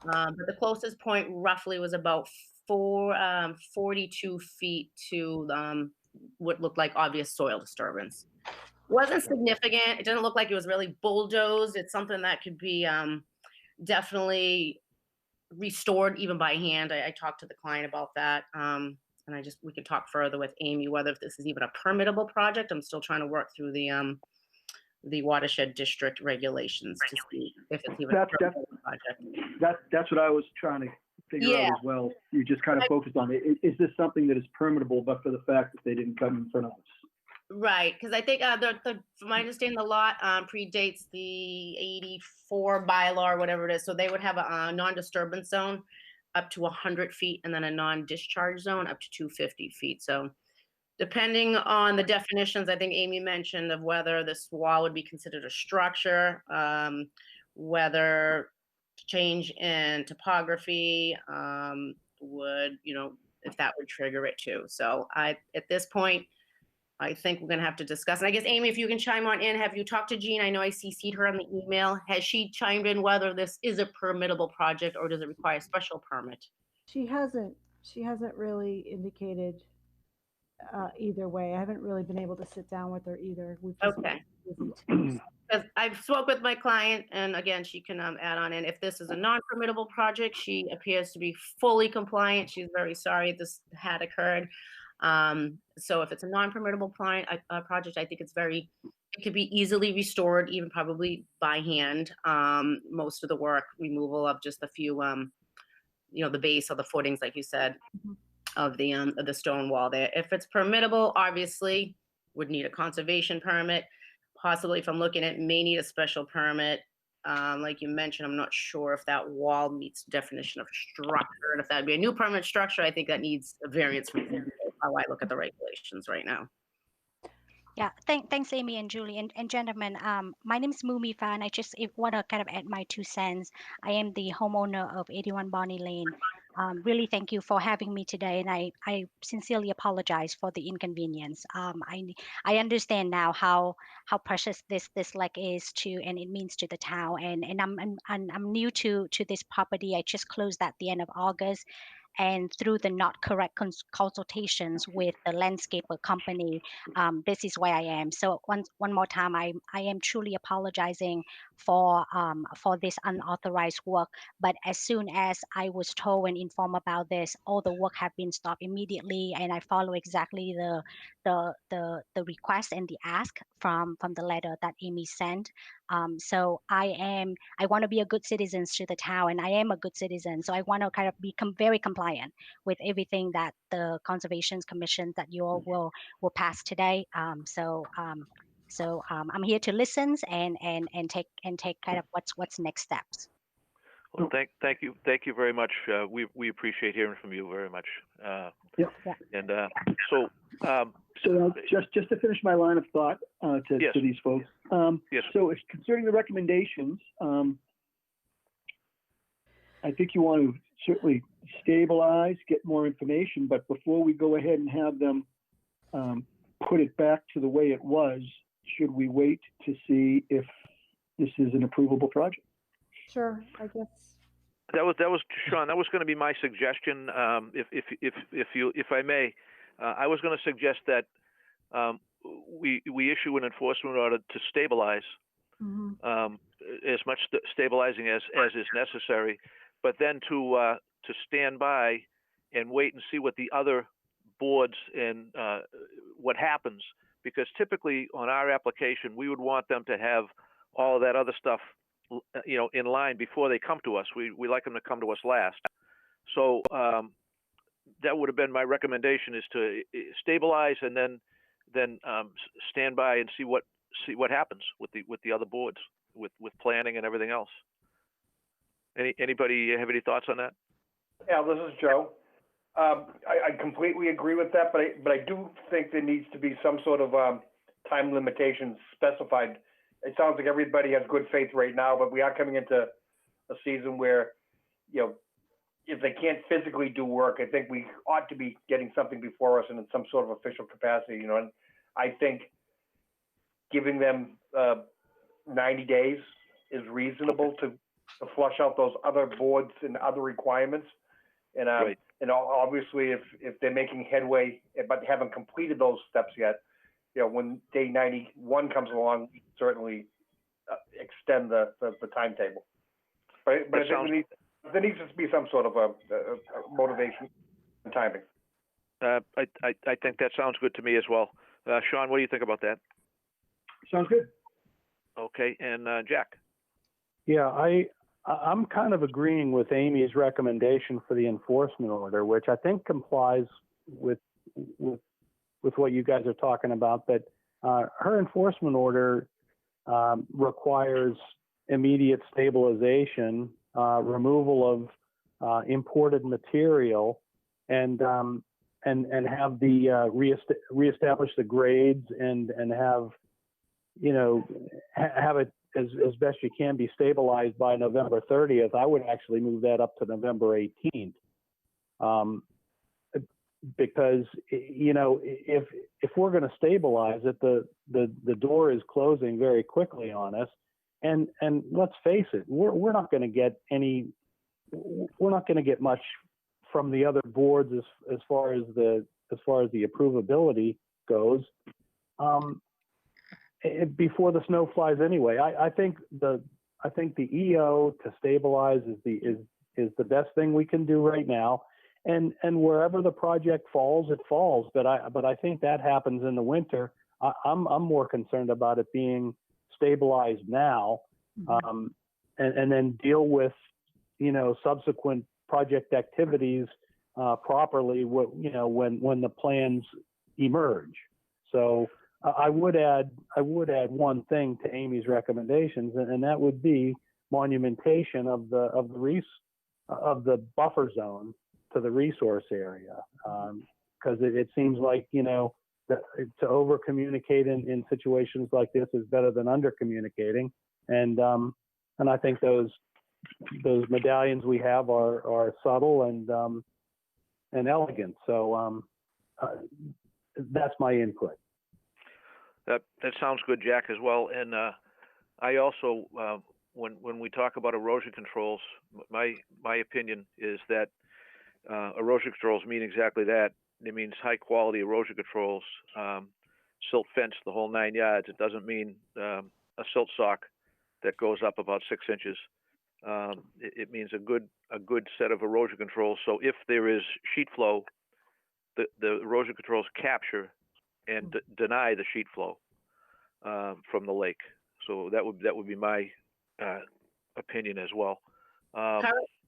But the closest point roughly was about 42 feet to what looked like obvious soil disturbance. Wasn't significant. It didn't look like it was really bulldozed. It's something that could be definitely restored even by hand. I talked to the client about that. And we could talk further with Amy whether if this is even a permittable project. I'm still trying to work through the watershed district regulations to see if it's even a permittable project. That's what I was trying to figure out as well. You just kind of focused on it. Is this something that is permittable, but for the fact that they didn't come in front of us? Right, because I think from my understanding, the lot predates the 84 bylaw or whatever it is. So they would have a non-disturbance zone up to 100 feet and then a non-discharge zone up to 250 feet. So depending on the definitions, I think Amy mentioned of whether this wall would be considered a structure, whether change in topography would, if that would trigger it too. So at this point, I think we're gonna have to discuss. And I guess, Amy, if you can chime on in, have you talked to Jean? I know I CC'd her on the email. Has she chimed in whether this is a permittable project or does it require a special permit? She hasn't really indicated either way. I haven't really been able to sit down with her either. We've just Okay. been busy too. Because I've spoke with my client, and again, she can add on in. If this is a non-permittable project, she appears to be fully compliant. She's very sorry this had occurred. So if it's a non-permittable project, I think it could be easily restored, even probably by hand. Most of the work, removal of just a few, the base or the footings, like you said, of the stone wall there. If it's permittable, obviously, would need a conservation permit. Possibly, if I'm looking at, may need a special permit. Like you mentioned, I'm not sure if that wall meets the definition of structure. And if that'd be a new permanent structure, I think that needs a variance from how I look at the regulations right now. Yeah, thanks, Amy and Julie. And gentlemen, my name is Mumi Fan. I just want to kind of add my 2 cents. I am the homeowner of 81 Bonnie Lane. Really, thank you for having me today, and I sincerely apologize for the inconvenience. I understand now how precious this lake is to, and it means to the town. And I'm new to this property. I just closed at the end of August. And through the not correct consultations with the landscaper company, this is where I am. So one more time, I am truly apologizing for this unauthorized work. But as soon as I was told and informed about this, all the work have been stopped immediately, and I follow exactly the request and the ask from the letter that Amy sent. So I want to be a good citizen to the town, and I am a good citizen. So I want to kind of become very compliant with everything that the Conservation Commission that you all will pass today. So I'm here to listen and take kind of what's next steps. Well, thank you very much. We appreciate hearing from you very much. Yeah. And so just to finish my line of thought yes. to these folks. Yes. So if concerning the recommendations, I think you want to certainly stabilize, get more information, but before we go ahead and have them put it back to the way it was, should we wait to see if this is an approvable project? Sure, I guess. That was Sean. That was going to be my suggestion. If I may, I was going to suggest that we issue an enforcement order to stabilize as much stabilizing as is necessary, but then to stand by and wait and see what the other boards and what happens, because typically on our application we would want them to have all of that other stuff in line before they come to us. We like them to come to us last. So that would have been my recommendation, is to stabilize and then stand by and see what happens with the other boards, with planning and everything else. Anybody have any thoughts on that? Yeah, this is Joe. I completely agree with that, but I do think there needs to be some sort of time limitation specified. It sounds like everybody has good faith right now, but we are coming into a season where, if they can't physically do work, I think we ought to be getting something before us and in some sort of official capacity, and I think giving them 90 days is reasonable to flush out those other boards and other requirements. And right. And obviously, if they're making headway but haven't completed those steps yet, when day 91 comes along, we certainly extend the timetable. But I think there needs to be some sort of a motivation and timing. I think that sounds good to me as well. Sean, what do you think about that? Sounds good. Okay, and Jack? Yeah, I'm kind of agreeing with Amy's recommendation for the enforcement order, which I think complies with what you guys are talking about. But her enforcement order requires immediate stabilization, removal of imported material, and have the reestablish the grades and have have it as best you can be stabilized by November 30th. I would actually move that up to November 18th. because if we're going to stabilize it, the door is closing very quickly on us, and let's face it, we're not going to get much from the other boards as far as the approvability goes before the snow flies anyway. I think the EO to stabilize is the best thing we can do right now, and wherever the project falls, it falls. But I think that happens in the winter. I'm more concerned about it being stabilized now, and then deal with subsequent project activities properly when the plans emerge. So I would add one thing to Amy's recommendations, and that would be monumentation of the buffer zone to the resource area, because it seems like that to over communicate in situations like this is better than under communicating, and I think those medallions we have are subtle and elegant. So that's my input. That sounds good, Jack, as well. And I also, when we talk about erosion controls, my opinion is that erosion controls mean exactly that. It means high quality erosion controls, silt fence, the whole 9 yards. It doesn't mean a silt sock that goes up about 6 inches. It means a good set of erosion controls. So if there is sheet flow, the erosion controls capture and deny the sheet flow from the lake. So that would be my opinion as well.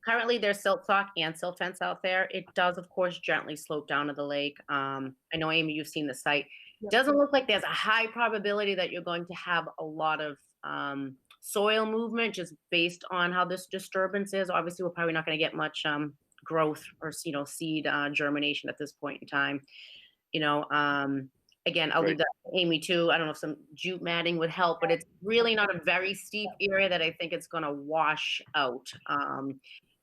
Currently, there's silt sock and silt fence out there. It does, of course, gently slope down to the lake. I know, Amy, you've seen the site. It doesn't look like there's a high probability that you're going to have a lot of soil movement just based on how this disturbance is. Obviously, we're probably not going to get much growth or seed germination at this point in time. Again, I'll leave that to Amy too. I don't know if some jute matting would help, but it's really not a very steep area that I think it's going to wash out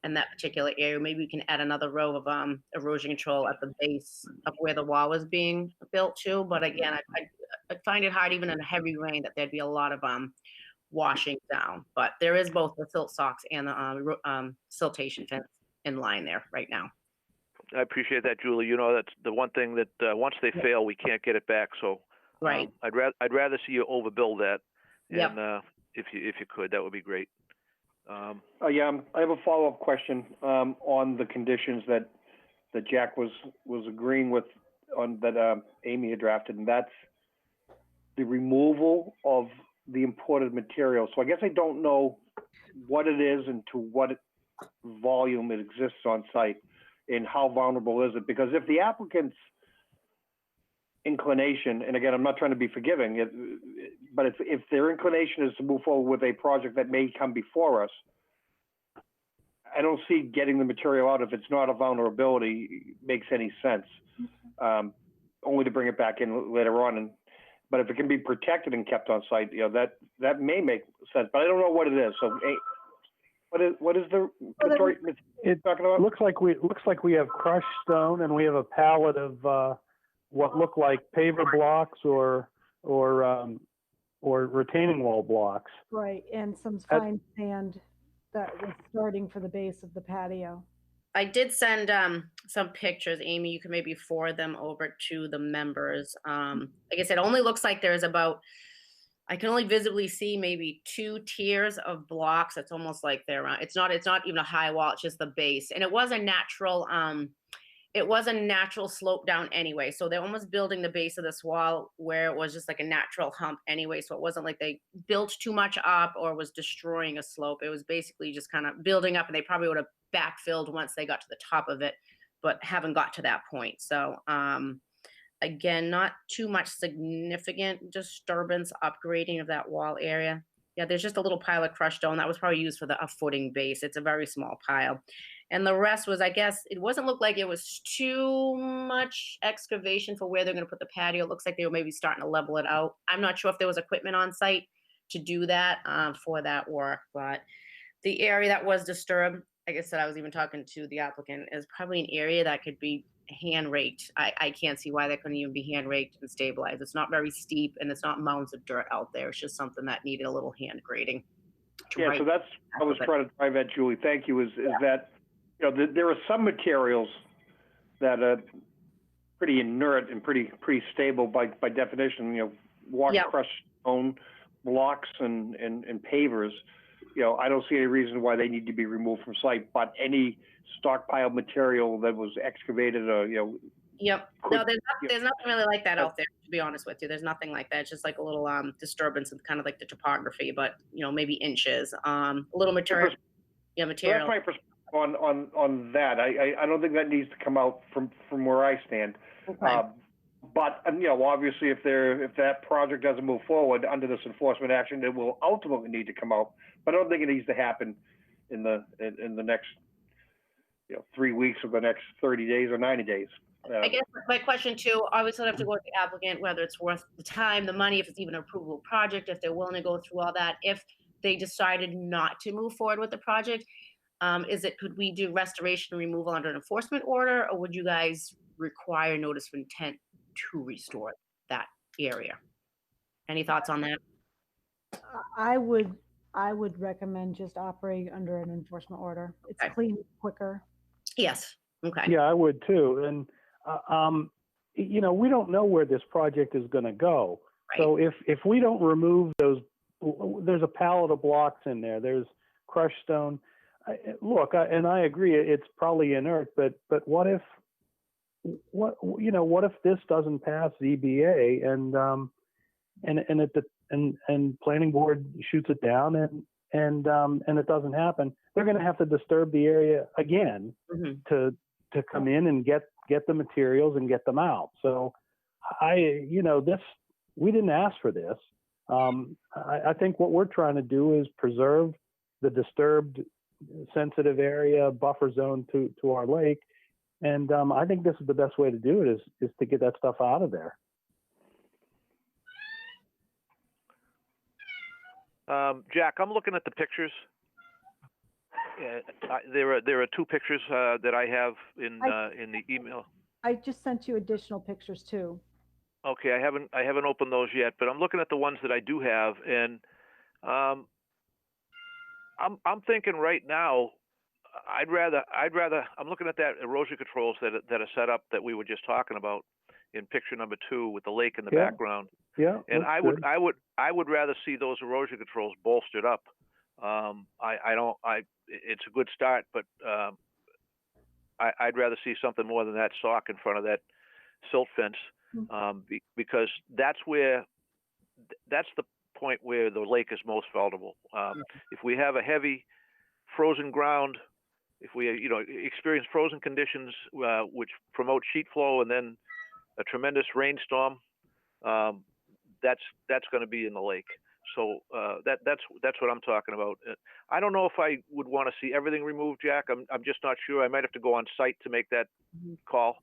in that particular area. Maybe we can add another row of erosion control at the base of where the wall was being built to. But again, I find it hard, even in a heavy rain, that there'd be a lot of washing down. But there is both the silt socks and the siltation fence in line there right now. I appreciate that, Julie. That's the one thing that once they fail, we can't get it back. So right. I'd rather see you overbuild that. And if you could, that would be great. I have a follow-up question on the conditions that Jack was agreeing with on that Amy had drafted, and that's the removal of the imported material. So I guess I don't know what it is and to what volume it exists on site, and how vulnerable is it? Because if the applicant's inclination, and again, I'm not trying to be forgiving, but if their inclination is to move forward with a project that may come before us, I don't see getting the material out if it's not a vulnerability makes any sense. Only to bring it back in later on, but if it can be protected and kept on site, that may make sense. But I don't know what it is. So, what is the material talking about? Looks like we have crushed stone, and we have a pallet of what look like paver blocks or retaining wall blocks. Right, and some fine sand that was starting for the base of the patio. I did send some pictures, Amy. You can maybe forward them over to the members. Like I said, it only looks like there's I can only visibly see maybe 2 tiers of blocks. It's almost like it's not even a high wall. It's just the base, and it was a natural slope down anyway. So they're almost building the base of this wall where it was just like a natural hump anyway. So it wasn't like they built too much up or was destroying a slope. It was basically just kind of building up, and they probably would have backfilled once they got to the top of it, but haven't got to that point. So again, not too much significant disturbance upgrading of that wall area. Yeah, there's just a little pile of crushed stone that was probably used for a footing base. It's a very small pile. And the rest was, I guess, it wasn't look like it was too much excavation for where they're going to put the patio. It looks like they were maybe starting to level it out. I'm not sure if there was equipment on site to do that for that work, but the area that was disturbed, like I said, I was even talking to the applicant, is probably an area that could be hand raked. I can't see why that couldn't even be hand raked and stabilized. It's not very steep and it's not mounds of dirt out there. It's just something that needed a little hand grading. Yeah, so that's, I was trying to drive at, Julie, thank you, is that, you know, there are some materials that are pretty inert and pretty stable by definition, you know, crushed stone blocks and pavers. You know, I don't see any reason why they need to be removed from site, but any stockpile material that was excavated or, you know. Yep. No, there's nothing really like that out there, to be honest with you. There's nothing like that. It's just like a little disturbance of kind of like the topography, but you know, maybe inches. A little material. Yeah, material. So that's my perspective on that. I don't think that needs to come out from where I stand. Okay. But you know, obviously, if that project doesn't move forward under this enforcement action, it will ultimately need to come out. But I don't think it needs to happen in the next, you know, 3 weeks or the next 30 days or 90 days. I guess my question too, obviously I have to go with the applicant, whether it's worth the time, the money, if it's even an approvable project, if they're willing to go through all that. If they decided not to move forward with the project, could we do restoration and removal under an enforcement order, or would you guys require notice of intent to restore that area? Any thoughts on that? I would recommend just operating under an enforcement order. It's clean, quicker. Yes. Okay. Yeah, I would too. And you know, we don't know where this project is going to go. Right. So if we don't remove those, there's a pallet of blocks in there. There's crushed stone. Look, and I agree, it's probably inert. But what if this doesn't pass ZBA and planning board shoots it down and it doesn't happen? They're going to have to disturb the area again to come in and get the materials and get them out. So we didn't ask for this. I think what we're trying to do is preserve the disturbed sensitive area buffer zone to our lake. And I think this is the best way to do it is to get that stuff out of there. Jack, I'm looking at the pictures. There are two pictures that I have in the email. I just sent you additional pictures too. Okay, I haven't opened those yet, but I'm looking at the ones that I do have, and I'm thinking right now, I'd rather I'm looking at that erosion controls that are set up that we were just talking about in picture number 2 with the lake in the background. Yeah. And I would rather see those erosion controls bolstered up. It's a good start, but I'd rather see something more than that sock in front of that silt fence, because that's the point where the lake is most vulnerable. If we have a heavy frozen ground, if we experience frozen conditions which promote sheet flow, and then a tremendous rainstorm, that's going to be in the lake. So that's what I'm talking about. I don't know if I would want to see everything removed, Jack. I'm just not sure. I might have to go on site to make that call.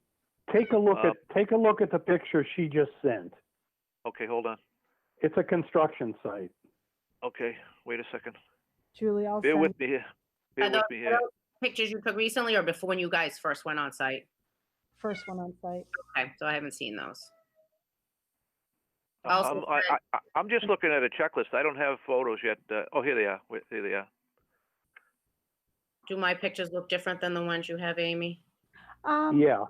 Take a look at the picture she just sent. Okay, hold on. It's a construction site. Okay, wait a second. Julie, bear with me here. Bear with me here. Pictures you took recently, or before when you guys first went on site? First one on site. Okay, so I haven't seen those. I'm just looking at a checklist. I don't have photos yet. Oh, here they are. Here they are. Do my pictures look different than the ones you have, Amy? Yeah.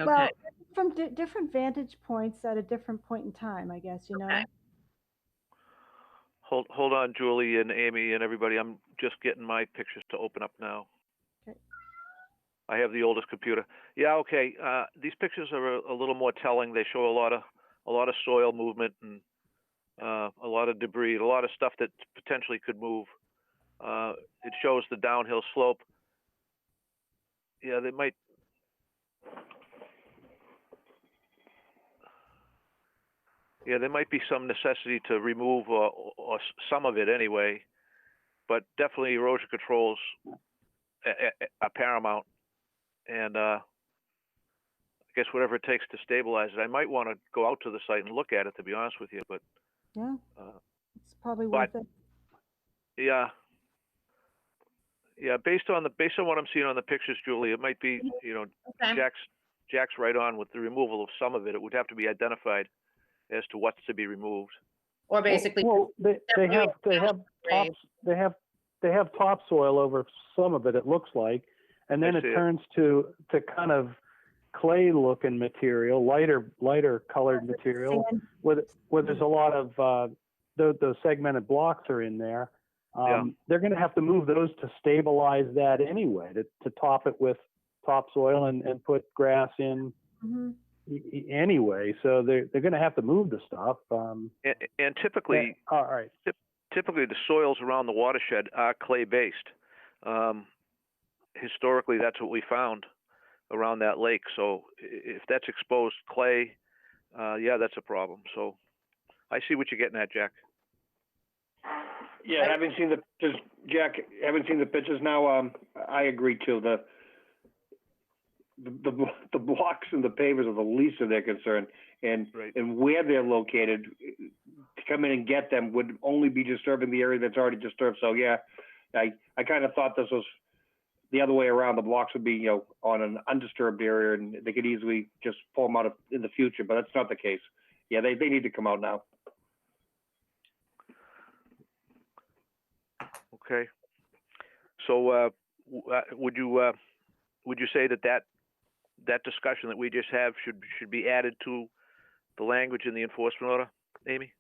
Okay. Well, from different vantage points at a different point in time, I guess, Okay. Hold on, Julie and Amy and everybody. I'm just getting my pictures to open up now. Okay. I have the oldest computer. Yeah, okay. These pictures are a little more telling. They show a lot of soil movement and a lot of debris, a lot of stuff that potentially could move. It shows the downhill slope. Yeah, they might. Yeah, there might be some necessity to remove or some of it anyway, but definitely erosion controls are paramount. And I guess whatever it takes to stabilize it. I might want to go out to the site and look at it, to be honest with you, but yeah, it's probably worth it. Yeah. Yeah, based on what I'm seeing on the pictures, Julie, it might be, Okay. Jack's Jack's right on with the removal of some of it. It would have to be identified as to what's to be removed. Or basically, Well, they have topsoil over some of it, it looks like, and then I it see it. turns to kind of clay looking material, lighter colored material, where there's a lot of those segmented blocks are in there. They're going to have to move those to stabilize that anyway, to top it with topsoil and put grass in anyway. So they're going to have to move the stuff. And typically, all right. Typically the soils around the watershed are clay based. Historically, that's what we found around that lake. So if that's exposed clay, yeah, that's a problem. So I see what you're getting at, Jack. Yeah, having seen the pictures, Jack, having seen the pictures now, I agree too. The blocks and the pavers are the least of their concern, and where they're located, to come in and get them would only be disturbing the area that's already disturbed. So yeah, I kind of thought this was the other way around. The blocks would be, on an undisturbed area, and they could easily just pull them out in the future. But that's not the case. Yeah, they need to come out now. Okay. So would you say that discussion that we just have should be added to the language in the enforcement order, Amy?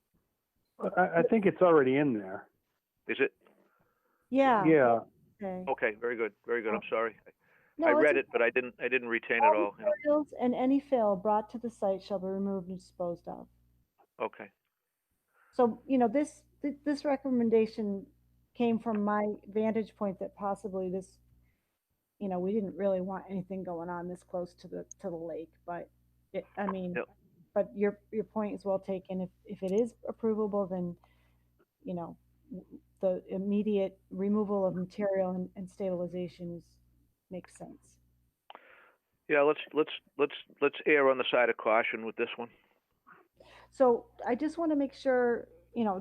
I think it's already in there. Is it? Yeah. Yeah. Okay. Very good. Very good. I'm sorry. No, I it's read it, but I didn't retain it all. Materials and any fill brought to the site shall be removed and disposed of. Okay. So, this recommendation came from my vantage point that possibly this, we didn't really want anything going on this close to the lake, but but your point is well taken. If it is approvable, then, the immediate removal of material and stabilization makes sense. Yeah, let's err on the side of caution with this one. So I just want to make sure,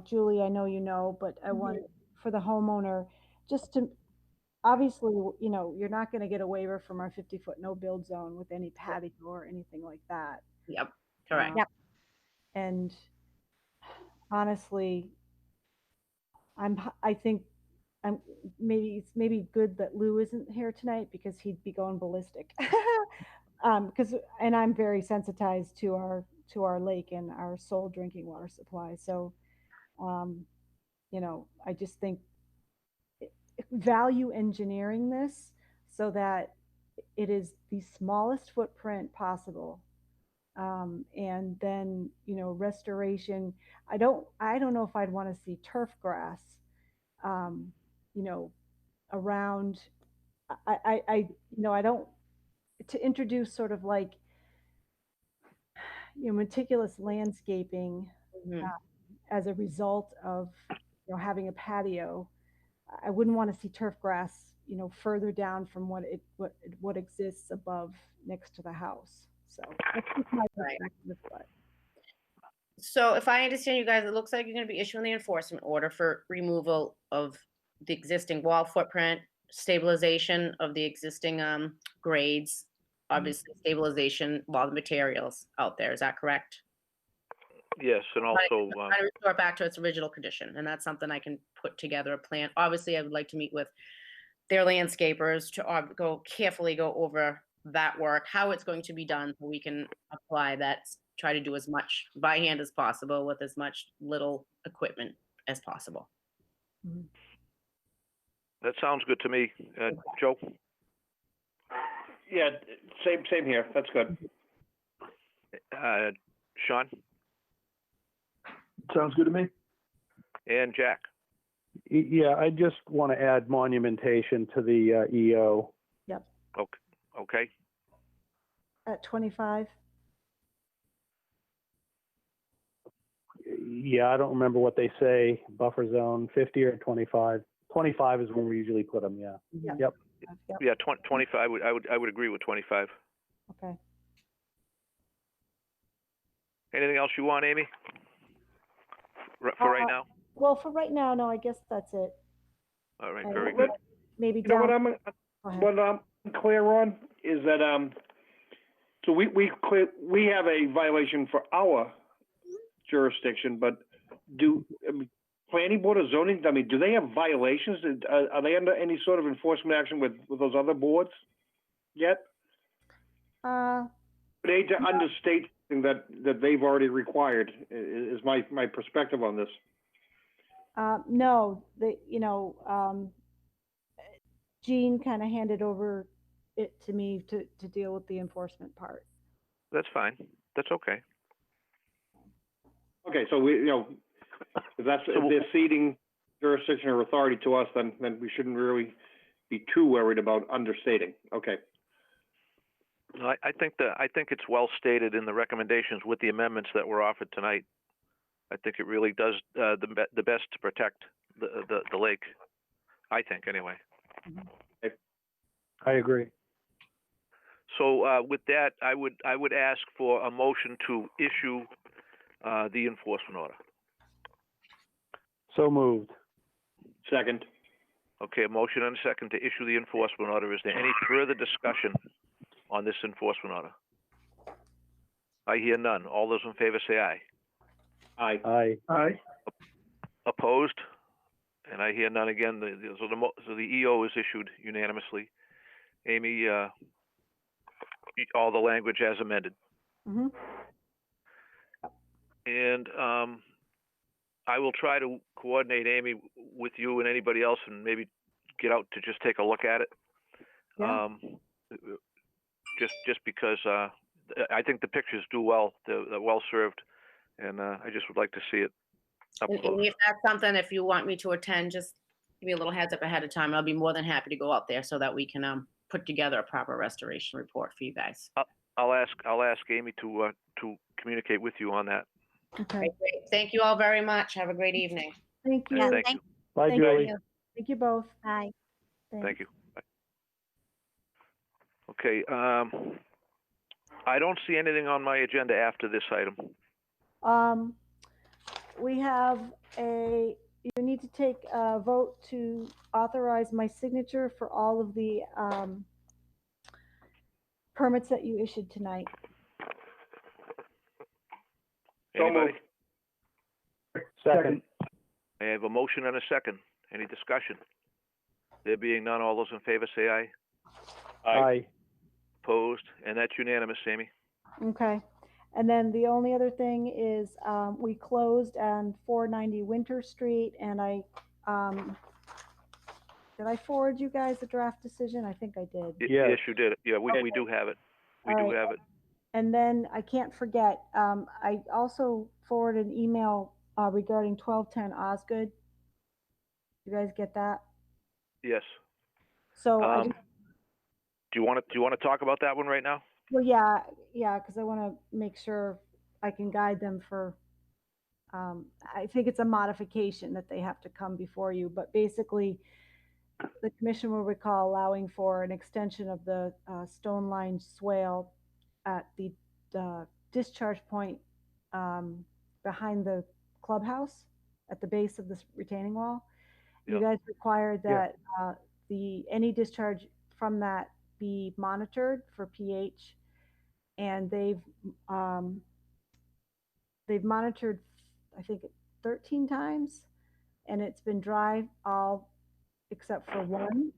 Julie, I know you know, but I want for the homeowner just to, obviously, you're not going to get a waiver from our 50-foot no build zone with any patio or anything like that. Yep, correct. Yep. And honestly, I think it's maybe good that Lou isn't here tonight because he'd be going ballistic. And I'm very sensitized to our lake and our sole drinking water supply. So, I just think value engineering this so that it is the smallest footprint possible. And then, restoration, I don't know if I'd want to see turf grass, around, I don't, to introduce sort of like, meticulous landscaping as a result of, having a patio. I wouldn't want to see turf grass, further down from what exists above next to the house. So that's just my perspective. But. So if I understand you guys, it looks like you're going to be issuing the enforcement order for removal of the existing wall footprint, stabilization of the existing grades, obviously stabilization of all the materials out there. Is that correct? Yes, and also trying to restore it back to its original condition, and that's something I can put together a plan. Obviously, I would like to meet with their landscapers to go over that work, how it's going to be done, so we can apply that. Try to do as much by hand as possible with as much little equipment as possible. that sounds good to me, Joe. Yeah, same here. That's good. Sean Sounds good to me. and Jack. Yeah, I just want to add monumentation to the EO. Yep. Okay. At 25. Yeah, I don't remember what they say, buffer zone, 50 or 25. 25 is when we usually put them, yeah. Yep. Yeah, 25, I would agree with 25. Okay. Anything else you want, Amy? For right now? Well, for right now, no, I guess that's it. All right, very good. Maybe You know down. what I'm clear on is that So we have a violation for our jurisdiction, but planning board or zoning, I mean, do they have violations? Are they under any sort of enforcement action with those other boards yet? They to understate that they've already required is my perspective on this. No, Jean kind of handed over it to me to deal with the enforcement part. That's fine. That's okay. Okay, so if they're ceding jurisdiction or authority to us, then we shouldn't really be too worried about understating. Okay. No, I think it's well stated in the recommendations with the amendments that were offered tonight. I think it really does the best to protect the lake. I think anyway. I agree. So with that, I would ask for a motion to issue the enforcement order. So moved. Second. Okay, a motion and a second to issue the enforcement order. Is there any further discussion on this enforcement order? I hear none. All those in favor say aye. Aye. Aye. Aye. Opposed? And I hear none again. So the EO is issued unanimously. Amy, all the language as amended. Mm-hmm. And I will try to coordinate, Amy, with you and anybody else, and maybe get out to just take a look at it. Yeah. Just because I think the pictures do well. They're well served, and I just would like to see it up And close. if that's something, if you want me to attend, just give me a little heads up ahead of time. I'll be more than happy to go out there so that we can put together a proper restoration report for you guys. I'll ask Amy to communicate with you on that. Okay. Great. Thank you all very much. Have a great evening. Thank you. Yeah, thank you. Bye, Thank Julie. you. Thank you both. Bye. Thank you. Bye. Okay. I don't see anything on my agenda after this item. We have you need to take a vote to authorize my signature for all of the permits that you issued tonight. Anybody? Second. I have a motion and a second. Any discussion? There being none, all those in favor say aye. Aye. Opposed? And that's unanimous, Amy. Okay. And then the only other thing is we closed on 490 Winter Street, and did I forward you guys a draft decision? I think I did. Yes, you did. Yeah, we do have it. We do have it. And then I can't forget, I also forwarded an email regarding 1210 Osgood. You guys get that? Yes. So do you want to talk about that one right now? well, yeah, because I want to make sure I can guide them for. I think it's a modification that they have to come before you, but basically, the commission will recall allowing for an extension of the stone lined swale at the discharge point behind the clubhouse at the base of this retaining wall. Yep. You guys required that any discharge from that be monitored for pH, and they've monitored, I think, 13 times, and it's been dry all except for one,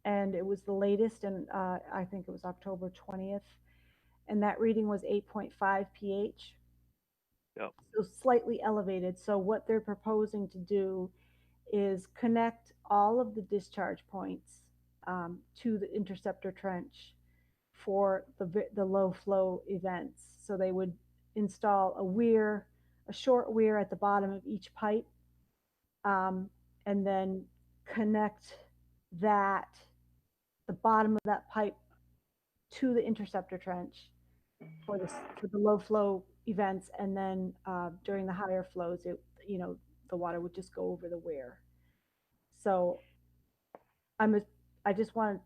and it was the latest, and I think it was October 20th, and that reading was 8.5 pH. Yep. So slightly elevated. So what they're proposing to do is connect all of the discharge points to the interceptor trench for the low flow events. So they would install a short weir at the bottom of each pipe, and then connect the bottom of that pipe to the interceptor trench for the low flow events, and then during the higher flows, the water would just go over the weir. So I just wanted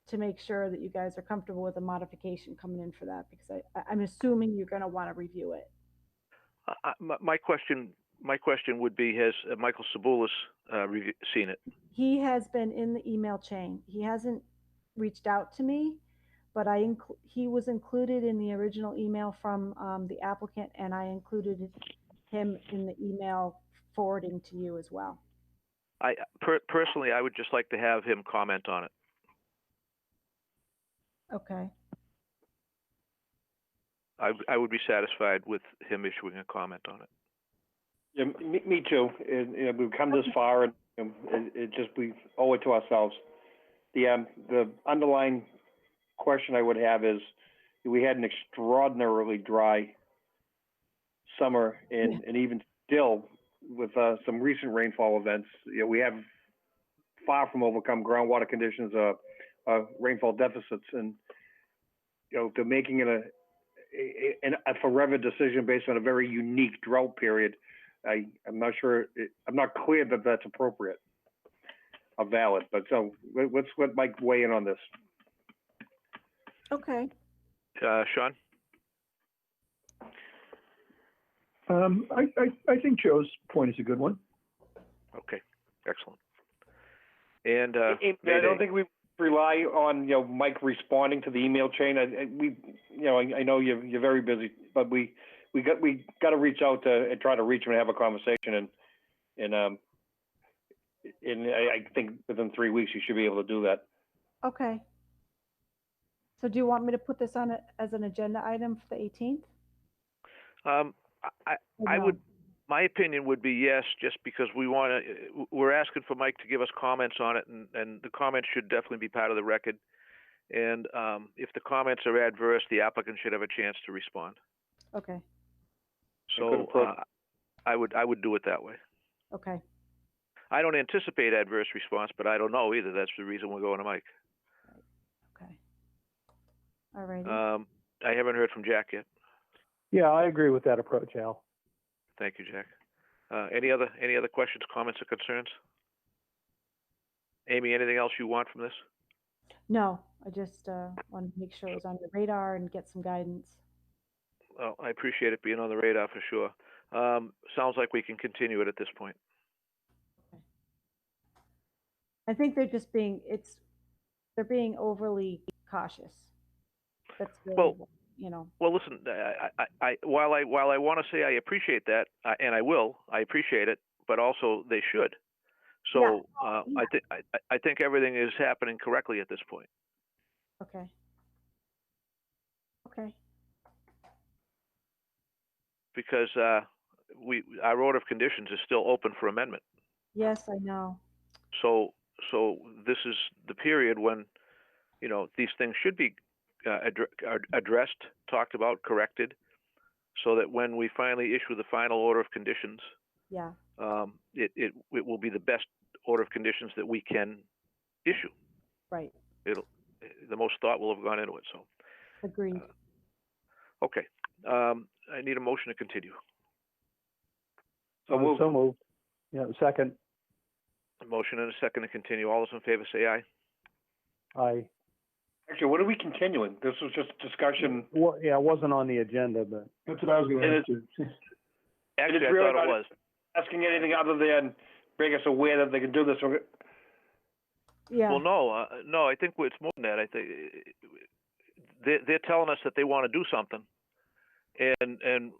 to make sure that you guys are comfortable with a modification coming in for that, because I'm assuming you're going to want to review it. My question would be: has Michael Saboulis seen it? He has been in the email chain. He hasn't reached out to me, but he was included in the original email from the applicant, and I included him in the email forwarding to you as well. Personally, I would just like to have him comment on it. Okay. I would be satisfied with him issuing a comment on it. Yeah, me too. We've come this far, and it just, we owe it to ourselves. The underlying question I would have is, we had an extraordinarily dry summer, and even still with some recent rainfall events, we have far from overcome groundwater conditions, rainfall deficits, and to making it a forever decision based on a very unique drought period. I'm not sure. I'm not clear that that's appropriate or valid. But so let's let Mike weigh in on this. Okay. Sean? I think Joe's point is a good one. Okay, excellent. And I don't think we rely on Mike responding to the email chain. I know you're very busy, but we got to reach out to and try to reach him and have a conversation, and I think within 3 weeks you should be able to do that. Okay. So do you want me to put this on as an agenda item for the 18th? I would. My opinion would be yes, just because we're asking for Mike to give us comments on it, and the comments should definitely be part of the record. And if the comments are adverse, the applicant should have a chance to respond. Okay. So I would do it that way. Okay. I don't anticipate adverse response, but I don't know either. That's the reason we're going to Mike. Okay. All righty. I haven't heard from Jack yet. Yeah, I agree with that approach, Al. Thank you, Jack. Any other questions, comments, or concerns? Amy, anything else you want from this? No, I just wanted to make sure it was on your radar and get some guidance. Well, I appreciate it being on the radar for sure. Sounds like we can continue it at this point. Okay. I think they're just they're being overly cautious. That's really, Well, listen. While I want to say I appreciate that, and I will, I appreciate it, but also they should. So I think everything is happening correctly at this point. Okay. Okay. Because our order of conditions is still open for amendment. Yes, I know. So this is the period when these things should be addressed, talked about, corrected, so that when we finally issue the final order of conditions, it will be the best order of conditions that we can issue. Right. The most thought will have gone into it. So. Agreed. Okay. I need a motion to continue. So moved. Yeah, second. A motion and a second to continue. All those in favor say aye. Aye. Actually, what are we continuing? This was just discussion. Well, yeah, it wasn't on the agenda, but that's what I was going to ask you. Actually, I really thought it was. Asking anything other than bring us aware that they can do this. Yeah. Well, no. I think it's more than that. I think they're telling us that they want to do something, and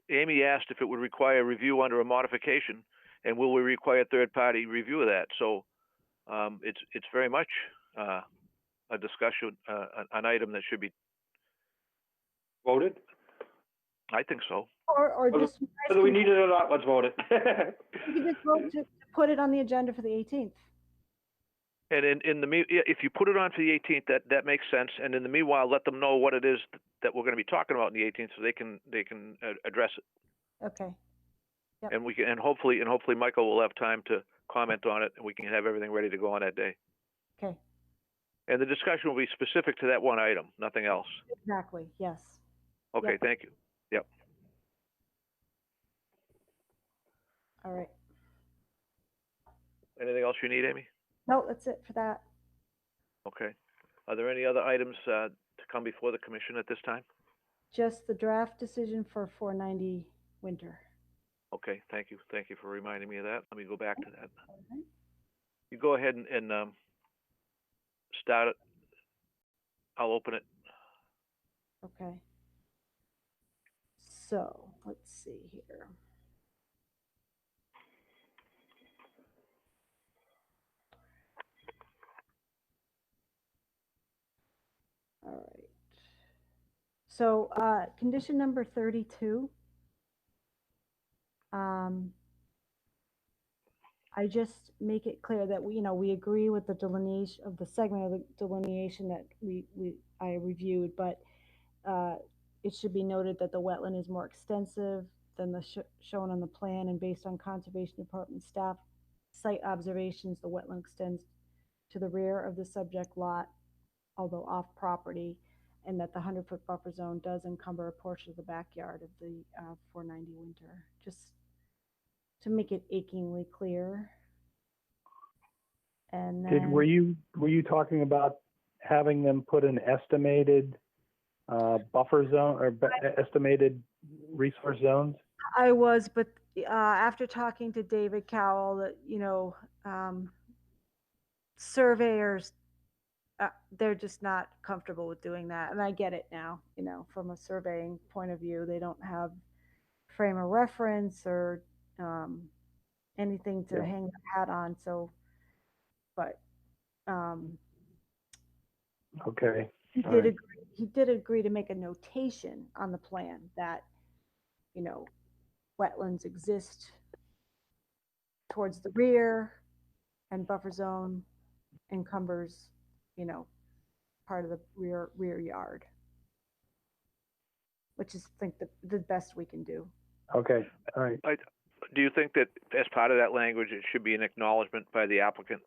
Amy asked if it would require review under a modification, and will we require third-party review of that? So it's very much a discussion, an item that should be voted. I think so. Or just whether we need it or not, let's vote it. You can just vote to put it on the agenda for the 18th. And if you put it on for the 18th, that makes sense. And in the meanwhile, let them know what it is that we're going to be talking about on the 18th, so they can address it. Okay. Yep. And hopefully Michael will have time to comment on it, and we can have everything ready to go on that day. Okay. And the discussion will be specific to that one item, nothing else. Exactly. Yes. Okay. Yep. Thank you. Yep. All right. Anything else you need, Amy? No, that's it for that. Okay. Are there any other items to come before the commission at this time? Just the draft decision for 490 Winter. Okay. Thank you. Thank you for reminding me of that. Let me go back to that. All right. You go ahead and start I'll open it. Okay. So let's see here. All right. So condition number 32. I just make it clear that we agree with the delineation of the segment of the delineation that I reviewed, but it should be noted that the wetland is more extensive than the shown on the plan, and based on Conservation Department staff site observations, the wetland extends to the rear of the subject lot, although off property, and that the 100-foot buffer zone does encumber a portion of the backyard of the 490 Winter. Just to make it achingly clear. And then, were you talking about having them put an estimated buffer zone or estimated resource zones? I was, but after talking to David Cowell, that surveyors, they're just not comfortable with doing that, and I get it now. From a surveying point of view, they don't have frame of reference or anything to hang their hat on. So, but okay, he did agree to make a notation on the plan that wetlands exist towards the rear, and buffer zone encumbers part of the rear yard, which is, I think, the best we can do. Okay, all right. Do you think that as part of that language, it should be an acknowledgement by the applicant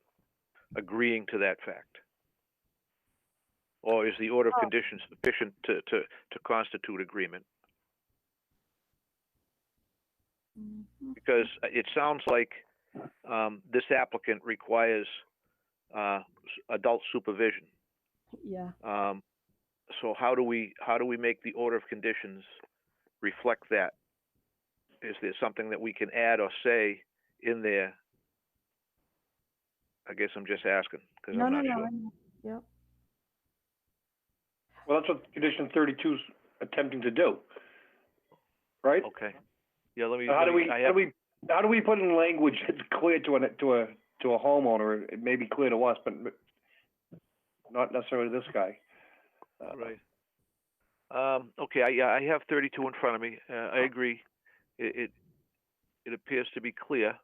agreeing to that fact? Or is the order of conditions sufficient to constitute agreement? Mm-hmm. Because it sounds like this applicant requires adult supervision. Yeah. So how do we make the order of conditions reflect that? Is there something that we can add or say in there? I guess I'm just asking because I'm not sure. Yep. Well, that's what condition 32 is attempting to do, right? Okay. Yeah. How do we put in language that's clear to a homeowner? It may be clear to us, but not necessarily this guy. Right. Okay. I have 32 in front of me. I agree. It appears to be clear.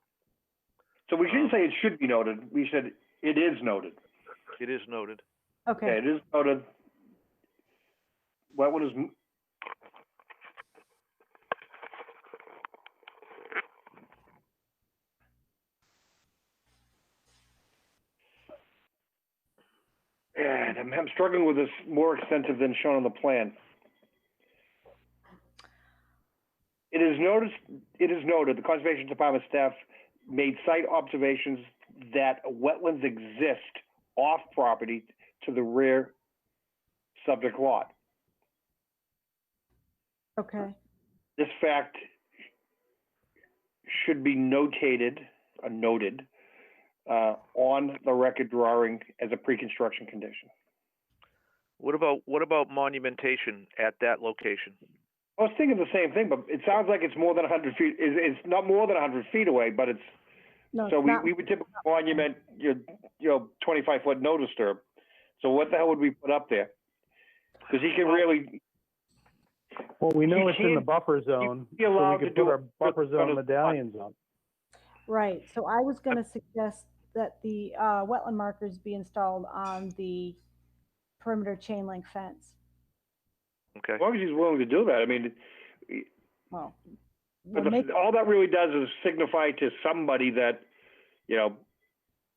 So we shouldn't say it should be noted. We said it is noted. It is noted. Okay. Okay, it is noted. What is? Yeah, I'm struggling with this more extensive than shown on the plan. It is noted the Conservation Department staff made site observations that wetlands exist off property to the rear subject lot. Okay. This fact should be noted on the record drawing as a pre-construction condition. What about monumentation at that location? I was thinking the same thing, but it sounds like it's more than 100 feet. It's not more than 100 feet away, but it's no. So it's we would typically monument your 25-foot no disturb. So what the hell would we put up there? Because he can really. Well, we know it's in the buffer zone, so we could put our buffer zone medallions on. Right. So I was going to suggest that the wetland markers be installed on the perimeter chain link fence. Okay. As long as he's willing to do that, I mean. Well, all that really does is signify to somebody that,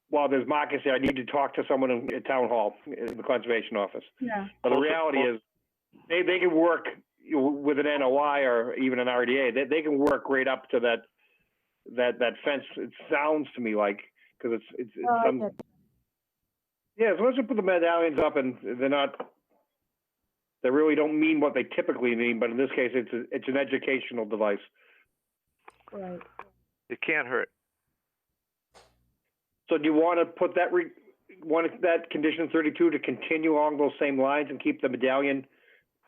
while there's Marcus there, I need to talk to someone in town hall, in the conservation office. Yeah. But the reality is, they can work with an NOI or even an RDA. They can work right up to that fence. It sounds to me like, because it's some. Okay. Yeah, as long as you put the medallions up and they really don't mean what they typically mean, but in this case, it's an educational device. Right. It can't hurt. So do you want to put that? want that condition 32 to continue along those same lines and keep the medallion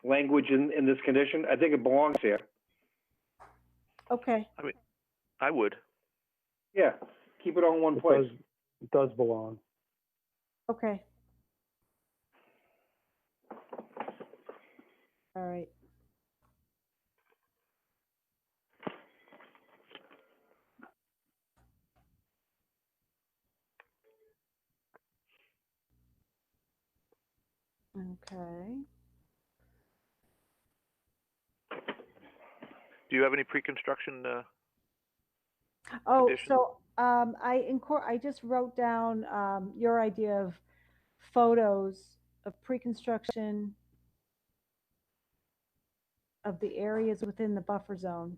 language in this condition? I think it belongs here. Okay, I would. Yeah, keep it all in one place. It does belong. okay. All right. Okay. Do you have any pre-construction? Oh, Condition. so I just wrote down your idea of photos of pre-construction of the areas within the buffer zone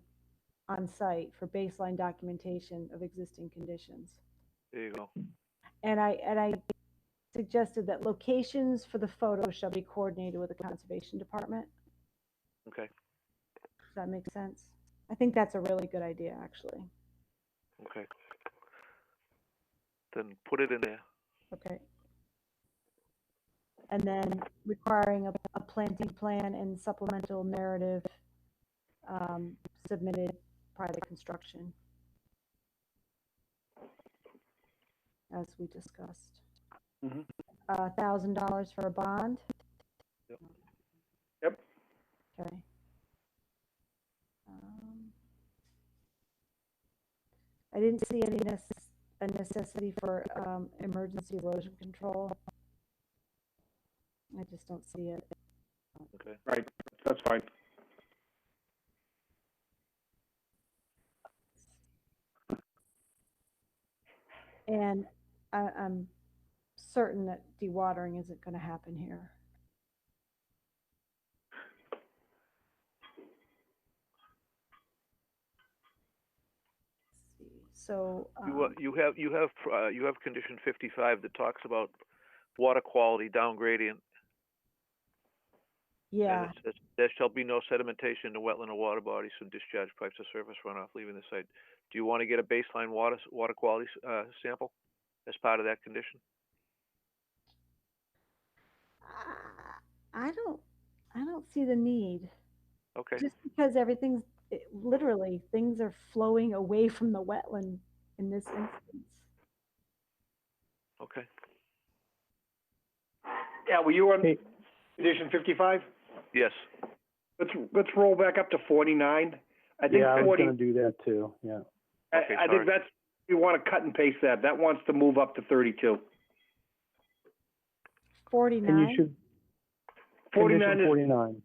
on site for baseline documentation of existing conditions. There you go. And I suggested that locations for the photos shall be coordinated with the Conservation Department. Okay. Does that make sense? I think that's a really good idea, actually. Okay. Then put it in there. Okay. And then requiring a planting plan and supplemental narrative submitted prior to construction, as we discussed. Mhm. $1,000 for a bond. Yep. Okay. I didn't see any a necessity for emergency erosion control. I just don't see it. Okay. Right, that's fine. And I'm certain that dewatering isn't going to happen here. Let's see. So You have condition 55 that talks about water quality down gradient. yeah. And it says, there shall be no sedimentation in the wetland or water bodies from discharge pipes or surface runoff leaving the site. Do you want to get a baseline water quality sample as part of that condition? I don't see the need. Okay. Just because literally things are flowing away from the wetland in this instance. Okay. Yeah, were you on condition 55? Yes. Let's roll back up to 49. I think Yeah, I was 40. going to do that too. Yeah. Okay, I think that's, you want to cut and paste that. That wants to move up to 32. 49. And you should. 49 condition 49.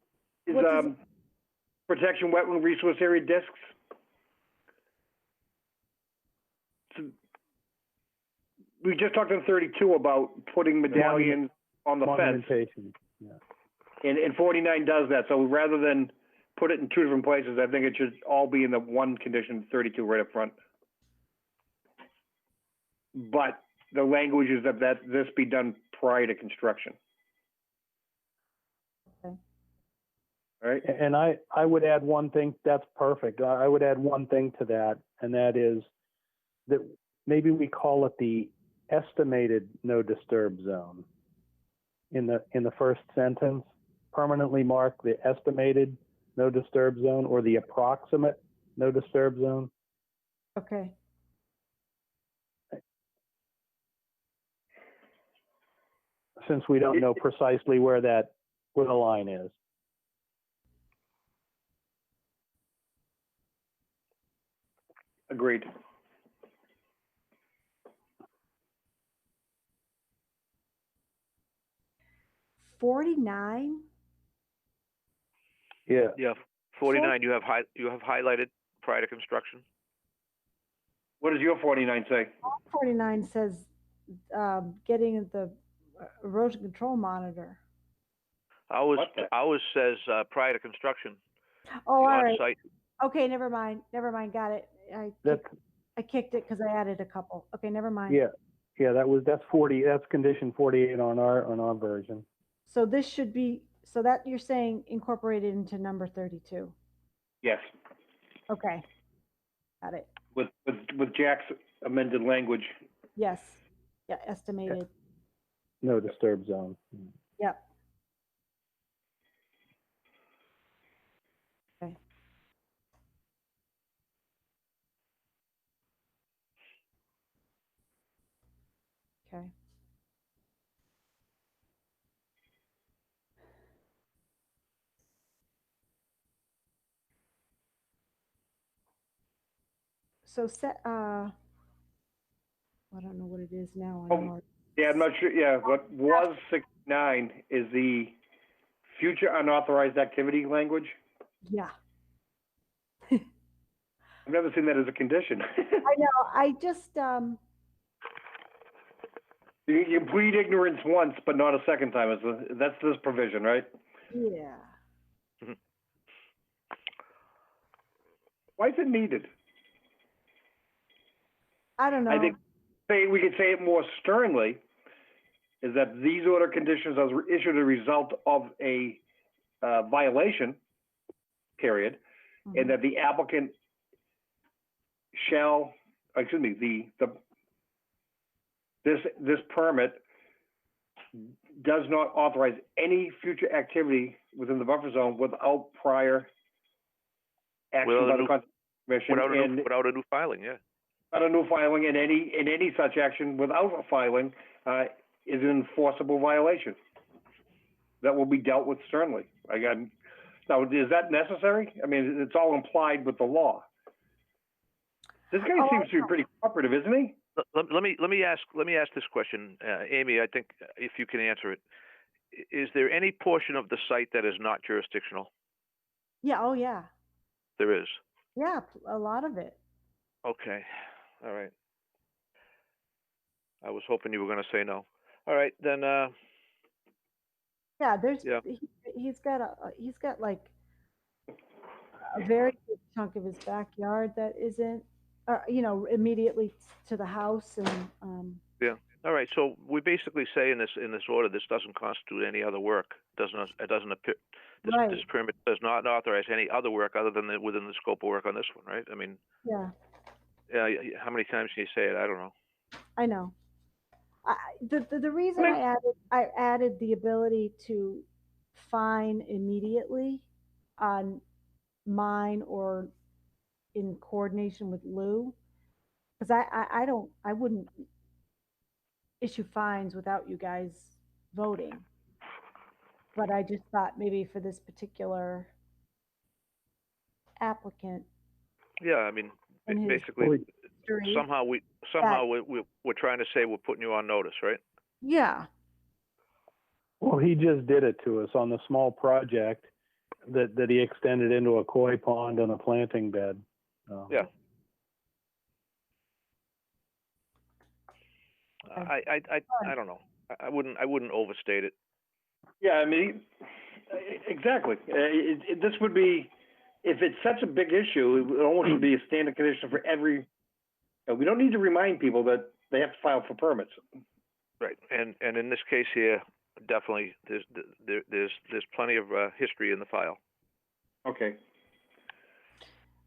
is protection wetland resource area discs. So we just talked on 32 about putting medallions on the fence. Monumentation. Yeah. And 49 does that. So rather than put it in two different places, I think it should all be in the one condition 32 right up front. But the language is that this be done prior to construction. Okay. All right. And I would add one thing. That's perfect. I would add one thing to that, and that is that maybe we call it the estimated no disturb zone. In the first sentence, permanently mark the estimated no disturb zone or the approximate no disturb zone. Okay. Since we don't know precisely where the line is. Agreed. $49. Yeah. Yeah. 49. You have highlighted prior to construction. What does your 49 say? 49 says getting the erosion control monitor. Ours says prior to construction. Oh, all right. On-site. Okay, never mind. Got it. I kicked it because I added a couple. Okay, never mind. Yeah. Yeah, that's 40. That's condition 48 on our version. So this should be, so that you're saying incorporated into number 32. Yes. Okay. Got it. With Jack's amended language. Yes. Yeah, estimated. no disturb zone. Yep. Okay. Okay. So I don't know what it is now Oh, anymore. Yeah, I'm not sure. Yeah, what was 69 is the future unauthorized activity language. Yeah. I've never seen that as a condition. I know. I just, You plead ignorance once, but not a second time. That's this provision, right? yeah. Why is it needed? I don't know. I think we could say it more sternly, is that these order conditions are issued a result of a violation, period, and that the applicant shall, excuse me, this permit does not authorize any future activity within the buffer zone without prior action by the Conservation Commission without a new filing, yeah. Without a new filing, and any such action without a filing is an enforceable violation that will be dealt with sternly. Now, is that necessary? I mean, it's all implied with the law. This guy seems to be pretty cooperative, isn't he? Let me ask this question, Amy. I think if you can answer it, is there any portion of the site that is not jurisdictional? Yeah. Oh, yeah. There is. Yeah. A lot of it. Okay. All right. I was hoping you were going to say no. All right, then. Yeah. There's. Yeah. He's got like a very big chunk of his backyard that isn't, immediately to the house, and Yeah. All right. So we basically say in this order, this doesn't constitute any other work. It doesn't appear. This permit does not authorize any other work other than within the scope of work on this one, right? I mean. Yeah. Yeah. How many times can you say it? I don't know. I know. The reason I added the ability to fine immediately on mine or in coordination with Lou, because I wouldn't issue fines without you guys voting. But I just thought maybe for this particular applicant. Yeah, I mean, basically, somehow we're trying to say we're putting you on notice, right? Yeah. Well, he just did it to us on the small project that he extended into a koi pond and a planting bed. Yeah. I don't know. I wouldn't overstate it. Yeah, I mean, exactly. This would be, if it's such a big issue, it would almost be a standard condition for every. We don't need to remind people that they have to file for permits. Right, and in this case here, definitely there's plenty of history in the file. Okay.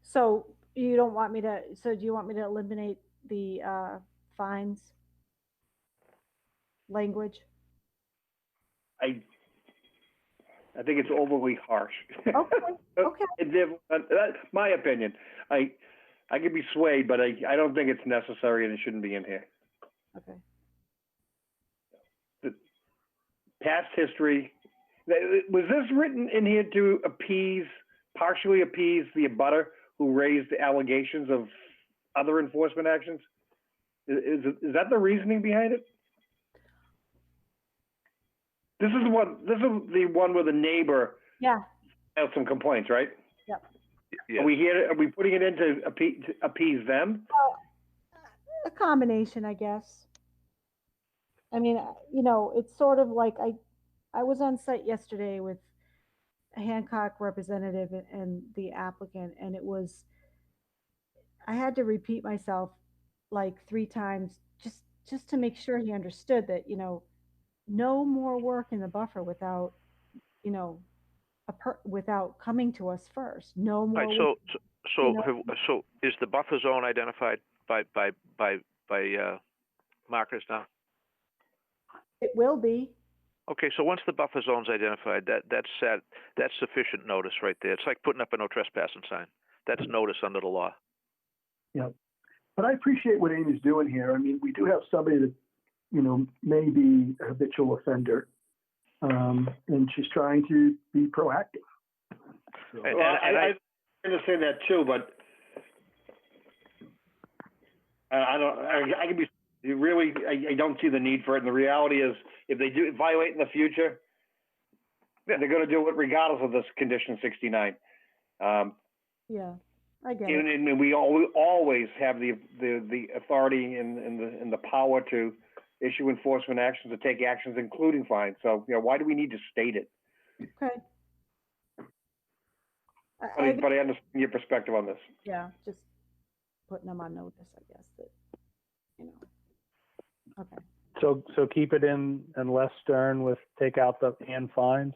So you don't want me to? So do you want me to eliminate the fines language? I think it's overly harsh. Okay. Okay. That's my opinion. I could be swayed, but I don't think it's necessary and it shouldn't be in here. Okay. The past history. Was this written in here to partially appease the abutter who raised allegations of other enforcement actions? Is that the reasoning behind it? This is the one where the neighbor had some complaints, right? Yep. Yeah. Are we putting it in to appease them? A combination, I guess. I mean, it's sort of like I was on site yesterday with a Hancock representative and the applicant, and I had to repeat myself like 3 times just to make sure he understood that, no more work in the buffer without, without coming to us first. No more. Right. So is the buffer zone identified by markers now? It will be. Okay, so once the buffer zone's identified, that's sufficient notice right there. It's like putting up a no trespassing sign. That's notice under the law. Yeah. But I appreciate what Amy's doing here. I mean, we do have somebody that, you know, may be a habitual offender. And she's trying to be proactive. So, And, Well, and I understand that too, but I can be, I don't see the need for it. And the reality is, if they do violate in the future, they're going to do it regardless of this condition 69. Yeah, I get it. And we always have the authority and the power to issue enforcement actions, to take actions, including fines. So, you know, why do we need to state it? Okay. But I understand your perspective on this. Yeah, just putting them on notice, I guess, that, you know. Okay. So keep it in and less stern with take out the and fines?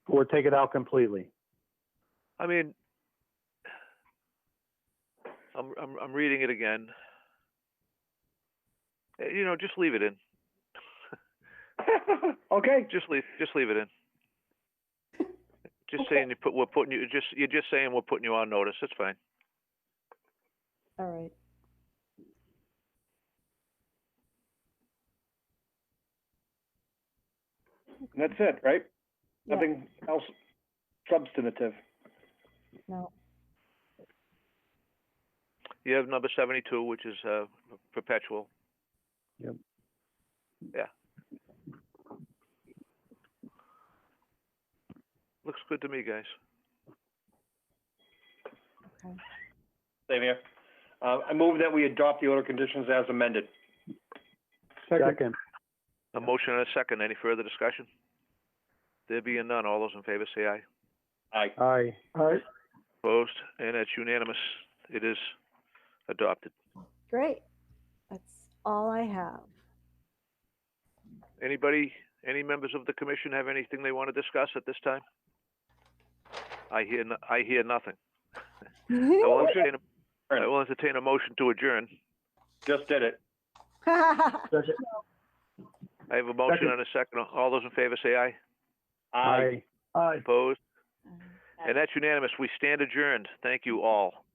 Or take it out completely? I mean, I'm reading it again. You know, just leave it in. Okay. Just leave it in. Just saying you're just saying we're putting you on notice. That's fine. All right. And that's it, right? Yeah. Nothing else substantive. No. You have number 72, which is perpetual. Yep. Yeah. Looks good to me, guys. Okay. Same here. I move that we adopt the order conditions as amended. Second. A motion and a second. Any further discussion? There being none, all those in favor say aye. Aye. Aye. Aye. Opposed? And it's unanimous. It is adopted. Great. That's all I have. Any members of the commission have anything they want to discuss at this time? I hear nothing. I will entertain a motion to adjourn. Just did it. Second. I have a motion Second. and a second. All those in favor say aye. Aye. Aye. Opposed? And that's unanimous. We stand adjourned. Thank you all.